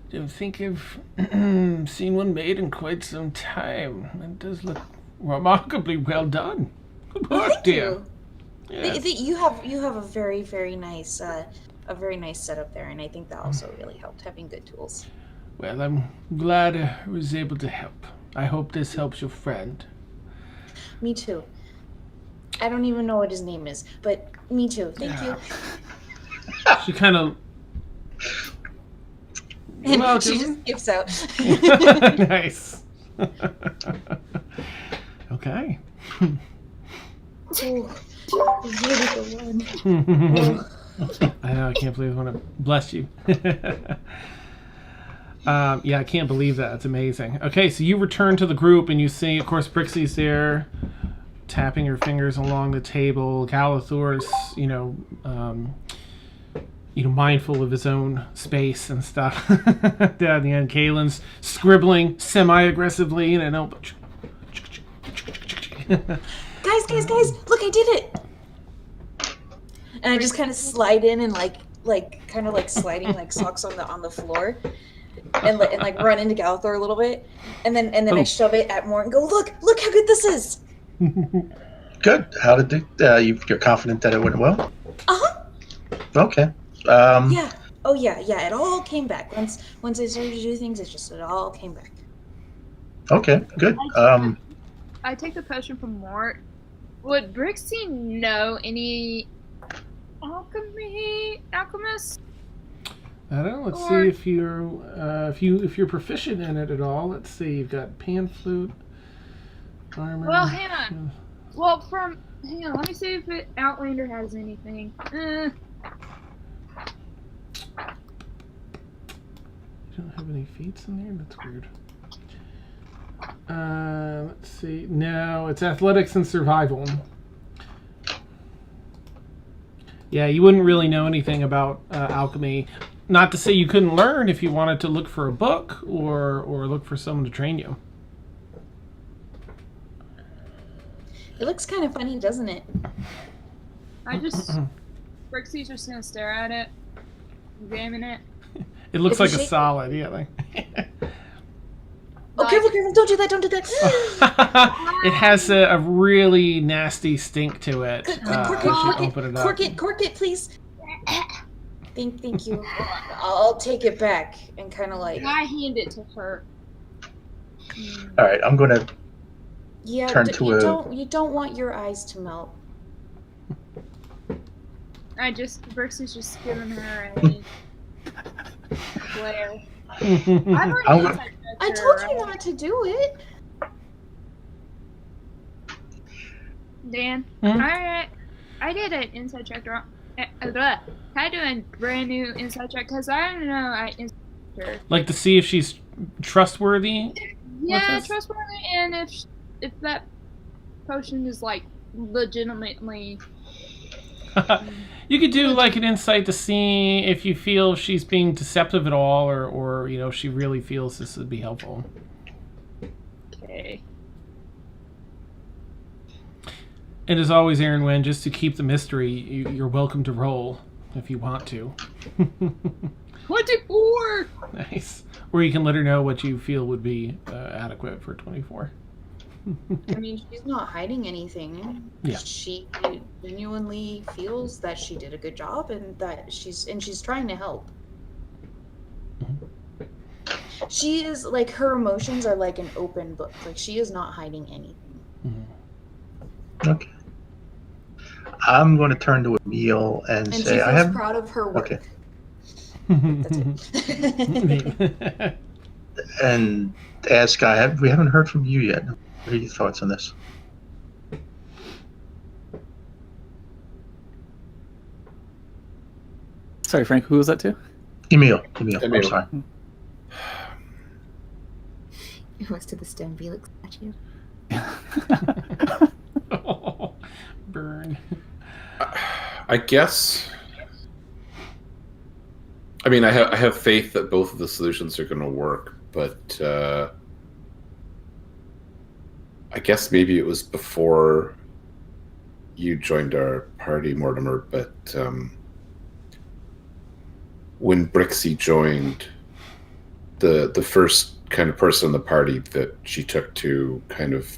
[SPEAKER 1] don't think I've seen one made in quite some time. It does look remarkably well done. Good work,
[SPEAKER 5] Thank
[SPEAKER 1] dear.
[SPEAKER 5] you.
[SPEAKER 1] Yes.
[SPEAKER 5] You have a very, very nice setup there, and I think that also really helped having good tools.
[SPEAKER 1] Well, I'm glad I was able to help. I hope this helps your friend.
[SPEAKER 5] Me too. I don't even know what his name is, but me too. Thank you.
[SPEAKER 1] She kind of.
[SPEAKER 5] And she just gives out.
[SPEAKER 1] Nice. Okay.
[SPEAKER 5] Oh, really the one.
[SPEAKER 1] I know. I can't believe I want to bless you. Yeah, I can't believe that. It's amazing. Okay, so you return to the group, and you see, of course, Brixie's there, tapping her fingers along the table. Galathor's, mindful of his own space and stuff. Down the end, Kalen's scribbling semi-aggressively in a notebook.
[SPEAKER 5] Guys! Look, I did it! And I just kind of slide in and kind of like sliding like socks on the floor, and like run into Galathor a little bit, and then I shove it at Mort and go, look how good this is.
[SPEAKER 6] Good. How did it? You're confident that it went well? Okay.
[SPEAKER 5] Yeah. Oh yeah. It all came back once I started to do things. It all came back.
[SPEAKER 6] Okay. Good.
[SPEAKER 3] I take the potion from Mort. Would Brixie know any alchemists?
[SPEAKER 1] I don't know. Let's see if you're proficient in it at all. Let's see. You've got pan flute, armor.
[SPEAKER 3] Well, hang on. Well, hang on. Let me see if Outlander has anything.
[SPEAKER 1] You don't have any feats in there? That's weird. Let's see. No, it's athletics and survival. Yeah, you wouldn't really know anything about alchemy. Not to say you couldn't learn if you wanted to look for a book or look for someone to train you.
[SPEAKER 5] It looks kind of funny, doesn't it?
[SPEAKER 3] Brixie's just gonna stare at it, examine it.
[SPEAKER 1] It looks like a
[SPEAKER 5] shake
[SPEAKER 1] solid, yeah.
[SPEAKER 5] Oh, careful! Don't do that!
[SPEAKER 1] It has a really nasty stink to it.
[SPEAKER 5] Cork it, please. Thank you. I'll take it back and kind of like.
[SPEAKER 3] I hand it to her.
[SPEAKER 6] All right, I'm gonna.
[SPEAKER 5] Yeah, you don't want your eyes to melt.
[SPEAKER 3] Brixie's just giving her a glare.
[SPEAKER 5] I told you not to do it.
[SPEAKER 3] Dan, I did an inside check wrong. Can I do a brand new inside check? Because I don't know.
[SPEAKER 1] Like to see if she's trustworthy?
[SPEAKER 3] Yeah, trustworthy, and if that potion is like legitimately.
[SPEAKER 1] You could do like an insight to see if you feel she's being deceptive at all, or she really feels this would be helpful.
[SPEAKER 3] Okay.
[SPEAKER 1] And as always, Aaron Wen, just to keep the mystery, you're welcome to roll if you want to.
[SPEAKER 3] 24!
[SPEAKER 1] Nice. Or you can let her know what you feel would be adequate for 24.
[SPEAKER 5] I mean, she's not hiding anything.
[SPEAKER 1] Yeah.
[SPEAKER 5] She genuinely feels that she did a good job and that she's trying to help. She is like, her emotions are like an open book. Like, she is not hiding anything.
[SPEAKER 6] Okay. I'm going to turn to Emil and
[SPEAKER 5] And
[SPEAKER 6] say,
[SPEAKER 5] she feels
[SPEAKER 6] I have.
[SPEAKER 5] proud of her work.
[SPEAKER 6] Okay.
[SPEAKER 5] That's it.
[SPEAKER 6] And ask, we haven't heard from you yet. What are your thoughts on this?
[SPEAKER 7] Sorry, Frank, who was that to?
[SPEAKER 6] Emil. I'm
[SPEAKER 4] Emil.
[SPEAKER 6] sorry.
[SPEAKER 2] It was to the stone Felix statue.
[SPEAKER 1] Oh, burn.
[SPEAKER 4] I guess. I mean, I have faith that both of the solutions are going to work, but I guess maybe it was before you joined our party, Mortimer. But when Brixie joined, the first kind of person in the party that she took to kind of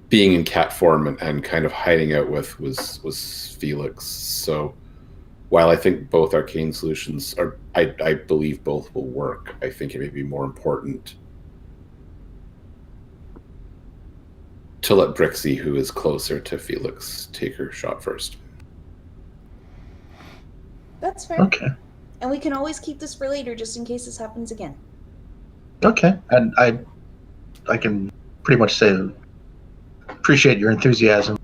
[SPEAKER 4] being in cat form and kind of hiding out with was Felix. So while I think both arcane solutions are, I believe both will work, I think it may be more important to let Brixie, who is closer to Felix, take her shot first.
[SPEAKER 5] That's fair.
[SPEAKER 6] Okay.
[SPEAKER 5] And we can always keep this for later just in case this happens again.
[SPEAKER 6] Okay. And I can pretty much say appreciate your enthusiasm.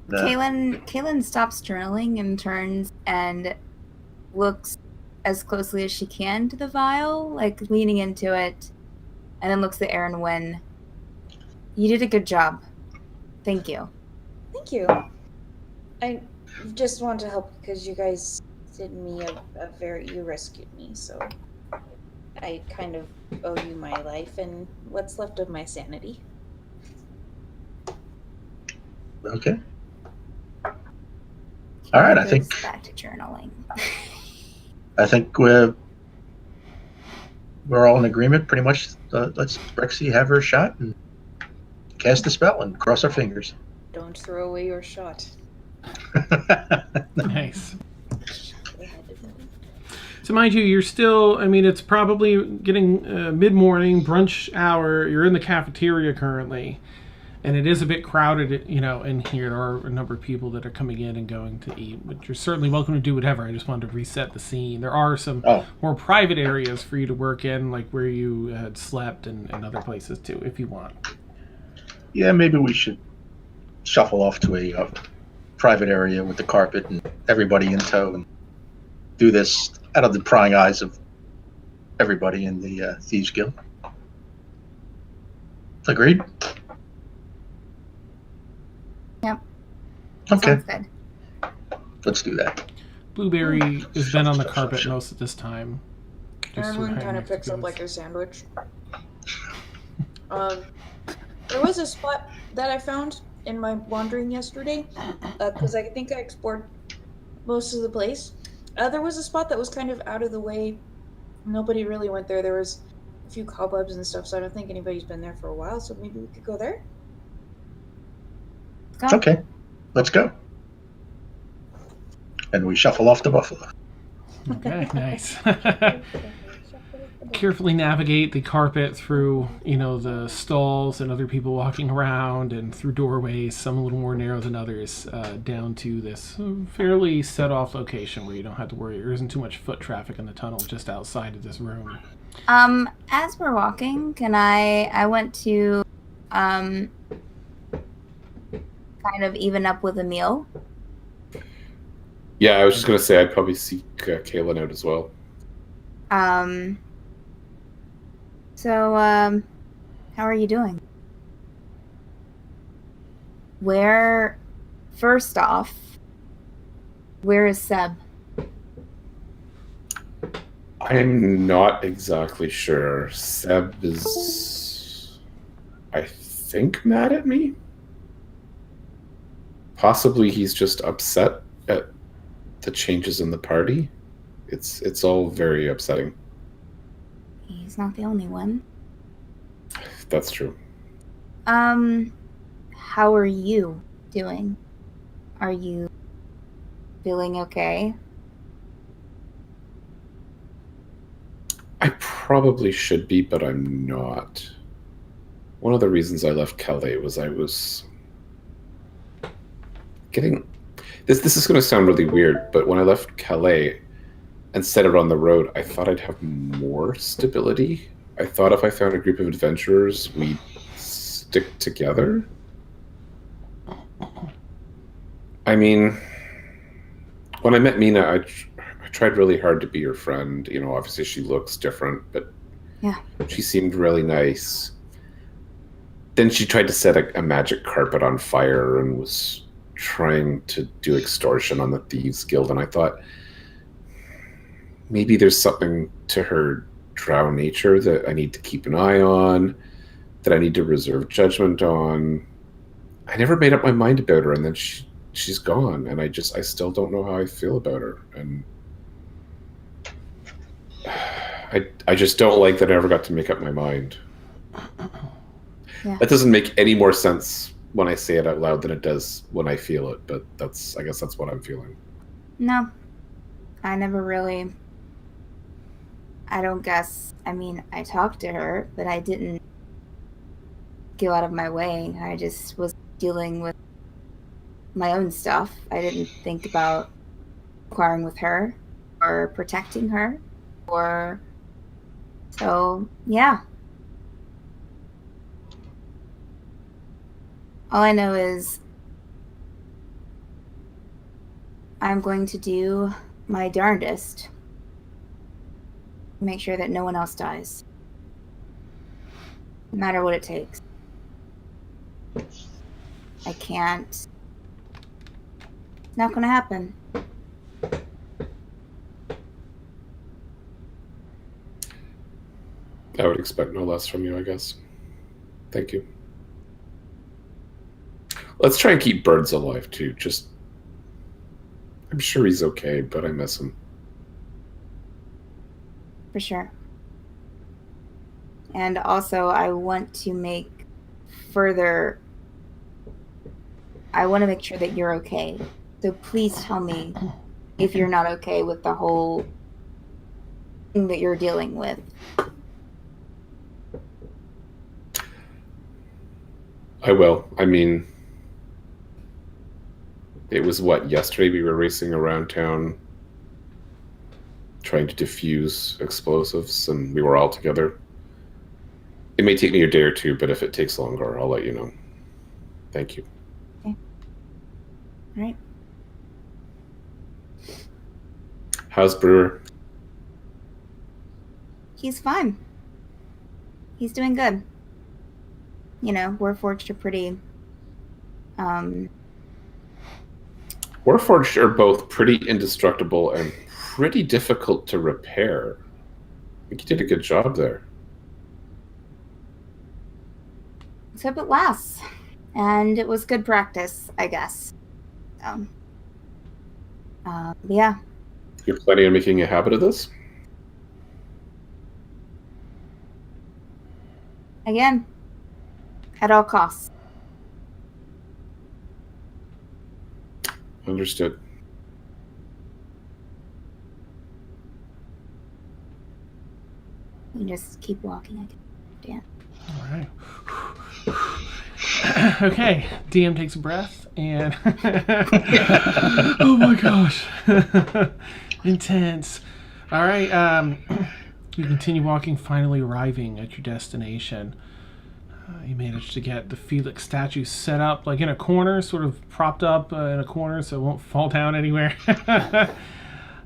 [SPEAKER 2] Kaylin stops journaling and turns and looks as closely as she can to the vial, like leaning into it, and then looks at Aaron Wen. You did a good job. Thank you.
[SPEAKER 5] Thank you. I just want to help because you guys did me you rescued me, so I kind of owe you my life and what's left of my sanity.
[SPEAKER 6] Okay. All right, I
[SPEAKER 2] Goes
[SPEAKER 6] think
[SPEAKER 2] back to journaling.
[SPEAKER 6] we're all in agreement. Pretty much, let's Brixie have her shot and cast the spell and cross our fingers.
[SPEAKER 5] Don't throw away your shot.
[SPEAKER 1] Nice. So mind you, you're still, I mean, it's probably getting mid-morning, brunch hour. You're in the cafeteria currently. And it is a bit crowded, you know, in here. There are a number of people that are coming in and going to eat. But you're certainly welcome to do whatever. I just wanted to reset the scene. There are some more private areas for you to work in, like where you had slept and other places too, if you want.
[SPEAKER 6] Yeah, maybe we should shuffle off to a private area with the carpet and everybody in tow and do this out of the prying eyes of everybody in the Thieves Guild. Agreed?
[SPEAKER 2] Yep.
[SPEAKER 6] Okay,
[SPEAKER 2] Sounds good.
[SPEAKER 6] let's do that.
[SPEAKER 1] Blueberry has been on the carpet most of this time.
[SPEAKER 5] Everyone kind of picks up like a sandwich. There was a spot that I found in my wandering yesterday, because I think I explored most of the place. There was a spot that was kind of out of the way. Nobody really went there. There was a few cobwebs and stuff, so I don't think anybody's been there for a while, so maybe we could go there?
[SPEAKER 2] Go.
[SPEAKER 6] Okay, let's go. And we shuffle off to Buffalo.
[SPEAKER 1] Okay, nice. Carefully navigate the carpet through, you know, the stalls and other people walking around and through doorways, some a little more narrow than others, down to this fairly set-off location where you don't have to worry. There isn't too much foot traffic in the tunnel just outside of this room.
[SPEAKER 2] As we're walking, I want to kind of even up with Emil.
[SPEAKER 4] Yeah, I was just going to say I'd probably seek Kaylin out as well.
[SPEAKER 2] So, how are you doing? First off, where is Seb?
[SPEAKER 4] I'm not exactly sure. Seb is, I think, mad at me. possibly he's just upset at the changes in the party. It's all very upsetting.
[SPEAKER 2] He's not the only one.
[SPEAKER 4] That's true.
[SPEAKER 2] How are you doing? Are you feeling okay?
[SPEAKER 4] I probably should be, but I'm not. One of the reasons I left Calais was I was getting... This is going to sound really weird, but when I left Calais and set out on the road, I thought I'd have more stability. I thought if I found a group of adventurers, we'd stick together. I mean, when I met Mina, I tried really hard to be her friend. You know, obviously she looks different, but
[SPEAKER 2] yeah,
[SPEAKER 4] she seemed really nice. Then she tried to set a magic carpet on fire and was trying to do extortion on the Thieves Guild. And I thought, maybe there's something to her drow nature that I need to keep an eye on, that I need to reserve judgment on. I never made up my mind about her, and then she's gone, and I still don't know how I feel about her. And I just don't like that I never got to make up my mind.
[SPEAKER 2] Yeah.
[SPEAKER 4] That doesn't make any more sense when I say it out loud than it does when I feel it, but I guess that's what I'm feeling.
[SPEAKER 2] No, I never really... I don't guess... I mean, I talked to her, but I didn't go out of my way. I just was dealing with my own stuff. I didn't think about inquiring with her or protecting her or... So, yeah. All I know is I'm going to do my darndest to make sure that no one else dies. No matter what it takes. I can't. It's not going to happen.
[SPEAKER 4] I would expect no less from you, I guess. Thank you. Let's try and keep Birds alive, too. I'm sure he's okay, but I miss him.
[SPEAKER 2] For sure. And also, I want to make sure that you're okay. So please tell me if you're not okay with the whole thing that you're dealing with.
[SPEAKER 4] I will. I mean, it was yesterday we were racing around town trying to defuse explosives, and we were all together. It may take me a day or two, but if it takes longer, I'll let you know. Thank you.
[SPEAKER 2] Okay. All right.
[SPEAKER 4] How's Brewer?
[SPEAKER 2] He's fine. He's doing good. You know, Warforged are pretty...
[SPEAKER 4] Warforged are both pretty indestructible and pretty difficult to repair. I think you did a good job there.
[SPEAKER 2] Let's hope it lasts. And it was good practice, I guess. Yeah.
[SPEAKER 4] You're planning on making a habit of this?
[SPEAKER 2] Again, at all costs.
[SPEAKER 4] Understood.
[SPEAKER 2] You just keep walking. Yeah.
[SPEAKER 1] All right. Okay, DM takes a breath and oh my gosh. Intense. All right, you continue walking, finally arriving at your destination. You managed to get the Felix statue set up like in a corner, sort of propped up in a corner so it won't fall down anywhere.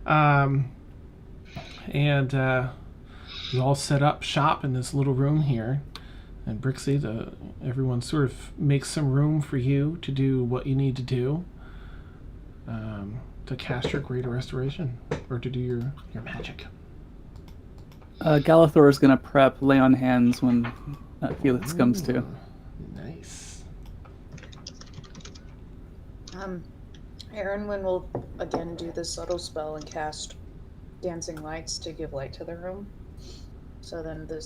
[SPEAKER 1] And you all set up shop in this little room here. And Brixie, everyone sort of makes some room for you to do what you need to do to cast your Greater Restoration or to do your magic.
[SPEAKER 7] Galathor is going to prep lay on hands when Felix comes to.
[SPEAKER 1] Nice.
[SPEAKER 8] Erwin will again do the subtle spell and cast dancing lights to give light to the room. So then the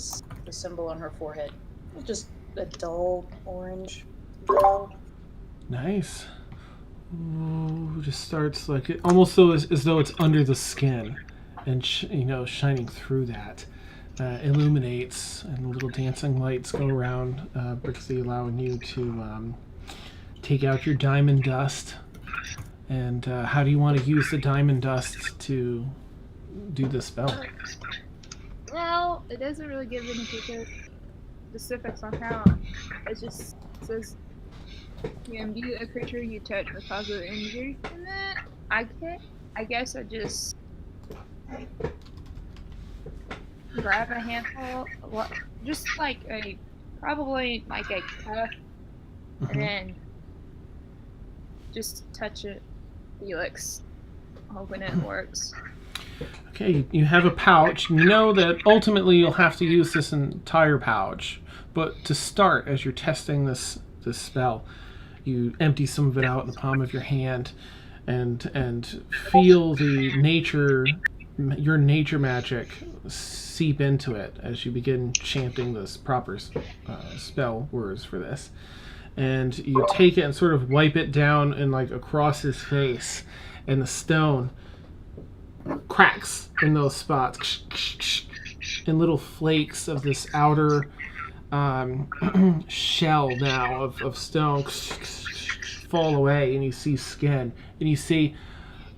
[SPEAKER 8] symbol on her forehead is just a dull orange glow.
[SPEAKER 1] Nice. Ooh, just starts like it almost so as though it's under the skin, and shining through that. Illuminates, and little dancing lights go around, Brixie, allowing you to take out your diamond dust. And how do you want to use the diamond dust to do the spell?
[SPEAKER 3] Well, it doesn't really give any specifics on how. It just says you imbue a creature you touch with positive energy. And then I guess I just grab a handful, just like probably like a cuff, and then just touch it, Felix, hoping it works.
[SPEAKER 1] Okay, you have a pouch. You know that ultimately you'll have to use this entire pouch, but to start, as you're testing this spell, you empty some of it out in the palm of your hand, and feel your nature magic seep into it as you begin chanting this proper spell words for this. And you take it and sort of wipe it down and like across his face, and the stone cracks in those spots, and little flakes of this outer shell now of stone fall away, and you see skin, and you see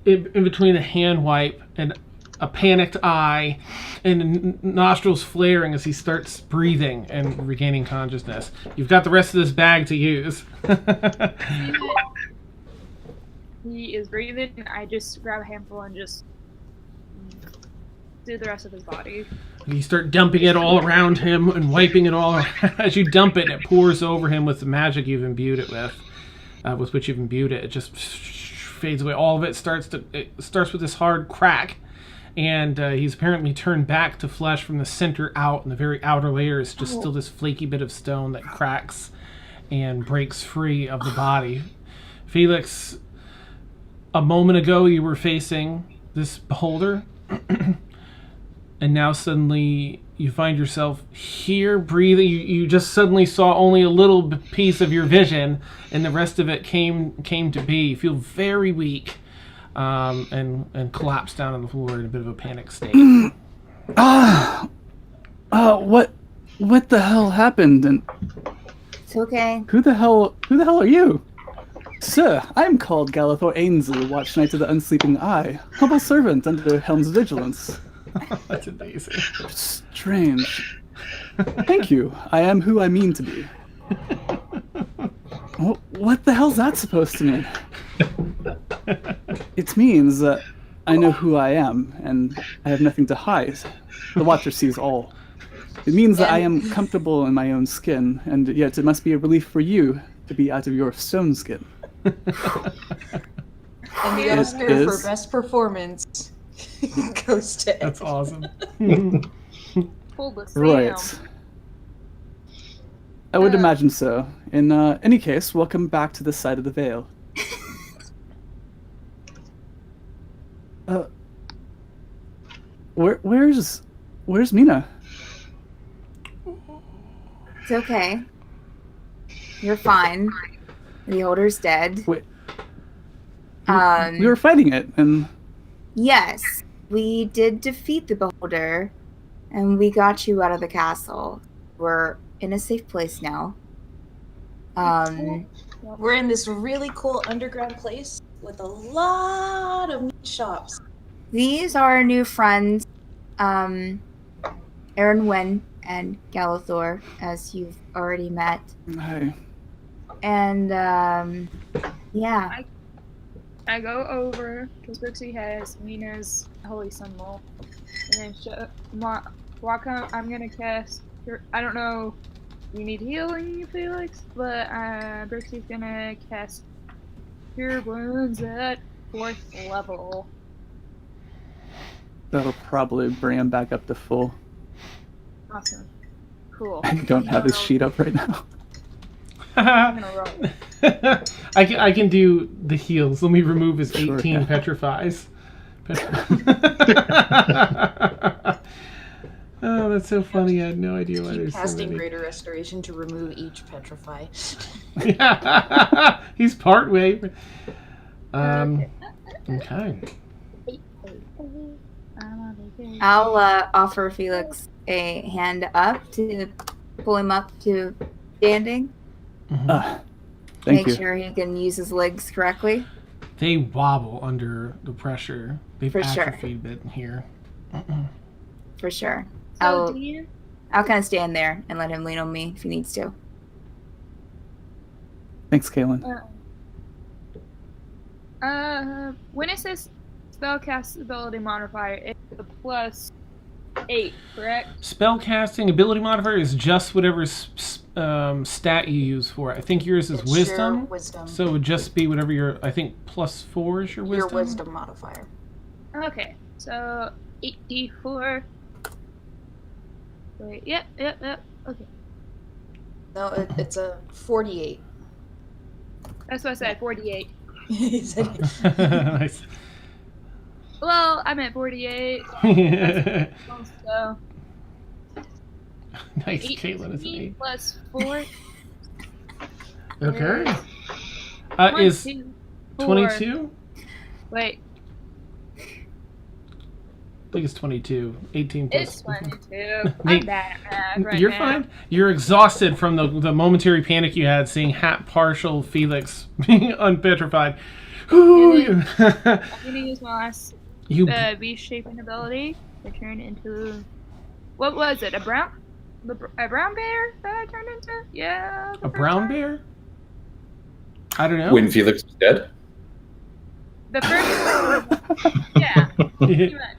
[SPEAKER 1] in between a hand wipe and a panicked eye and nostrils flaring as he starts breathing and regaining consciousness. You've got the rest of this bag to use.
[SPEAKER 3] He is breathing. I just grab a handful and just do the rest of his body.
[SPEAKER 1] You start dumping it all around him and wiping it all around. As you dump it, it pours over him with the magic you've imbued it with which you've imbued it. It just fades away. All of it starts with this hard crack. And he's apparently turned back to flesh from the center out, and the very outer layer is just still this flaky bit of stone that cracks and breaks free of the body. Felix, a moment ago you were facing this beholder, and now suddenly you find yourself here breathing. You just suddenly saw only a little piece of your vision, and the rest of it came to be. You feel very weak. And collapse down on the floor in a bit of a panic state.
[SPEAKER 7] What the hell happened? And
[SPEAKER 2] It's okay.
[SPEAKER 7] who the hell are you? Sir, I am called Galathor Ainsley, Watch Knight of the Unsleeping Eye, humble servant under Helm's vigilance.
[SPEAKER 1] That's amazing.
[SPEAKER 7] Strange. Thank you. I am who I mean to be. What the hell's that supposed to mean? It means that I know who I am, and I have nothing to hide. The Watcher sees all. It means that I am comfortable in my own skin, and yet it must be a relief for you to be out of your stone skin.
[SPEAKER 5] And the Oscar for best performance goes to Ed.
[SPEAKER 1] That's awesome.
[SPEAKER 3] Pull the
[SPEAKER 7] Right. I would imagine so. In any case, welcome back to this side of the veil. Where's Mina?
[SPEAKER 2] It's okay. You're fine. The beholder's dead.
[SPEAKER 7] Wait. We were fighting it, and
[SPEAKER 2] Yes, we did defeat the beholder, and we got you out of the castle. We're in a safe place now.
[SPEAKER 5] We're in this really cool underground place with a lot of neat shops.
[SPEAKER 2] These are our new friends, Aaron Wynn and Galathor, as you've already met.
[SPEAKER 7] hey,
[SPEAKER 2] And, yeah.
[SPEAKER 3] I go over, because Brixie has Mina's holy symbol, and then Waka, I'm gonna cast. I don't know. You need healing, Felix, but Brixie's gonna cast Cure Wounds at 4th level.
[SPEAKER 7] that'll probably bring him back up to full.
[SPEAKER 3] Awesome. Cool.
[SPEAKER 7] I don't have his sheet up right now.
[SPEAKER 3] I'm gonna roll.
[SPEAKER 1] I can do the heals. Let me remove his
[SPEAKER 7] Sure,
[SPEAKER 1] 18
[SPEAKER 7] yeah.
[SPEAKER 1] petrifies. Oh, that's so funny. I had no idea why
[SPEAKER 8] Keep
[SPEAKER 1] there's so
[SPEAKER 8] casting
[SPEAKER 1] many.
[SPEAKER 8] Greater Restoration to remove each petrify.
[SPEAKER 1] He's part way. Okay.
[SPEAKER 2] I'll offer Felix a hand up to pull him up to standing.
[SPEAKER 1] Mhm.
[SPEAKER 7] Thank
[SPEAKER 2] Make
[SPEAKER 7] you.
[SPEAKER 2] sure he can use his legs correctly.
[SPEAKER 1] They wobble under the pressure. They've
[SPEAKER 2] For sure.
[SPEAKER 1] atrophied a bit here.
[SPEAKER 2] For sure.
[SPEAKER 3] So, Dan,
[SPEAKER 2] I'll kind of stand there and let him lean on me if he needs to.
[SPEAKER 7] Thanks, Kaylin.
[SPEAKER 3] when it says spellcast ability modifier, it's a +8, correct?
[SPEAKER 1] Spellcasting ability modifier is just whatever stat you use for it. I think yours is
[SPEAKER 8] It's
[SPEAKER 1] wisdom.
[SPEAKER 8] your wisdom.
[SPEAKER 1] So it would just be whatever your, I think +4 is your wisdom.
[SPEAKER 8] Your wisdom modifier.
[SPEAKER 3] Okay, so 8d4. Wait, yep. Okay,
[SPEAKER 8] No, it's a 48.
[SPEAKER 3] that's what I said, 48.
[SPEAKER 8] He said
[SPEAKER 1] Nice.
[SPEAKER 3] Well, I meant 48. So
[SPEAKER 1] Nice, Caitlin is an
[SPEAKER 3] 18
[SPEAKER 1] 8.
[SPEAKER 3] plus 4
[SPEAKER 1] Okay.
[SPEAKER 3] is
[SPEAKER 1] Is
[SPEAKER 3] 4.
[SPEAKER 1] 22?
[SPEAKER 3] Wait,
[SPEAKER 1] I think it's 22. 18 plus.
[SPEAKER 3] it's 22. I'm
[SPEAKER 1] Nate,
[SPEAKER 3] bad at math right
[SPEAKER 1] You're
[SPEAKER 3] now.
[SPEAKER 1] fine. You're exhausted from the momentary panic you had seeing partial Felix being unpetrified.
[SPEAKER 3] I'm gonna use my last
[SPEAKER 1] You
[SPEAKER 3] V-shaping ability to turn into, what was it? A brown bear that I turned into? Yeah. the
[SPEAKER 1] a
[SPEAKER 3] first
[SPEAKER 1] brown
[SPEAKER 3] time?
[SPEAKER 1] bear? I don't know.
[SPEAKER 4] When Felix was dead?
[SPEAKER 3] The first one. Yeah. Pretty much.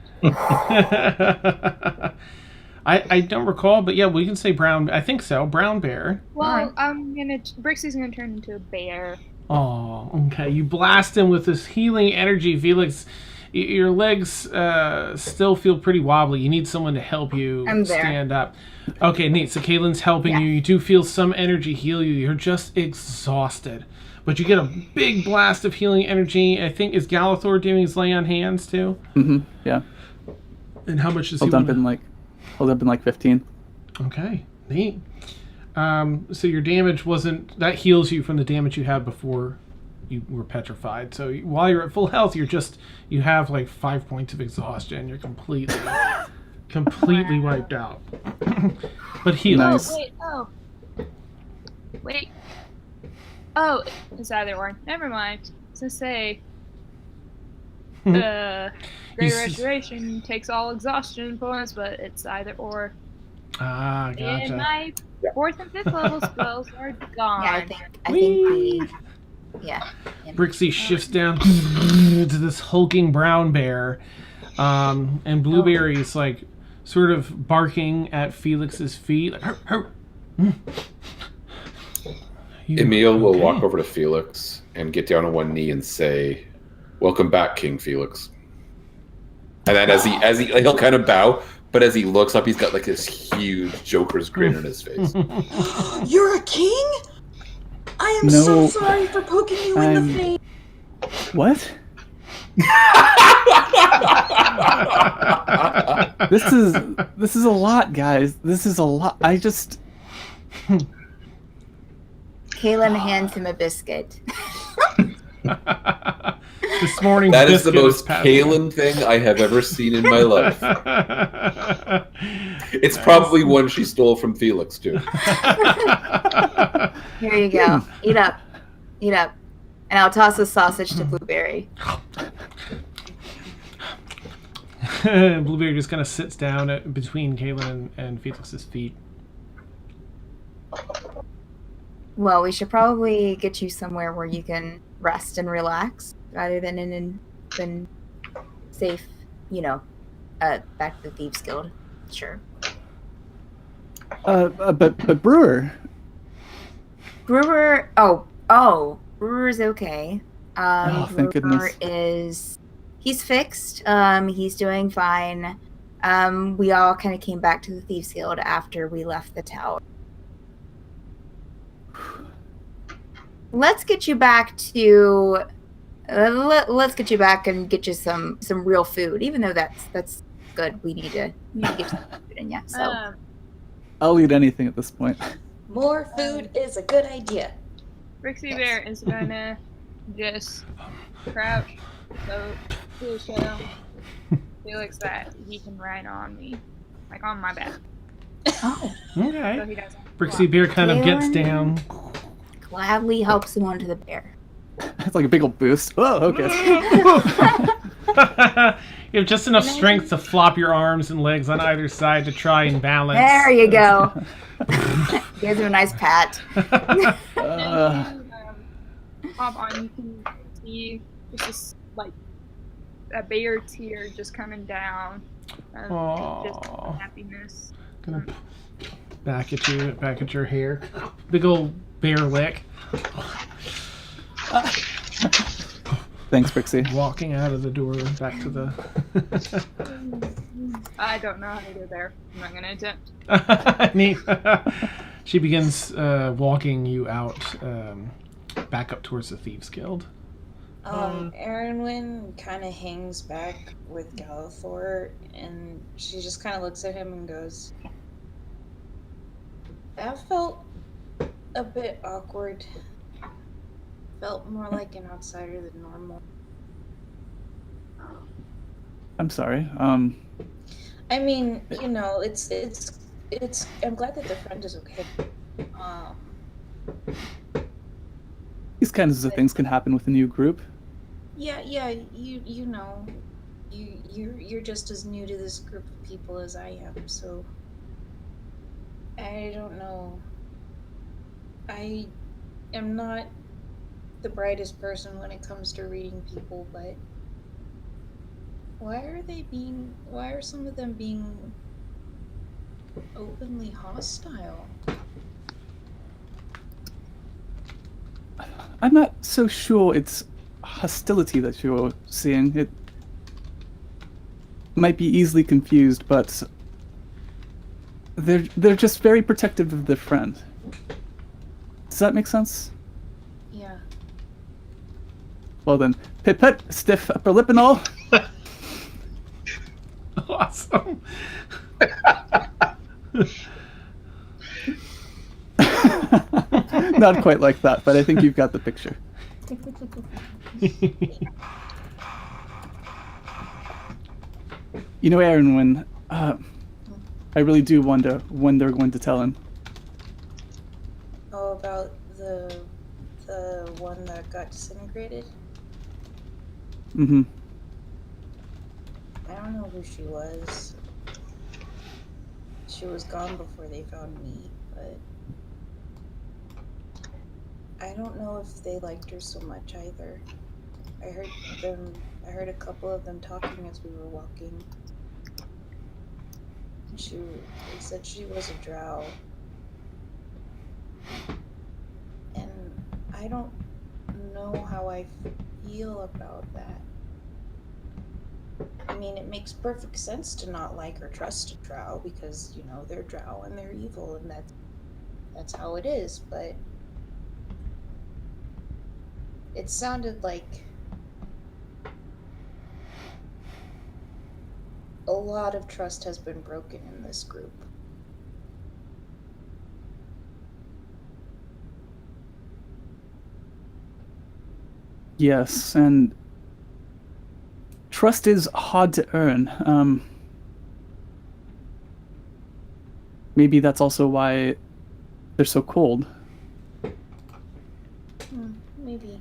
[SPEAKER 1] I don't recall, but yeah, we can say brown. I think so. Brown bear.
[SPEAKER 3] Well, Brixie's gonna turn into a bear.
[SPEAKER 1] Oh, okay. You blast him with this healing energy, Felix. Your legs still feel pretty wobbly. You need someone to help you
[SPEAKER 2] I'm there.
[SPEAKER 1] stand up. Okay, neat. So Caitlin's helping you. You do feel some energy heal you. You're just exhausted. But you get a big blast of healing energy. I think, is Galathor doing his lay on hands too?
[SPEAKER 7] Yeah.
[SPEAKER 1] And how much does
[SPEAKER 7] I'll
[SPEAKER 1] he
[SPEAKER 7] dump
[SPEAKER 1] want?
[SPEAKER 7] in like 15.
[SPEAKER 1] Okay, neat. So your damage wasn't, that heals you from the damage you had before you were petrified. So while you're at full health, you have like 5 points of exhaustion. You're completely wiped out. But heal.
[SPEAKER 7] Nice.
[SPEAKER 3] Wait. Oh, it's either or. Never mind. To say, Great Restoration takes all exhaustion points, but it's either or.
[SPEAKER 1] Ah,
[SPEAKER 3] And
[SPEAKER 1] gotcha.
[SPEAKER 3] my 4th and 5th level spells are gone.
[SPEAKER 2] Yeah, I think
[SPEAKER 1] Brixie shifts down to this hulking brown bear. And Blueberry's like sort of barking at Felix's feet. Like, "Hur, hur."
[SPEAKER 4] Emil will
[SPEAKER 1] okay?
[SPEAKER 4] walk over to Felix and get down on one knee and say, "Welcome back, King Felix." And then as he'll kind of bow, but as he looks up, he's got like this huge Joker's grin on his face.
[SPEAKER 5] You're a king? I am
[SPEAKER 7] No.
[SPEAKER 5] so sorry for poking you in the face.
[SPEAKER 7] What? This is a lot, guys. This is a lot.
[SPEAKER 2] Kaylin hands him a biscuit.
[SPEAKER 1] This morning,
[SPEAKER 4] That is the
[SPEAKER 1] biscuit
[SPEAKER 4] most
[SPEAKER 1] passed.
[SPEAKER 4] Kalen thing I have ever seen in my life. It's probably one she stole from Felix, too.
[SPEAKER 2] Here you go. Eat up. And I'll toss a sausage to Blueberry.
[SPEAKER 1] Blueberry just kind of sits down between Kaylin and Felix's feet.
[SPEAKER 2] Well, we should probably get you somewhere where you can rest and relax rather than in safe, back to the Thieves Guild. Sure.
[SPEAKER 7] But Brewer.
[SPEAKER 2] Brewer's okay.
[SPEAKER 7] Thank
[SPEAKER 2] Brewer
[SPEAKER 7] goodness.
[SPEAKER 2] he's fixed. He's doing fine. We all kind of came back to the Thieves Guild after we left the tower. let's get you back to. Let's get you back and get you some real food. Even though that's good, we need to get some food in you. So
[SPEAKER 7] I'll eat anything at this point.
[SPEAKER 5] More food is a good idea.
[SPEAKER 3] Rixie Bear is gonna just crouch so to show Felix that he can ride on me, like on my back.
[SPEAKER 2] oh,
[SPEAKER 3] So
[SPEAKER 1] Okay.
[SPEAKER 3] he doesn't.
[SPEAKER 1] Brixie Bear kind of gets
[SPEAKER 2] Galen.
[SPEAKER 1] down.
[SPEAKER 2] gladly helps him onto the bear.
[SPEAKER 7] It's like a big old boost. Oh, okay.
[SPEAKER 1] You have just enough strength to flop your arms and legs on either side to try and balance.
[SPEAKER 2] There you go. Gives him a nice pat.
[SPEAKER 3] Hop on, you can see just this, like a bear tear just coming down. Just
[SPEAKER 1] Aww.
[SPEAKER 3] happiness.
[SPEAKER 1] Gonna back at your hair. Big old bear lick.
[SPEAKER 7] Thanks, Brixie.
[SPEAKER 1] Walking out of the door back to the.
[SPEAKER 3] I don't know how to go there. I'm not gonna attempt.
[SPEAKER 1] Neat. She begins walking you out back up towards the Thieves Guild.
[SPEAKER 5] Erinwin kind of hangs back with Galathor, and she just kind of looks at him and goes, "That felt a bit awkward. Felt more like an outsider than normal."
[SPEAKER 7] I'm sorry.
[SPEAKER 5] I mean, you know, it's. I'm glad that the friend is okay.
[SPEAKER 7] These kinds of things can happen with a new group.
[SPEAKER 5] Yeah, you know, you're just as new to this group of people as I am, so I don't know. I am not the brightest person when it comes to reading people, but why are some of them being openly hostile?
[SPEAKER 7] I'm not so sure it's hostility that you're seeing. It might be easily confused, but they're just very protective of their friend. Does that make sense?
[SPEAKER 5] Yeah.
[SPEAKER 7] Well then, pipette, stiff upper lip and all.
[SPEAKER 1] Awesome.
[SPEAKER 7] Not quite like that, but I think you've got the picture. You know, Aaron, when I really do wonder when they're going to tell him.
[SPEAKER 5] Oh, about the one that got disintegrated?
[SPEAKER 7] Mm-hmm.
[SPEAKER 5] I don't know who she was. She was gone before they found me, but I don't know if they liked her so much either. I heard a couple of them talking as we were walking. They said she was a drow. And I don't know how I feel about that. I mean, it makes perfect sense to not like or trust a drow because, you know, they're drow and they're evil and that's how it is, but it sounded like a lot of trust has been broken in this group.
[SPEAKER 7] Yes, and trust is hard to earn. Maybe that's also why they're so cold.
[SPEAKER 5] Maybe.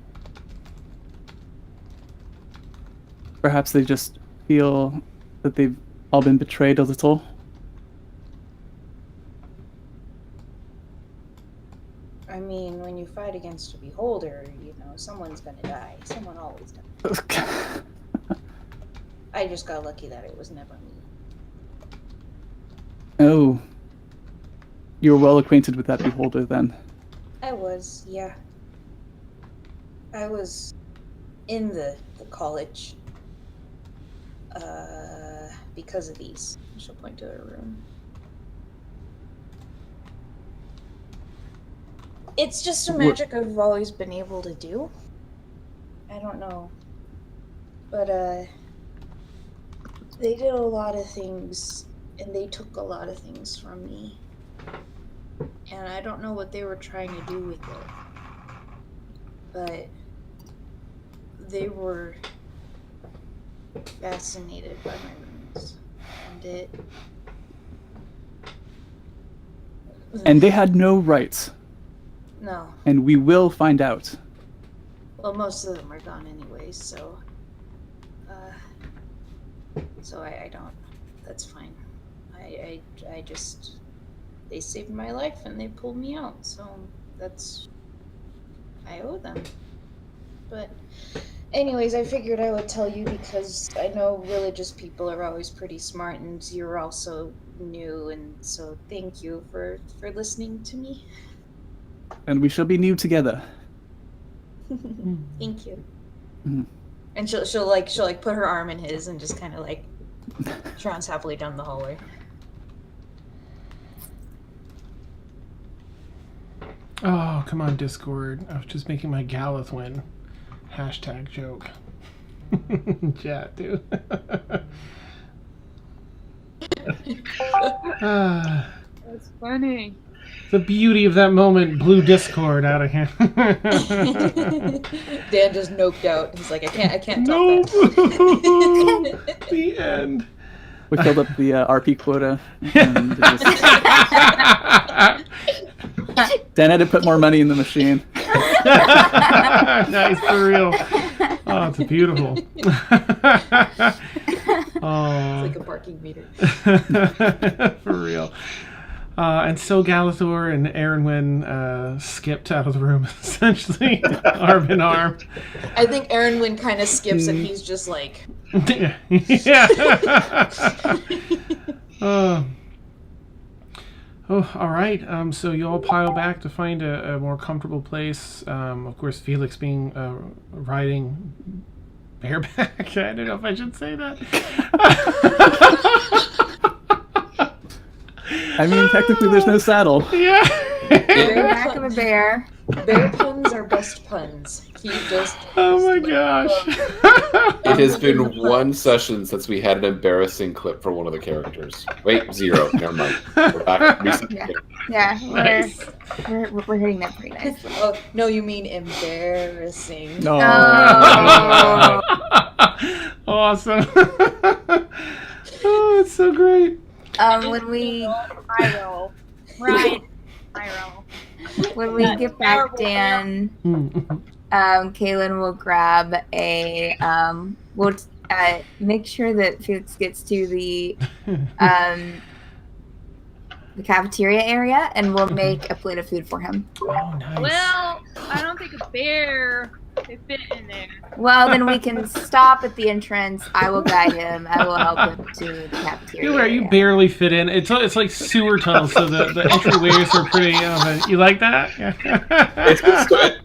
[SPEAKER 7] Perhaps they just feel that they've all been betrayed a little.
[SPEAKER 5] I mean, when you fight against a beholder, you know, someone's gonna die. Someone always does. I just got lucky that it was never me.
[SPEAKER 7] Oh. You were well acquainted with that beholder then.
[SPEAKER 5] I was, yeah. I was in the college. Because of these. She'll point to her room. It's just a magic I've always been able to do. I don't know. But, they did a lot of things, and they took a lot of things from me. And I don't know what they were trying to do with it. But they were fascinated by my runes.
[SPEAKER 7] And they had no rights.
[SPEAKER 5] No.
[SPEAKER 7] And we will find out.
[SPEAKER 5] Well, most of them are gone anyway, so... So I don't... That's fine. I just... They saved my life and they pulled me out, so that's... I owe them. But... Anyways, I figured I would tell you because I know religious people are always pretty smart and you're also new, and so thank you for listening to me.
[SPEAKER 7] And we shall be new together.
[SPEAKER 5] Thank you.
[SPEAKER 7] Mhm.
[SPEAKER 5] And she'll put her arm in his and just kind of like trance happily down the hallway.
[SPEAKER 1] Oh, come on, Discord. I was just making my Galeth win hashtag joke. Chat, dude.
[SPEAKER 3] That's funny.
[SPEAKER 1] The beauty of that moment blew Discord out of here.
[SPEAKER 5] Dan just noped out. He's like, I can't
[SPEAKER 1] No.
[SPEAKER 5] top that.
[SPEAKER 1] The end.
[SPEAKER 7] We filled up the RP quota. And Dan had to put more money in the machine.
[SPEAKER 1] Nice, for real. Oh, it's beautiful. Oh.
[SPEAKER 5] It's like a parking meter.
[SPEAKER 1] For real. And so Galithor and Aaronwyn skipped out of the room, essentially, arm in arm.
[SPEAKER 5] I think Aaronwyn kind of skips and he's just like...
[SPEAKER 1] Yeah. All right. So you all pile back to find a more comfortable place. Of course, Felix being riding bareback. I don't know if I should say that.
[SPEAKER 7] I mean, technically, there's no saddle.
[SPEAKER 1] Yeah.
[SPEAKER 2] Back of a bear.
[SPEAKER 5] Bear puns are best puns. He just...
[SPEAKER 1] Oh my gosh.
[SPEAKER 4] It has been one session since we had an embarrassing clip for one of the characters. Wait, 0. Never mind. We're back.
[SPEAKER 2] Yeah,
[SPEAKER 1] Nice.
[SPEAKER 2] we're hitting that pretty nice.
[SPEAKER 5] Oh, no, you mean embarrassing.
[SPEAKER 7] No.
[SPEAKER 2] Oh.
[SPEAKER 1] Awesome. Oh, it's so great.
[SPEAKER 2] When we
[SPEAKER 3] Right.
[SPEAKER 2] when we get back, Dan, Kaylin will grab a we'll make sure that Felix gets to the cafeteria area, and we'll make a plate of food for him.
[SPEAKER 1] Oh, nice.
[SPEAKER 3] Well, I don't think a bear could fit in there.
[SPEAKER 2] Well, then we can stop at the entrance. I will guide him. I will help him to the cafeteria.
[SPEAKER 1] You
[SPEAKER 2] area.
[SPEAKER 1] barely fit in. It's like sewer tunnels, so the entryways are pretty. You like that?
[SPEAKER 4] It's good.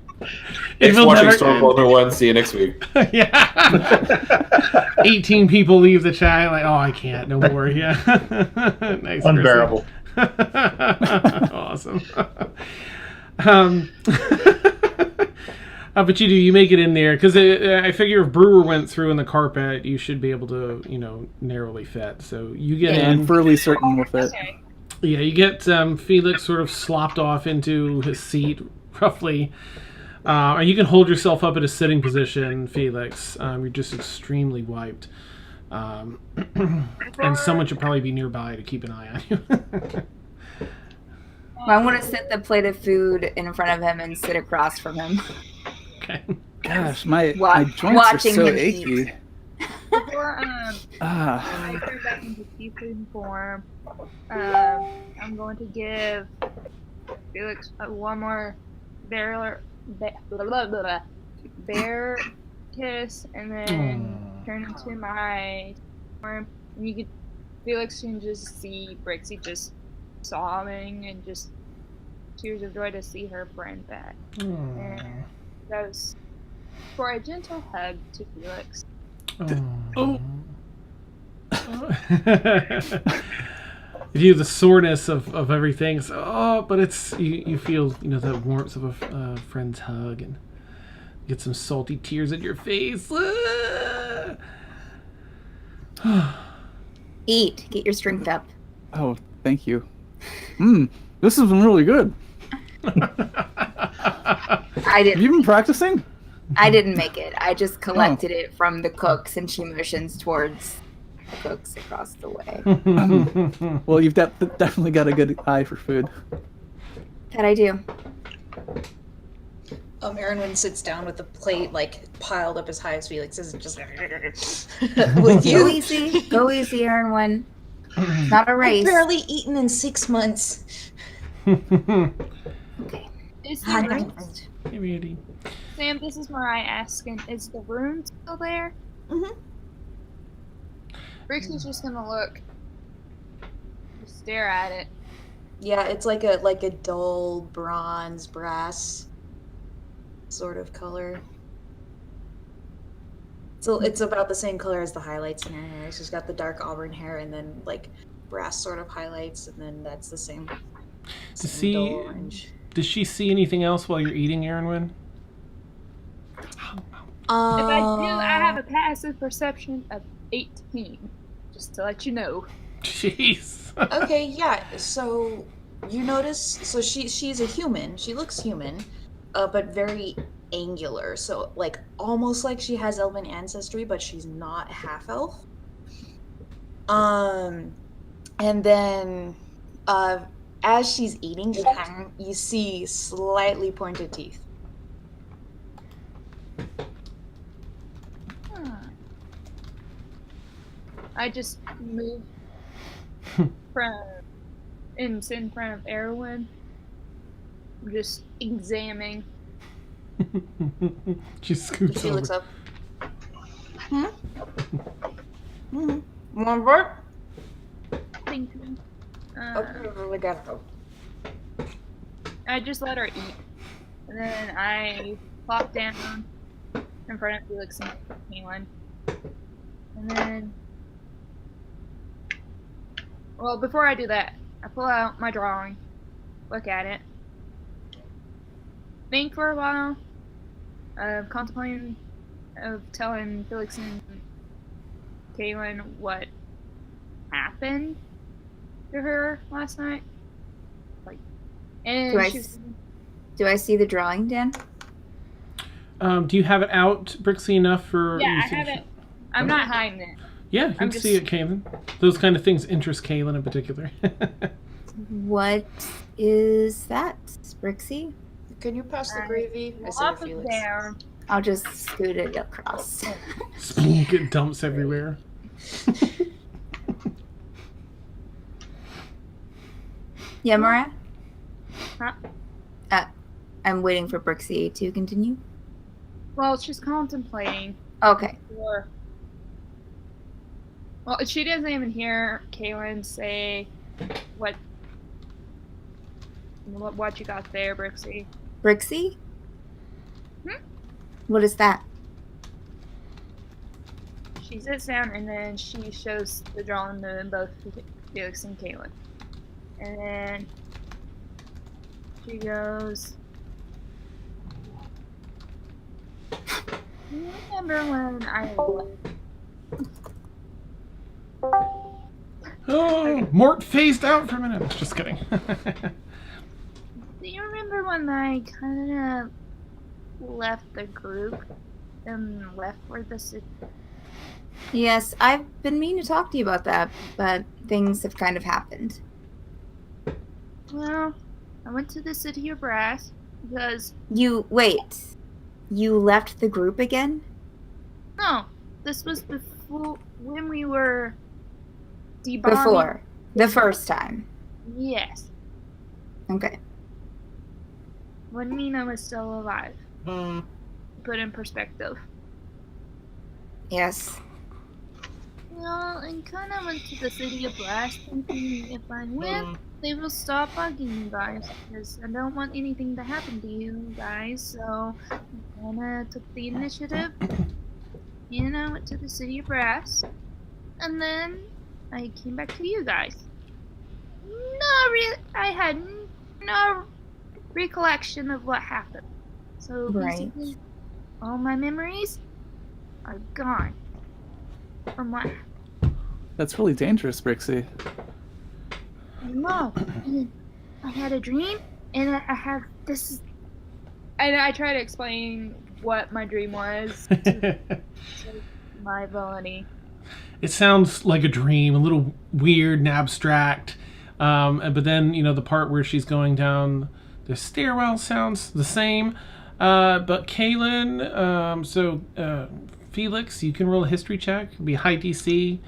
[SPEAKER 4] Thanks for watching Stormfall #1. See you next week.
[SPEAKER 1] Yeah. 18 people leave the chat. Like, oh, I can't. No more. Yeah. Nice.
[SPEAKER 6] Unbearable.
[SPEAKER 1] Awesome. But you make it in there because I figure if Brewer went through in the carpet, you should be able to, narrowly fit. So you get in.
[SPEAKER 7] I'm fairly certain with it.
[SPEAKER 3] Okay.
[SPEAKER 1] Yeah, you get Felix sort of slopped off into his seat, roughly. Or you can hold yourself up at a sitting position, Felix. You're just extremely wiped. And someone should probably be nearby to keep an eye on you.
[SPEAKER 2] Well, I want to set the plate of food in front of him and sit across from him.
[SPEAKER 1] Okay.
[SPEAKER 7] Gosh, my joints are
[SPEAKER 2] watching
[SPEAKER 7] so
[SPEAKER 2] him
[SPEAKER 7] achy.
[SPEAKER 3] Before
[SPEAKER 7] Ah.
[SPEAKER 3] I turn back into seafood form, I'm going to give Felix one more bear kiss, and then turn into my form. And you could, Felix can just see Brixie just sobbing and just tears of joy to see her friend back. And goes for a gentle hug to Felix.
[SPEAKER 1] You do the soreness of everything. So, but it's you feel the warmth of a friend's hug and get some salty tears in your face.
[SPEAKER 2] Eat. Get your strength up.
[SPEAKER 7] Oh, thank you. This has been really good. Have you been practicing?
[SPEAKER 2] I didn't make it. I just collected it from the cooks, and she motions towards the cooks across the way.
[SPEAKER 7] Well, you've definitely got a good eye for food.
[SPEAKER 2] That I do.
[SPEAKER 8] Erwin sits down with the plate like piled up as high as Felix's and just with you.
[SPEAKER 2] Go easy. Go easy, Erwin. Not a race.
[SPEAKER 8] I've barely eaten in 6 months.
[SPEAKER 2] Okay.
[SPEAKER 3] Is the
[SPEAKER 2] Hot
[SPEAKER 3] room,
[SPEAKER 2] next.
[SPEAKER 1] Hey, Randy.
[SPEAKER 3] Sam, this is where I ask, is the room still there?
[SPEAKER 8] Mhm.
[SPEAKER 3] Brixie's just gonna look, just stare at it.
[SPEAKER 8] Yeah, it's like a dull bronze brass sort of color. So it's about the same color as the highlights in her hair. She's got the dark auburn hair and then like brass sort of highlights, and then that's the same dull orange.
[SPEAKER 1] Does she see anything else while you're eating, Erwin?
[SPEAKER 3] If I do, I have a passive perception of 18. Just to let you know.
[SPEAKER 1] Jeez.
[SPEAKER 8] Okay, yeah. So you notice, so she's a human. She looks human, but very angular. So like almost like she has elven ancestry, but she's not half elf. And then as she's eating, you see slightly pointed teeth.
[SPEAKER 3] I just move in front of Erwin. Just examining.
[SPEAKER 1] She scoots
[SPEAKER 8] She
[SPEAKER 1] over.
[SPEAKER 8] looks up.
[SPEAKER 2] One word?
[SPEAKER 3] Thank you.
[SPEAKER 8] We got to
[SPEAKER 3] I just let her eat. And then I plop down in front of Felix and Kaylin. And then... Well, before I do that, I pull out my drawing, look at it, think for a while, contemplating of telling Felix and Kaylin what happened to her last night. And
[SPEAKER 2] Do I see the drawing, Dan?
[SPEAKER 1] Do you have it out, Brixie, enough for...
[SPEAKER 3] Yeah, I have it. I'm not hiding it.
[SPEAKER 1] Yeah, you can see it, Kaylin. Those kind of things interest Kaylin in particular.
[SPEAKER 2] What is that, Brixie?
[SPEAKER 8] Can you pass the gravy? I said
[SPEAKER 3] Up
[SPEAKER 8] to
[SPEAKER 3] and
[SPEAKER 8] Felix.
[SPEAKER 3] down.
[SPEAKER 2] I'll just scoot it across.
[SPEAKER 1] Sploonk, it dumps everywhere.
[SPEAKER 2] Yeah, Mariah?
[SPEAKER 3] Huh?
[SPEAKER 2] I'm waiting for Brixie to continue.
[SPEAKER 3] Well, she's contemplating.
[SPEAKER 2] Okay.
[SPEAKER 3] Well, she doesn't even hear Kaylin say what you got there, Brixie.
[SPEAKER 2] Brixie? What is that?
[SPEAKER 3] She sits down and then she shows the drawing to both Felix and Kaylin. And then she goes, "You remember when I
[SPEAKER 1] Oh, Mort phased out for a minute. Just kidding.
[SPEAKER 3] Do you remember when I kind of left the group and left for the city?"
[SPEAKER 2] Yes, I've been meaning to talk to you about that, but things have kind of happened.
[SPEAKER 3] Well, I went to the City of Brass because...
[SPEAKER 2] You left the group again?
[SPEAKER 3] No, this was before, when we were debarring.
[SPEAKER 2] Before. The first time.
[SPEAKER 3] Yes.
[SPEAKER 2] Okay.
[SPEAKER 3] When Mina was still alive. Put in perspective.
[SPEAKER 2] Yes.
[SPEAKER 3] Well, I kind of went to the City of Brass thinking if I win, they will stop bugging you guys, because I don't want anything to happen to you guys, so I kind of took the initiative, and I went to the City of Brass, and then I came back to you guys. I had no recollection of what happened. So
[SPEAKER 2] Right.
[SPEAKER 3] basically, all my memories are gone from what happened.
[SPEAKER 7] That's really dangerous, Brixie.
[SPEAKER 3] No, I had a dream, and I have this. And I try to explain what my dream was to my Melanie.
[SPEAKER 1] It sounds like a dream, a little weird and abstract. But then, the part where she's going down the stairwell sounds the same. But Kaylin, Felix, you can roll a history check. It'll be high DC.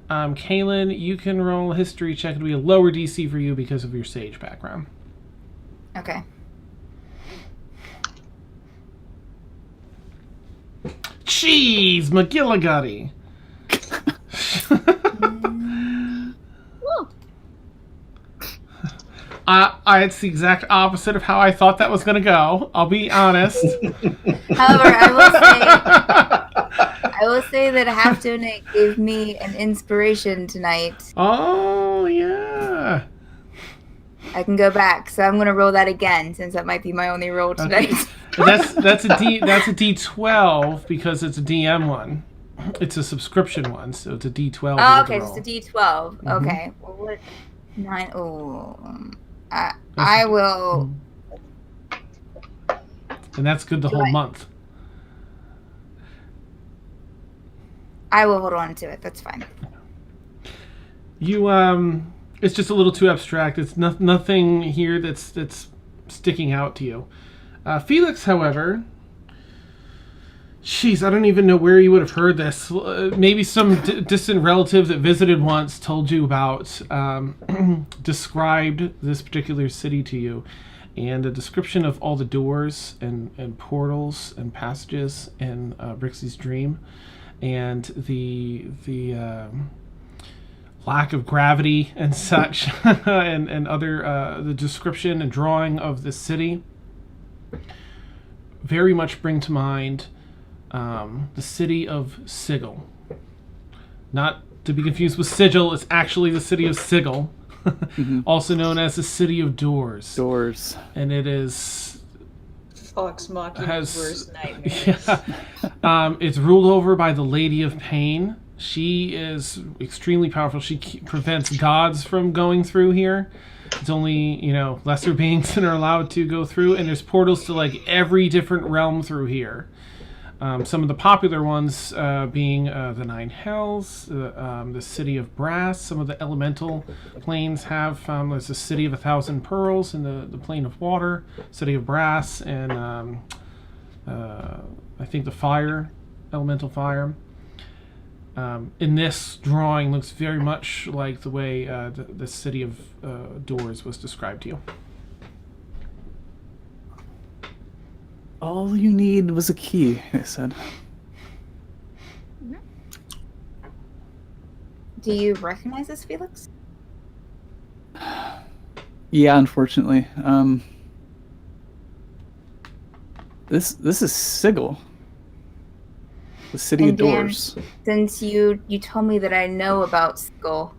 [SPEAKER 1] Kaylin, you can roll a history check. It'll be a lower DC for you because of your sage background.
[SPEAKER 2] Okay.
[SPEAKER 1] Jeez, McGilligutty. It's the exact opposite of how I thought that was going to go. I'll be honest.
[SPEAKER 2] However, I will say that Half Donate gave me an inspiration tonight.
[SPEAKER 1] Oh, yeah.
[SPEAKER 2] I can go back, so I'm going to roll that again, since that might be my only roll tonight.
[SPEAKER 1] That's a D12 because it's a DM one. It's a subscription one, so it's a D12.
[SPEAKER 2] Oh, okay,
[SPEAKER 1] roll.
[SPEAKER 2] just a D12.
[SPEAKER 1] Mm-hmm.
[SPEAKER 2] Okay. Well, what? 9. Oh. I will.
[SPEAKER 1] And that's good the whole month.
[SPEAKER 2] I will hold on to it. That's fine.
[SPEAKER 1] It's just a little too abstract. It's nothing here that's sticking out to you. Felix, however, jeez, I don't even know where you would have heard this. Maybe some distant relative that visited once told you about, described this particular city to you, and a description of all the doors and portals and passages in Brixie's dream, and the lack of gravity and such, and other the description and drawing of this city very much bring to mind the city of Sigil. Not to be confused with Sigil, it's actually the city of Sigil, also known as the City of Doors.
[SPEAKER 7] Doors.
[SPEAKER 1] And it is...
[SPEAKER 8] Fox Machine's worst nightmare.
[SPEAKER 1] Yeah. It's ruled over by the Lady of Pain. She is extremely powerful. She prevents gods from going through here. It's only, lesser beings that are allowed to go through, and there's portals to like every different realm through here. Some of the popular ones being the Nine Hells, the City of Brass. Some of the elemental planes have, there's the City of 1,000 Pearls in the Plane of Water, City of Brass, and I think the Fire, Elemental Fire. In this drawing looks very much like the way the City of Doors was described to you.
[SPEAKER 7] All you need was a key, they said.
[SPEAKER 2] Do you recognize this, Felix?
[SPEAKER 7] Yeah, unfortunately. This is Sigil. The City of
[SPEAKER 2] Dan,
[SPEAKER 7] Doors.
[SPEAKER 2] Since you told me that I know about Skull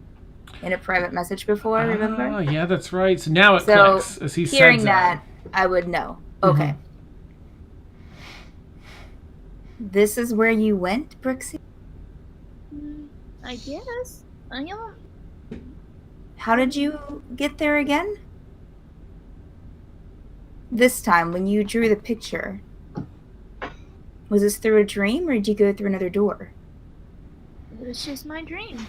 [SPEAKER 2] in a private message before, remember?
[SPEAKER 1] Oh, yeah, that's right. So now it clicks as he
[SPEAKER 2] hearing
[SPEAKER 1] says
[SPEAKER 2] that, I would know. Okay. This is where you went, Brixie?
[SPEAKER 3] I guess. I don't.
[SPEAKER 2] How did you get there again? This time, when you drew the picture, was this through a dream, or did you go through another door?
[SPEAKER 3] It was just my dream.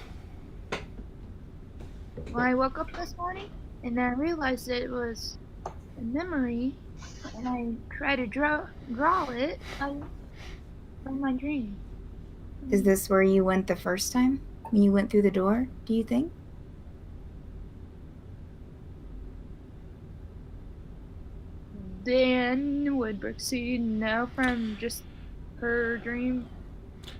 [SPEAKER 3] When I woke up this morning, and I realized that it was a memory, and I tried to draw it from my dream.
[SPEAKER 2] Is this where you went the first time? When you went through the door, do you think?
[SPEAKER 3] Then would Brixie know from just her dream?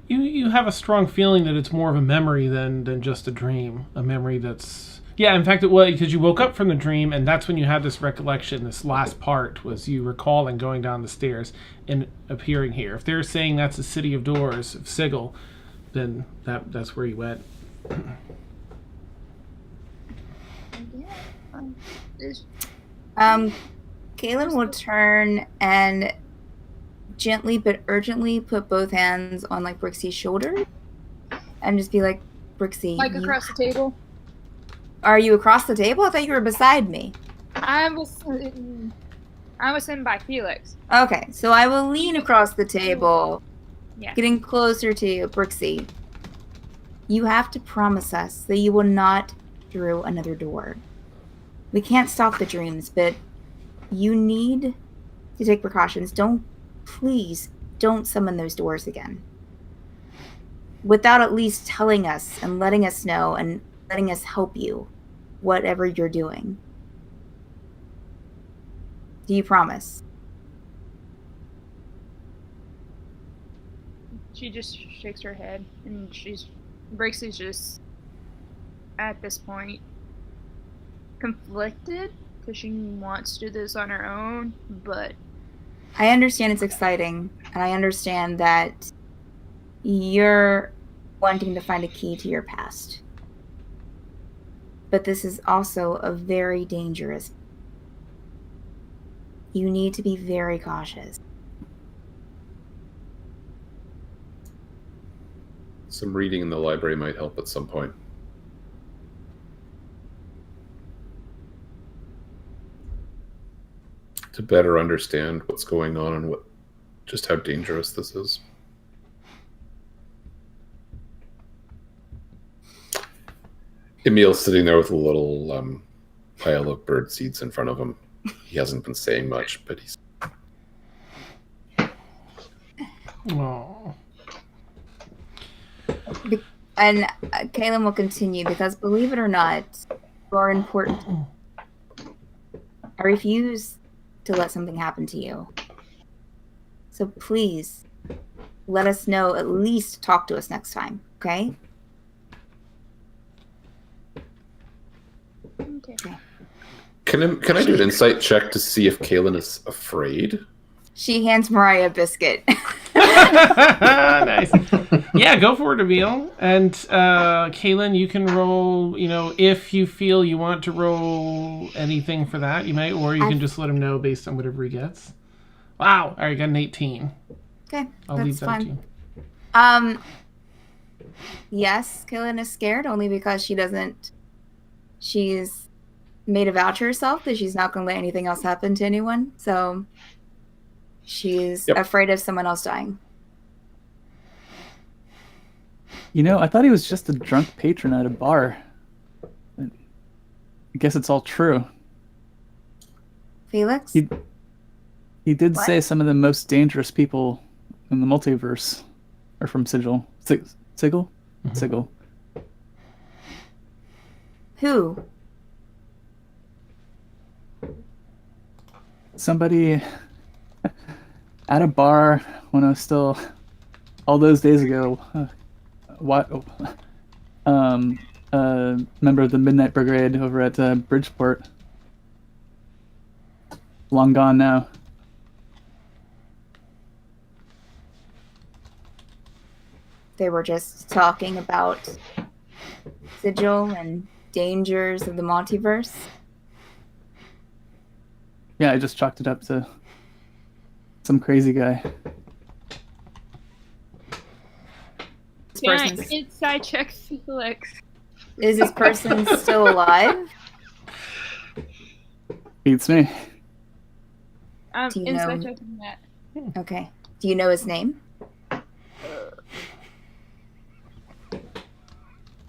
[SPEAKER 1] You have a strong feeling that it's more of a memory than just a dream. A memory that's... Yeah, in fact it was, because you woke up from the dream, and that's when you had this recollection. This last part was you recalling going down the stairs and appearing here. If they're saying that's the City of Doors, of Sigil, then that's where you went.
[SPEAKER 3] I guess.
[SPEAKER 2] Kaylin will turn and gently but urgently put both hands on like Brixie's shoulder and just be like, Brixie.
[SPEAKER 3] Like across the table?
[SPEAKER 2] Are you across the table? I thought you were beside me.
[SPEAKER 3] I was sitting by Felix.
[SPEAKER 2] Okay, so I will lean across the table, getting closer to you, Brixie. You have to promise us that you will not through another door. We can't stop the dreams, but you need to take precautions. Please don't summon those doors again. Without at least telling us and letting us know and letting us help you, whatever you're doing. Do you promise?
[SPEAKER 3] She just shakes her head, and Brixie's just, at this point, conflicted, because she wants to do this on her own, but...
[SPEAKER 2] I understand it's exciting, and I understand that you're wanting to find a key to your past. But this is also a very dangerous... You need to be very cautious.
[SPEAKER 4] Some reading in the library might help at some point. To better understand what's going on and just how dangerous this is. Emil's sitting there with a little pile of bird seeds in front of him. He hasn't been saying much, but he's...
[SPEAKER 1] Aww.
[SPEAKER 2] And Kaylin will continue, because believe it or not, you are important. I refuse to let something happen to you. So please, let us know, at least talk to us next time, okay?
[SPEAKER 3] Okay.
[SPEAKER 4] Can I do an insight check to see if Kaylin is afraid?
[SPEAKER 2] She hands Mariah a biscuit.
[SPEAKER 1] Nice. Yeah, go for it, Emil. And Kaylin, you can roll, if you feel you want to roll anything for that, you may, or you can just let him know based on whatever he gets. Wow. All right, got an 18.
[SPEAKER 2] Okay,
[SPEAKER 1] I'll
[SPEAKER 2] that's
[SPEAKER 1] leave that
[SPEAKER 2] fine.
[SPEAKER 1] to you.
[SPEAKER 2] Yes, Kaylin is scared only because she's made a vow to herself that she's not going to let anything else happen to anyone. So she's afraid of someone else dying.
[SPEAKER 7] I thought he was just a drunk patron at a bar. I guess it's all true.
[SPEAKER 2] Felix?
[SPEAKER 7] He did
[SPEAKER 2] What?
[SPEAKER 7] say some of the most dangerous people in the multiverse are from Sigil. Sigil?
[SPEAKER 1] Mm-hmm.
[SPEAKER 7] Sigil.
[SPEAKER 2] Who?
[SPEAKER 7] Somebody at a bar when I was still, all those days ago, member of the Midnight Brigade over at Bridgeport. Long gone now.
[SPEAKER 2] They were just talking about Sigil and dangers of the multiverse.
[SPEAKER 7] Yeah, I just chalked it up to some crazy guy.
[SPEAKER 3] Can I inside check Felix?
[SPEAKER 2] Is this person still alive?
[SPEAKER 7] Beats me.
[SPEAKER 2] Do you
[SPEAKER 3] Inside
[SPEAKER 2] know-
[SPEAKER 3] checking that.
[SPEAKER 2] Okay. Do you know his name?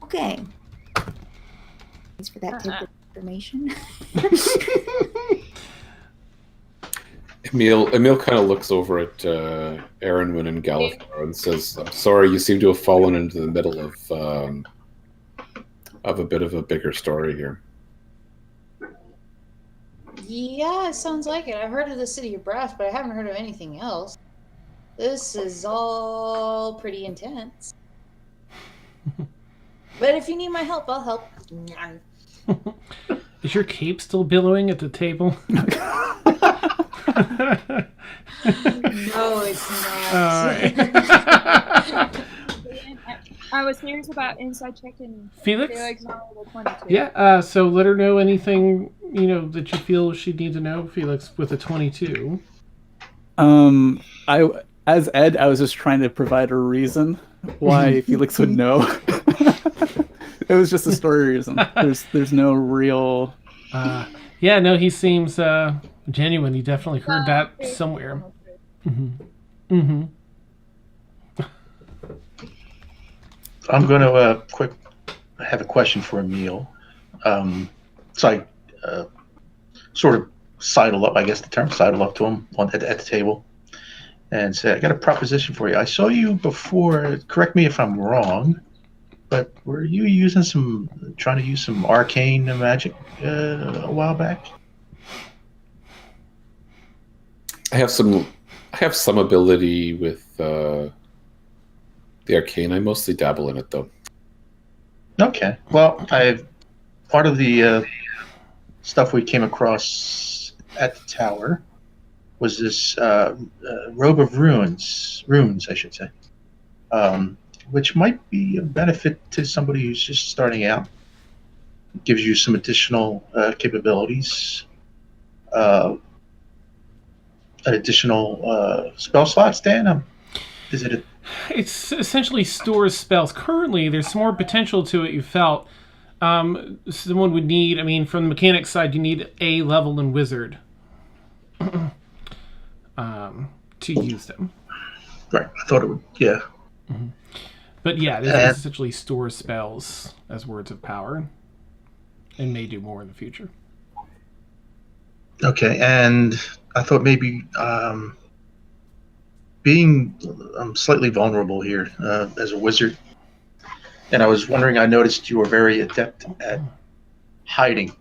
[SPEAKER 2] Okay. Thanks for that tidbit of information.
[SPEAKER 4] Emil kind of looks over at Aaronwin and Galifar and says, "I'm sorry, you seem to have fallen into the middle of a bit of a bigger story here."
[SPEAKER 5] Yeah, it sounds like it. I've heard of the City of Brass, but I haven't heard of anything else. This is all pretty intense. But if you need my help, I'll help.
[SPEAKER 1] Is your cape still billowing at the table?
[SPEAKER 5] No, it's not.
[SPEAKER 1] All right.
[SPEAKER 3] I was serious about inside checking
[SPEAKER 1] Felix?
[SPEAKER 3] Felix on level 22.
[SPEAKER 1] Yeah, so let her know anything, that you feel she'd need to know, Felix, with a 22.
[SPEAKER 7] As Ed, I was just trying to provide a reason why Felix would know. It was just a story reason. There's no real.
[SPEAKER 1] Yeah, no, he seems genuine. He definitely heard that somewhere. I'm
[SPEAKER 6] going to have a question for Emil. So I sort of sidle up, I guess the term, sidle up to him at the table and say, I got a proposition for you. I saw you before, correct me if I'm wrong, but were you trying to use some arcane magic a while back?
[SPEAKER 4] I have some ability with the arcane. I mostly dabble in it, though.
[SPEAKER 6] Okay. Well, part of the stuff we came across at the tower was this robe of runes, I should say, which might be a benefit to somebody who's just starting out. It gives you some additional capabilities, additional spell slots. Dan, is it?
[SPEAKER 1] It's essentially stores spells. Currently, there's some more potential to it. You felt someone would need. I mean, from the mechanics side, you need a level in wizard to use them.
[SPEAKER 6] Right. I thought it would. Yeah.
[SPEAKER 1] Mm-hmm. But yeah, it is essentially store spells as words of power, and may do more in the future.
[SPEAKER 6] Okay, and I thought maybe I'm slightly vulnerable here as a wizard, and I was wondering. I noticed you were very adept at hiding,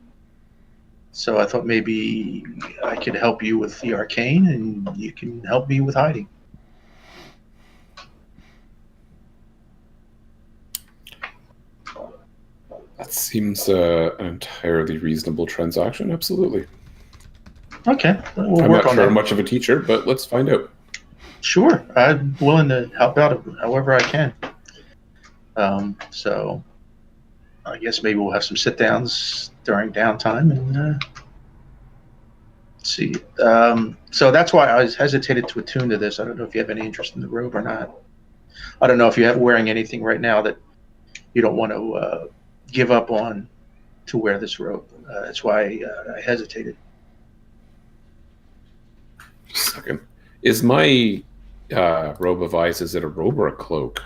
[SPEAKER 6] so I thought maybe I could help you with the arcane, and you can help me with hiding.
[SPEAKER 4] That seems an entirely reasonable transaction. Absolutely.
[SPEAKER 6] Okay, we'll
[SPEAKER 4] I'm
[SPEAKER 6] work
[SPEAKER 4] not
[SPEAKER 6] on
[SPEAKER 4] sure
[SPEAKER 6] that.
[SPEAKER 4] much of a teacher, but let's find out.
[SPEAKER 6] Sure, I'm willing to help out however I can. So I guess maybe we'll have some sit-downs during downtime and see. So that's why I was hesitated to attune to this. I don't know if you have any interest in the robe or not. I don't know if you're wearing anything right now that you don't want to give up on to wear this robe. That's why I hesitated.
[SPEAKER 4] Second, is my robe of ice? Is it a robe or a cloak?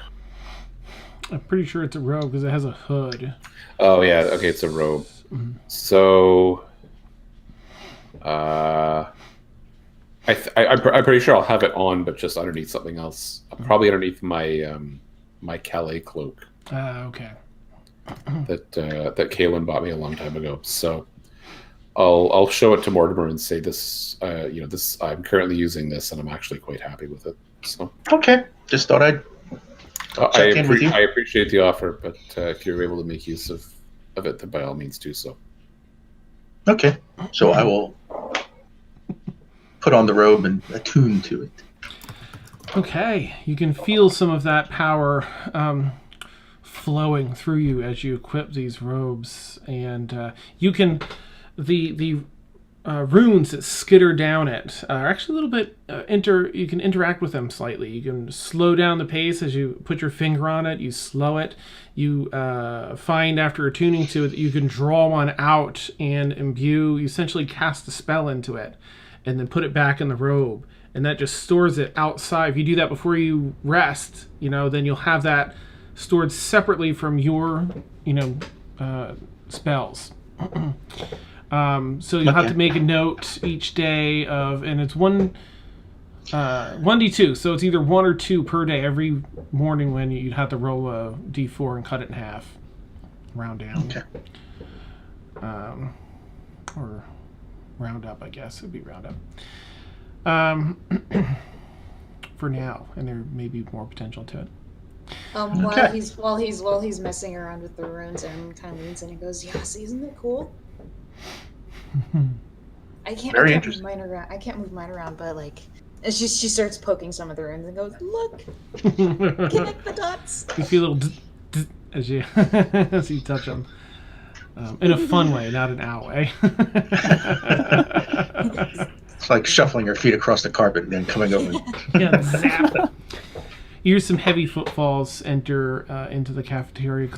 [SPEAKER 1] I'm pretty sure it's a robe because it has a hood.
[SPEAKER 4] Oh yeah, okay, it's a robe.
[SPEAKER 1] Mm-hmm.
[SPEAKER 4] So, I'm pretty sure I'll have it on, but just underneath something else. Probably underneath my my Calais cloak.
[SPEAKER 1] Okay.
[SPEAKER 4] That Kaylin bought me a long time ago. So I'll show it to Mortimer and say this. This I'm currently using this, and I'm actually quite happy with it. So
[SPEAKER 6] Okay, just thought I'd check in with you.
[SPEAKER 4] I appreciate the offer, but if you're able to make use of it, then by all means do so.
[SPEAKER 6] Okay, so I will put on the robe and attune to it.
[SPEAKER 1] Okay, you can feel some of that power flowing through you as you equip these robes, and you can the runes that skitter down it are actually a little bit you can interact with them slightly. You can slow down the pace as you put your finger on it. You slow it. You find after attuning to it that you can draw one out and imbue. You essentially cast a spell into it, and then put it back in the robe, and that just stores it outside. If you do that before you rest, then you'll have that stored separately from your, spells. So you'll have to make a note each day and it's 1d2, so it's either 1 or 2 per day. Every morning when you'd have to roll a d4 and cut it in half, round down.
[SPEAKER 6] Okay.
[SPEAKER 1] Or round up, I guess. It'd be round up. For now, and there may be more potential to it.
[SPEAKER 8] While he's messing around with the runes, and kind of leans in and goes, "Yeah, see, isn't it cool?" I can't move mine around. I can't move mine around, but and she starts poking some of the runes and goes, "Look, connect the dots."
[SPEAKER 1] You feel a little as you as you touch him. In a fun way, not an ow way.
[SPEAKER 6] It's like shuffling your feet across the carpet and then coming over.
[SPEAKER 1] Yeah, zap. You hear some heavy footfalls enter into the cafeteria.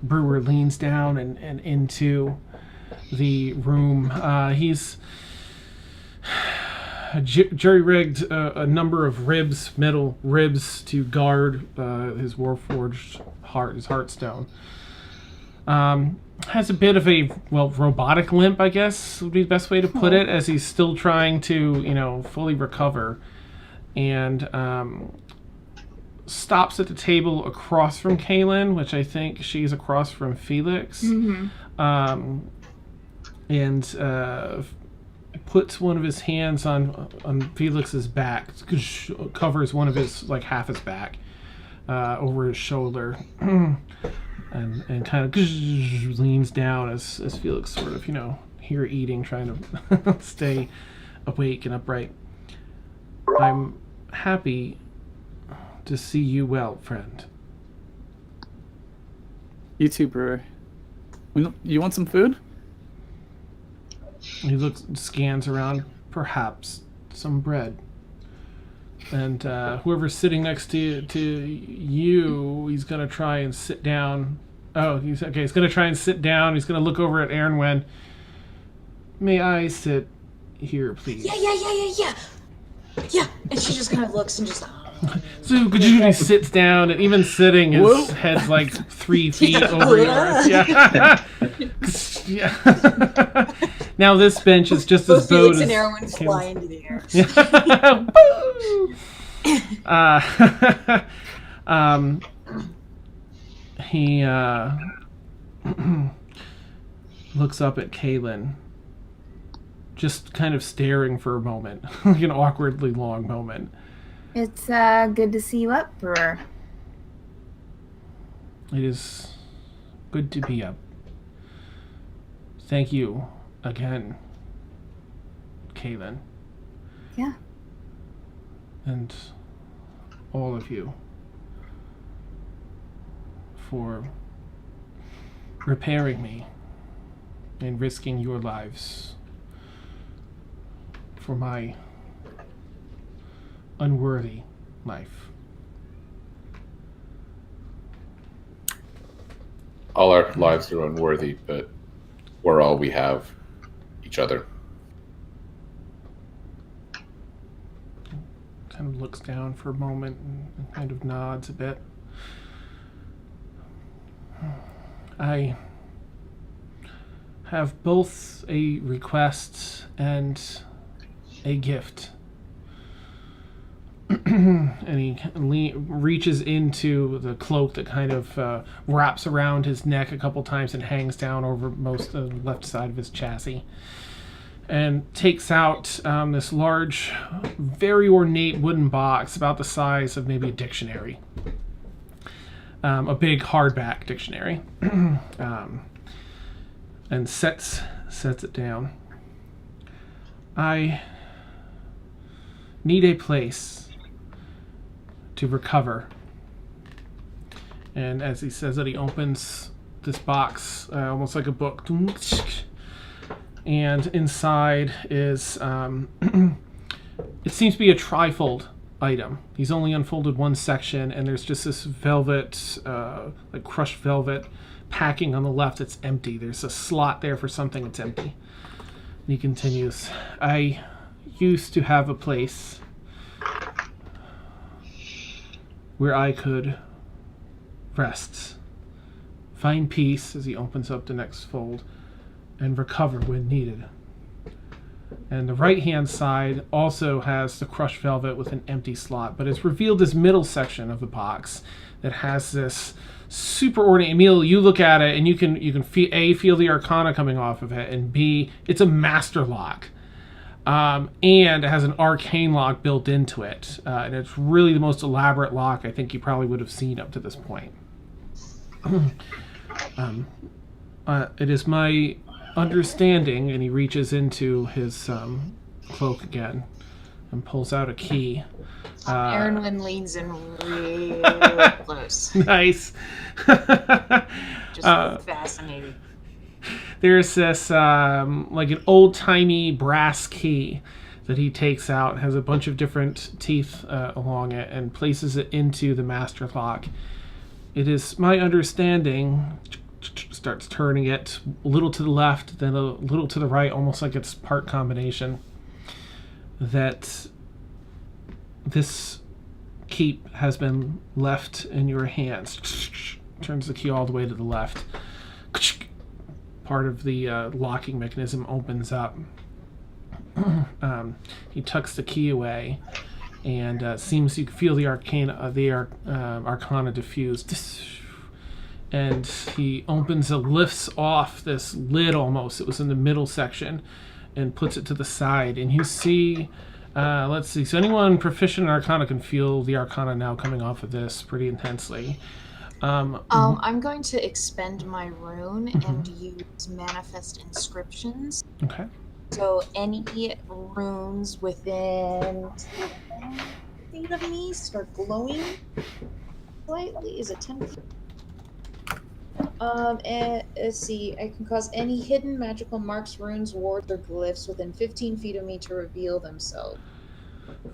[SPEAKER 1] Brewer leans down and into the room. He's jury-rigged a number of metal ribs to guard his warforged heart, his heartstone. Has a bit of a, robotic limp, I guess would be the best way to put it, as he's still trying to, fully recover. And stops at the table across from Kaylin, which I think she's across from Felix.
[SPEAKER 2] Mm-hmm.
[SPEAKER 1] And puts one of his hands on Felix's back, covers one of his, half his back, over his shoulder. And kind of leans down as Felix sort of, here eating, trying to stay awake and upright. I'm happy to see you well, friend.
[SPEAKER 7] You too, Brewer. You want some food?
[SPEAKER 1] He scans around. Perhaps some bread. And whoever's sitting next to you, he's going to try and sit down. Oh, he's going to try and sit down. He's going to look over at Aaron. May I sit here, please?
[SPEAKER 5] Yeah. And she just kind of looks and just...
[SPEAKER 1] So he sits down, and even sitting, his head's 3 feet over yours. Yeah. Yeah. Now this bench is just as bowed
[SPEAKER 5] Felix
[SPEAKER 1] as...
[SPEAKER 5] and Aaron fly into the air.
[SPEAKER 1] He looks up at Kaylin, just kind of staring for a moment, an awkwardly long moment.
[SPEAKER 2] It's good to see you up, Brewer.
[SPEAKER 1] It is good to be up. Thank you again, Kaylin.
[SPEAKER 2] Yeah.
[SPEAKER 1] And all of you for repairing me and risking your lives for my unworthy life.
[SPEAKER 4] All our lives are unworthy, but we're all we have, each other.
[SPEAKER 1] Kind of looks down for a moment and kind of nods a bit. I have both a request and a gift. And he reaches into the cloak that kind of wraps around his neck a couple times and hangs down over most of the left side of his chassis. And takes out this large, very ornate wooden box about the size of maybe a dictionary. A big hardback dictionary. And sets it down. I need a place to recover. And as he says that, he opens this box, almost like a book. And inside is, it seems to be a trifold item. He's only unfolded one section, and there's just this velvet, like crushed velvet packing on the left. It's empty. There's a slot there for something that's empty. And he continues, I used to have a place where I could rest, find peace, as he opens up the next fold, and recover when needed. And the right-hand side also has the crushed velvet with an empty slot, but it's revealed this middle section of the box that has this super ornate. Emil, you look at it and you can feel the arcana coming off of it, and B, it's a master lock. And it has an arcane lock built into it. And it's really the most elaborate lock I think you probably would have seen up to this point. It is my understanding, and he reaches into his cloak again and pulls out a key.
[SPEAKER 5] Aaron leans in real close. knows.
[SPEAKER 1] Nice.
[SPEAKER 5] Just fascinating.
[SPEAKER 1] There's this like an old-timey brass key that he takes out, has a bunch of different teeth along it, and places it into the master lock. It is my understanding, starts turning it a little to the left, then a little to the right, almost like it's part combination, that this keep has been left in your hands. Turns the key all the way to the left. Part of the locking mechanism opens up. He tucks the key away, and seems you can feel the arcana diffuse. And he lifts off this lid almost. It was in the middle section, and puts it to the side. And you see, let's see. So anyone proficient in Arcana can feel the Arcana now coming off of this pretty intensely.
[SPEAKER 5] I'm going to expend my rune and use manifest inscriptions.
[SPEAKER 1] Okay.
[SPEAKER 5] So any runes within 10 feet of me start glowing slightly. Is it 10 feet? And let's see. I can cause any hidden magical marks, runes, wards, or glyphs within 15 feet of me to reveal themselves.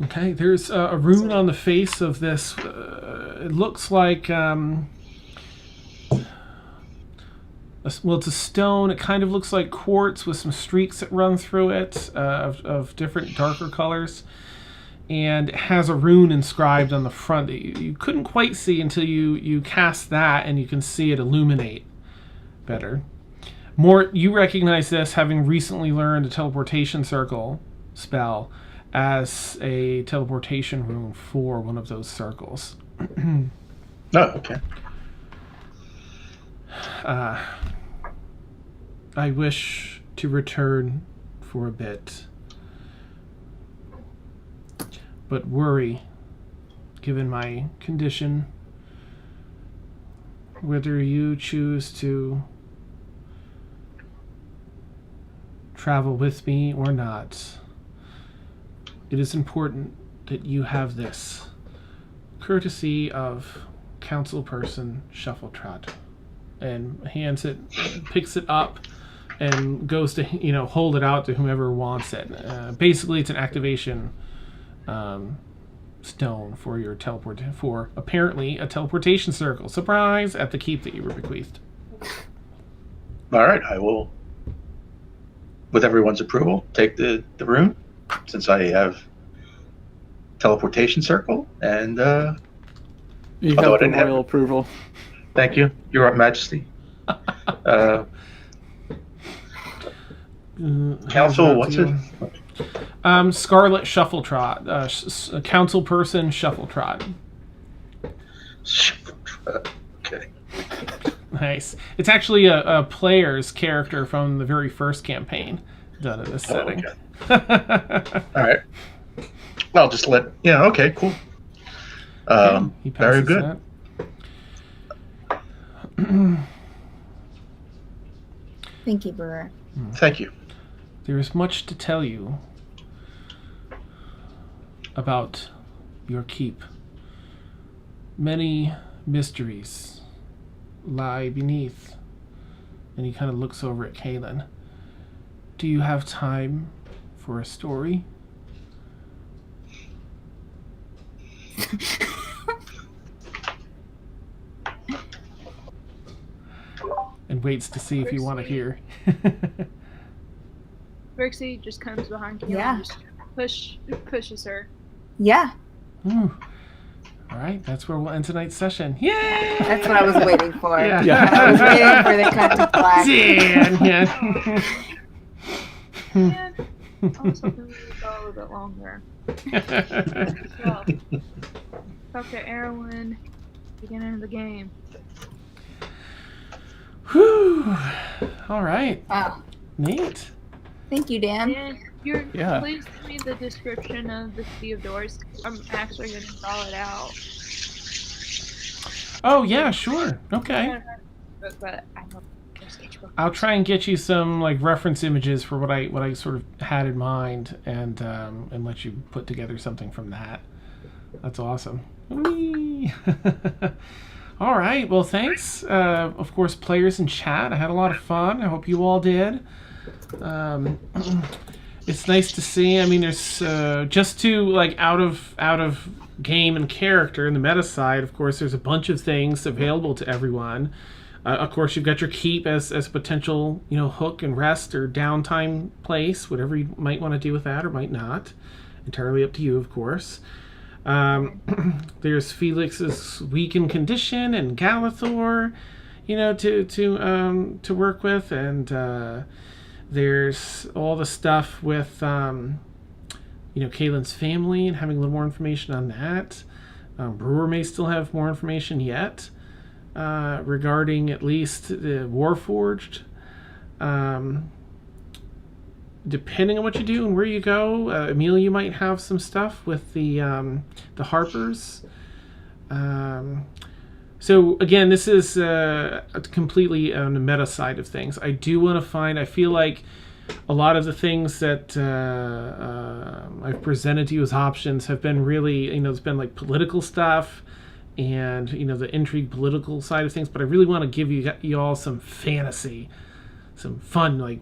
[SPEAKER 1] Okay. There's a rune on the face of this. It looks like well, it's a stone. It kind of looks like quartz with some streaks that run through it of different darker colors. And it has a rune inscribed on the front that you couldn't quite see until you cast that, and you can see it illuminate better. More, you recognize this, having recently learned a teleportation circle spell, as a teleportation rune for one of those circles.
[SPEAKER 6] Oh, okay.
[SPEAKER 1] I wish to return for a bit, but worry, given my condition, whether you choose to travel with me or not. It is important that you have this, courtesy of council person Shuffletrot, and hands it, picks it up, and goes to hold it out to whoever wants it. Basically, it's an activation stone for your for apparently a teleportation circle. Surprise! At the keep that you were bequeathed.
[SPEAKER 6] All right, I will, with everyone's approval, take the rune, since I have teleportation circle, and
[SPEAKER 7] You
[SPEAKER 6] although I
[SPEAKER 7] have the
[SPEAKER 6] didn't have-
[SPEAKER 7] royal approval.
[SPEAKER 6] thank you, Your Majesty. Council, what's it?
[SPEAKER 1] Scarlet Shuffletrot, council person Shuffletrot.
[SPEAKER 6] Okay.
[SPEAKER 1] Nice. It's actually a player's character from the very first campaign done in this setting.
[SPEAKER 6] Okay. All right. I'll just okay, cool.
[SPEAKER 1] He
[SPEAKER 6] Very
[SPEAKER 1] passes
[SPEAKER 6] good.
[SPEAKER 1] that.
[SPEAKER 2] Thank you, Brewer.
[SPEAKER 6] Thank you.
[SPEAKER 1] There is much to tell you about your keep. Many mysteries lie beneath. And he kind of looks over at Kaylin. Do you have time for a story? And waits to see if you want to hear.
[SPEAKER 3] Brixie just comes behind Kaylin
[SPEAKER 2] Yeah.
[SPEAKER 3] and just pushes her.
[SPEAKER 2] Yeah,
[SPEAKER 1] Ooh. All right, that's where we'll end tonight's session. Yay!
[SPEAKER 2] that's what I was waiting for.
[SPEAKER 1] Yeah.
[SPEAKER 2] I was waiting for the cut to black.
[SPEAKER 1] Yeah.
[SPEAKER 3] Yeah. I was hoping we would go a little bit longer. Well, talk to Erwin. Beginning of the game.
[SPEAKER 1] Whew. All right.
[SPEAKER 2] Wow.
[SPEAKER 1] Neat.
[SPEAKER 2] Thank you, Dan.
[SPEAKER 7] Yeah.
[SPEAKER 3] Please give me the description of the Sea of Doors. I'm actually going to draw it out.
[SPEAKER 1] Oh, yeah, sure. Okay.
[SPEAKER 3] But I don't know sketchbook.
[SPEAKER 1] I'll try and get you some reference images for what I sort of had in mind, and let you put together something from that. That's awesome. Whee! All right. Well, thanks. Of course, players in chat. I had a lot of fun. I hope you all did. It's nice to see. I mean, there's just to like out of game and character in the meta side. Of course, there's a bunch of things available to everyone. Of course, you've got your keep as a potential, hook and rest or downtime place, whatever you might want to do with that or might not. Entirely up to you, of course. There's Felix's weakened condition and Galathor, to work with, and there's all the stuff with, Kaylin's family and having a little more information on that. Brewer may still have more information yet. Regarding at least the Warforged. Depending on what you do and where you go, Amelia, you might have some stuff with the Harpers. So again, this is completely on the meta side of things. I do want to I feel like a lot of the things that I've presented to you as options have been really, it's been like political stuff, and the intrigue political side of things, but I really want to give you all some fantasy, some fun, like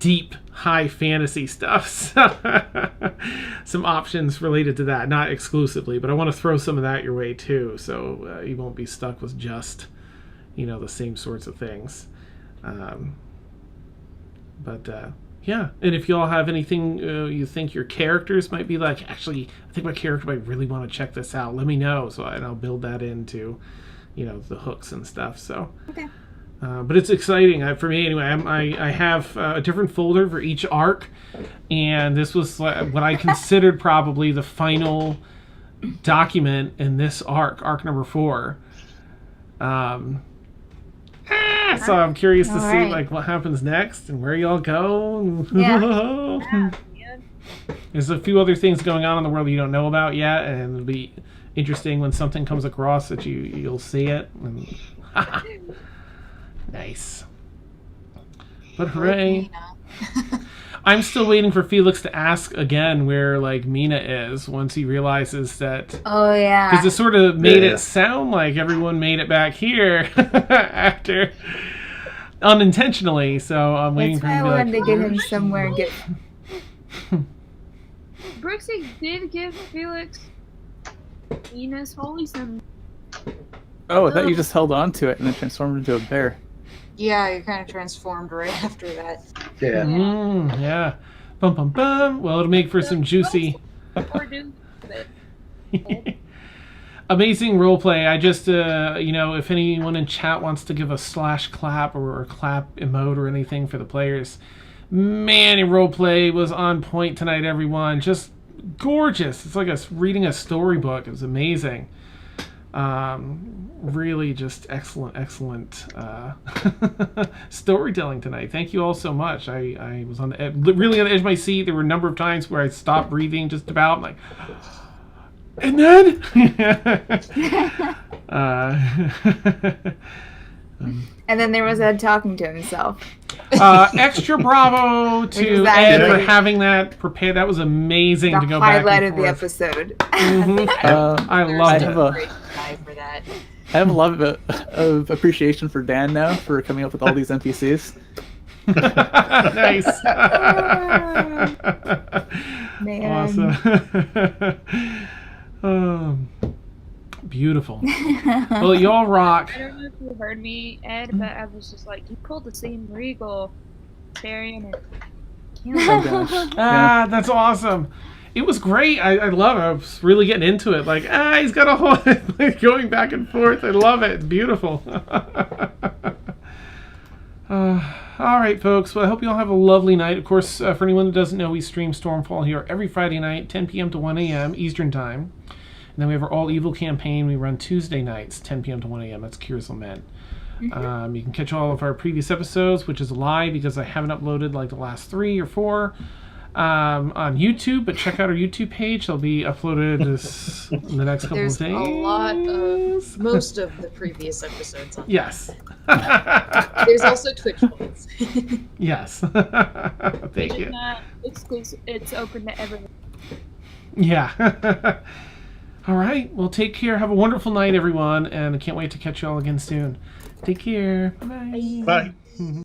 [SPEAKER 1] deep high fantasy stuff. Some options related to that, not exclusively, but I want to throw some of that your way too, so you won't be stuck with just the same sorts of things. Yeah, and if you all have anything you think your characters might be like, actually, I think my character might really want to check this out, let me know, and I'll build that into, the hooks and stuff. So,
[SPEAKER 2] okay.
[SPEAKER 1] But it's exciting for me anyway. I have a different folder for each arc, and this was what I considered probably the final document in this arc number 4. So I'm curious to see like what happens next and where y'all go.
[SPEAKER 2] Yeah.
[SPEAKER 1] There's a few other things going on in the world you don't know about yet, and it'll be interesting when something comes across that you'll see it. And nice. But hooray. I'm still waiting for Felix to ask again where like Mina is once he realizes that.
[SPEAKER 2] Oh yeah.
[SPEAKER 1] Because it sort of made it sound like everyone made it back here after unintentionally. So I'm waiting for him to be like,
[SPEAKER 2] to get him somewhere and get.
[SPEAKER 3] Brooksy did give Felix Mina's holy symbol.
[SPEAKER 7] Oh, I thought you just held on to it and then transformed into a bear.
[SPEAKER 8] Yeah, you kind of transformed right after that.
[SPEAKER 6] Yeah.
[SPEAKER 1] Yeah. Bum, bum, bum. Well, it'll make for some juicy. Amazing roleplay. I just, if anyone in chat wants to give a /clap or a clap emote or anything for the players, man, your roleplay was on point tonight, everyone. Just gorgeous. It's like reading a storybook. It was amazing. Really just excellent storytelling tonight. Thank you all so much. I was really on the edge of my seat. There were a number of times where I stopped breathing just about. I'm like, and then
[SPEAKER 2] and then there was Ed talking to himself.
[SPEAKER 1] Extra bravo to Ed for having that prepared. That was amazing to go back and forth.
[SPEAKER 2] The highlight of the episode.
[SPEAKER 1] Mm-hmm. I loved it.
[SPEAKER 8] For that.
[SPEAKER 7] I have a lot of appreciation for Dan now for coming up with all these NPCs.
[SPEAKER 1] Nice.
[SPEAKER 2] Man.
[SPEAKER 1] Awesome. Beautiful. Well, y'all rock.
[SPEAKER 3] I don't know if you heard me, Ed, but I was just like, you pulled the same Regal Therian and
[SPEAKER 7] Yeah.
[SPEAKER 1] That's awesome. It was great. I love it. I was really getting into it. Like, he's got a whole going back and forth. I love it. It's beautiful. All right, folks. Well, I hope you all have a lovely night. Of course, for anyone that doesn't know, we stream Stormfall here every Friday night, 10 p.m. to 1 a.m. Eastern Time. And then we have our All Evil campaign. We run Tuesday nights, 10 p.m. to 1 a.m. That's Cures Lament. You can catch all of our previous episodes, which is a lie because I haven't uploaded like the last 3 or 4 on YouTube. But check out our YouTube page. They'll be uploaded in the next couple
[SPEAKER 8] There's
[SPEAKER 1] of days.
[SPEAKER 8] a lot of most of the previous episodes on
[SPEAKER 1] Yes.
[SPEAKER 8] There's also Twitch ones.
[SPEAKER 1] Yes. Thank you.
[SPEAKER 3] It's not exclusive. It's open to everyone.
[SPEAKER 1] Yeah. All right. Well, take care. Have a wonderful night, everyone, and I can't wait to catch you all again soon. Take care. Bye.
[SPEAKER 6] Bye.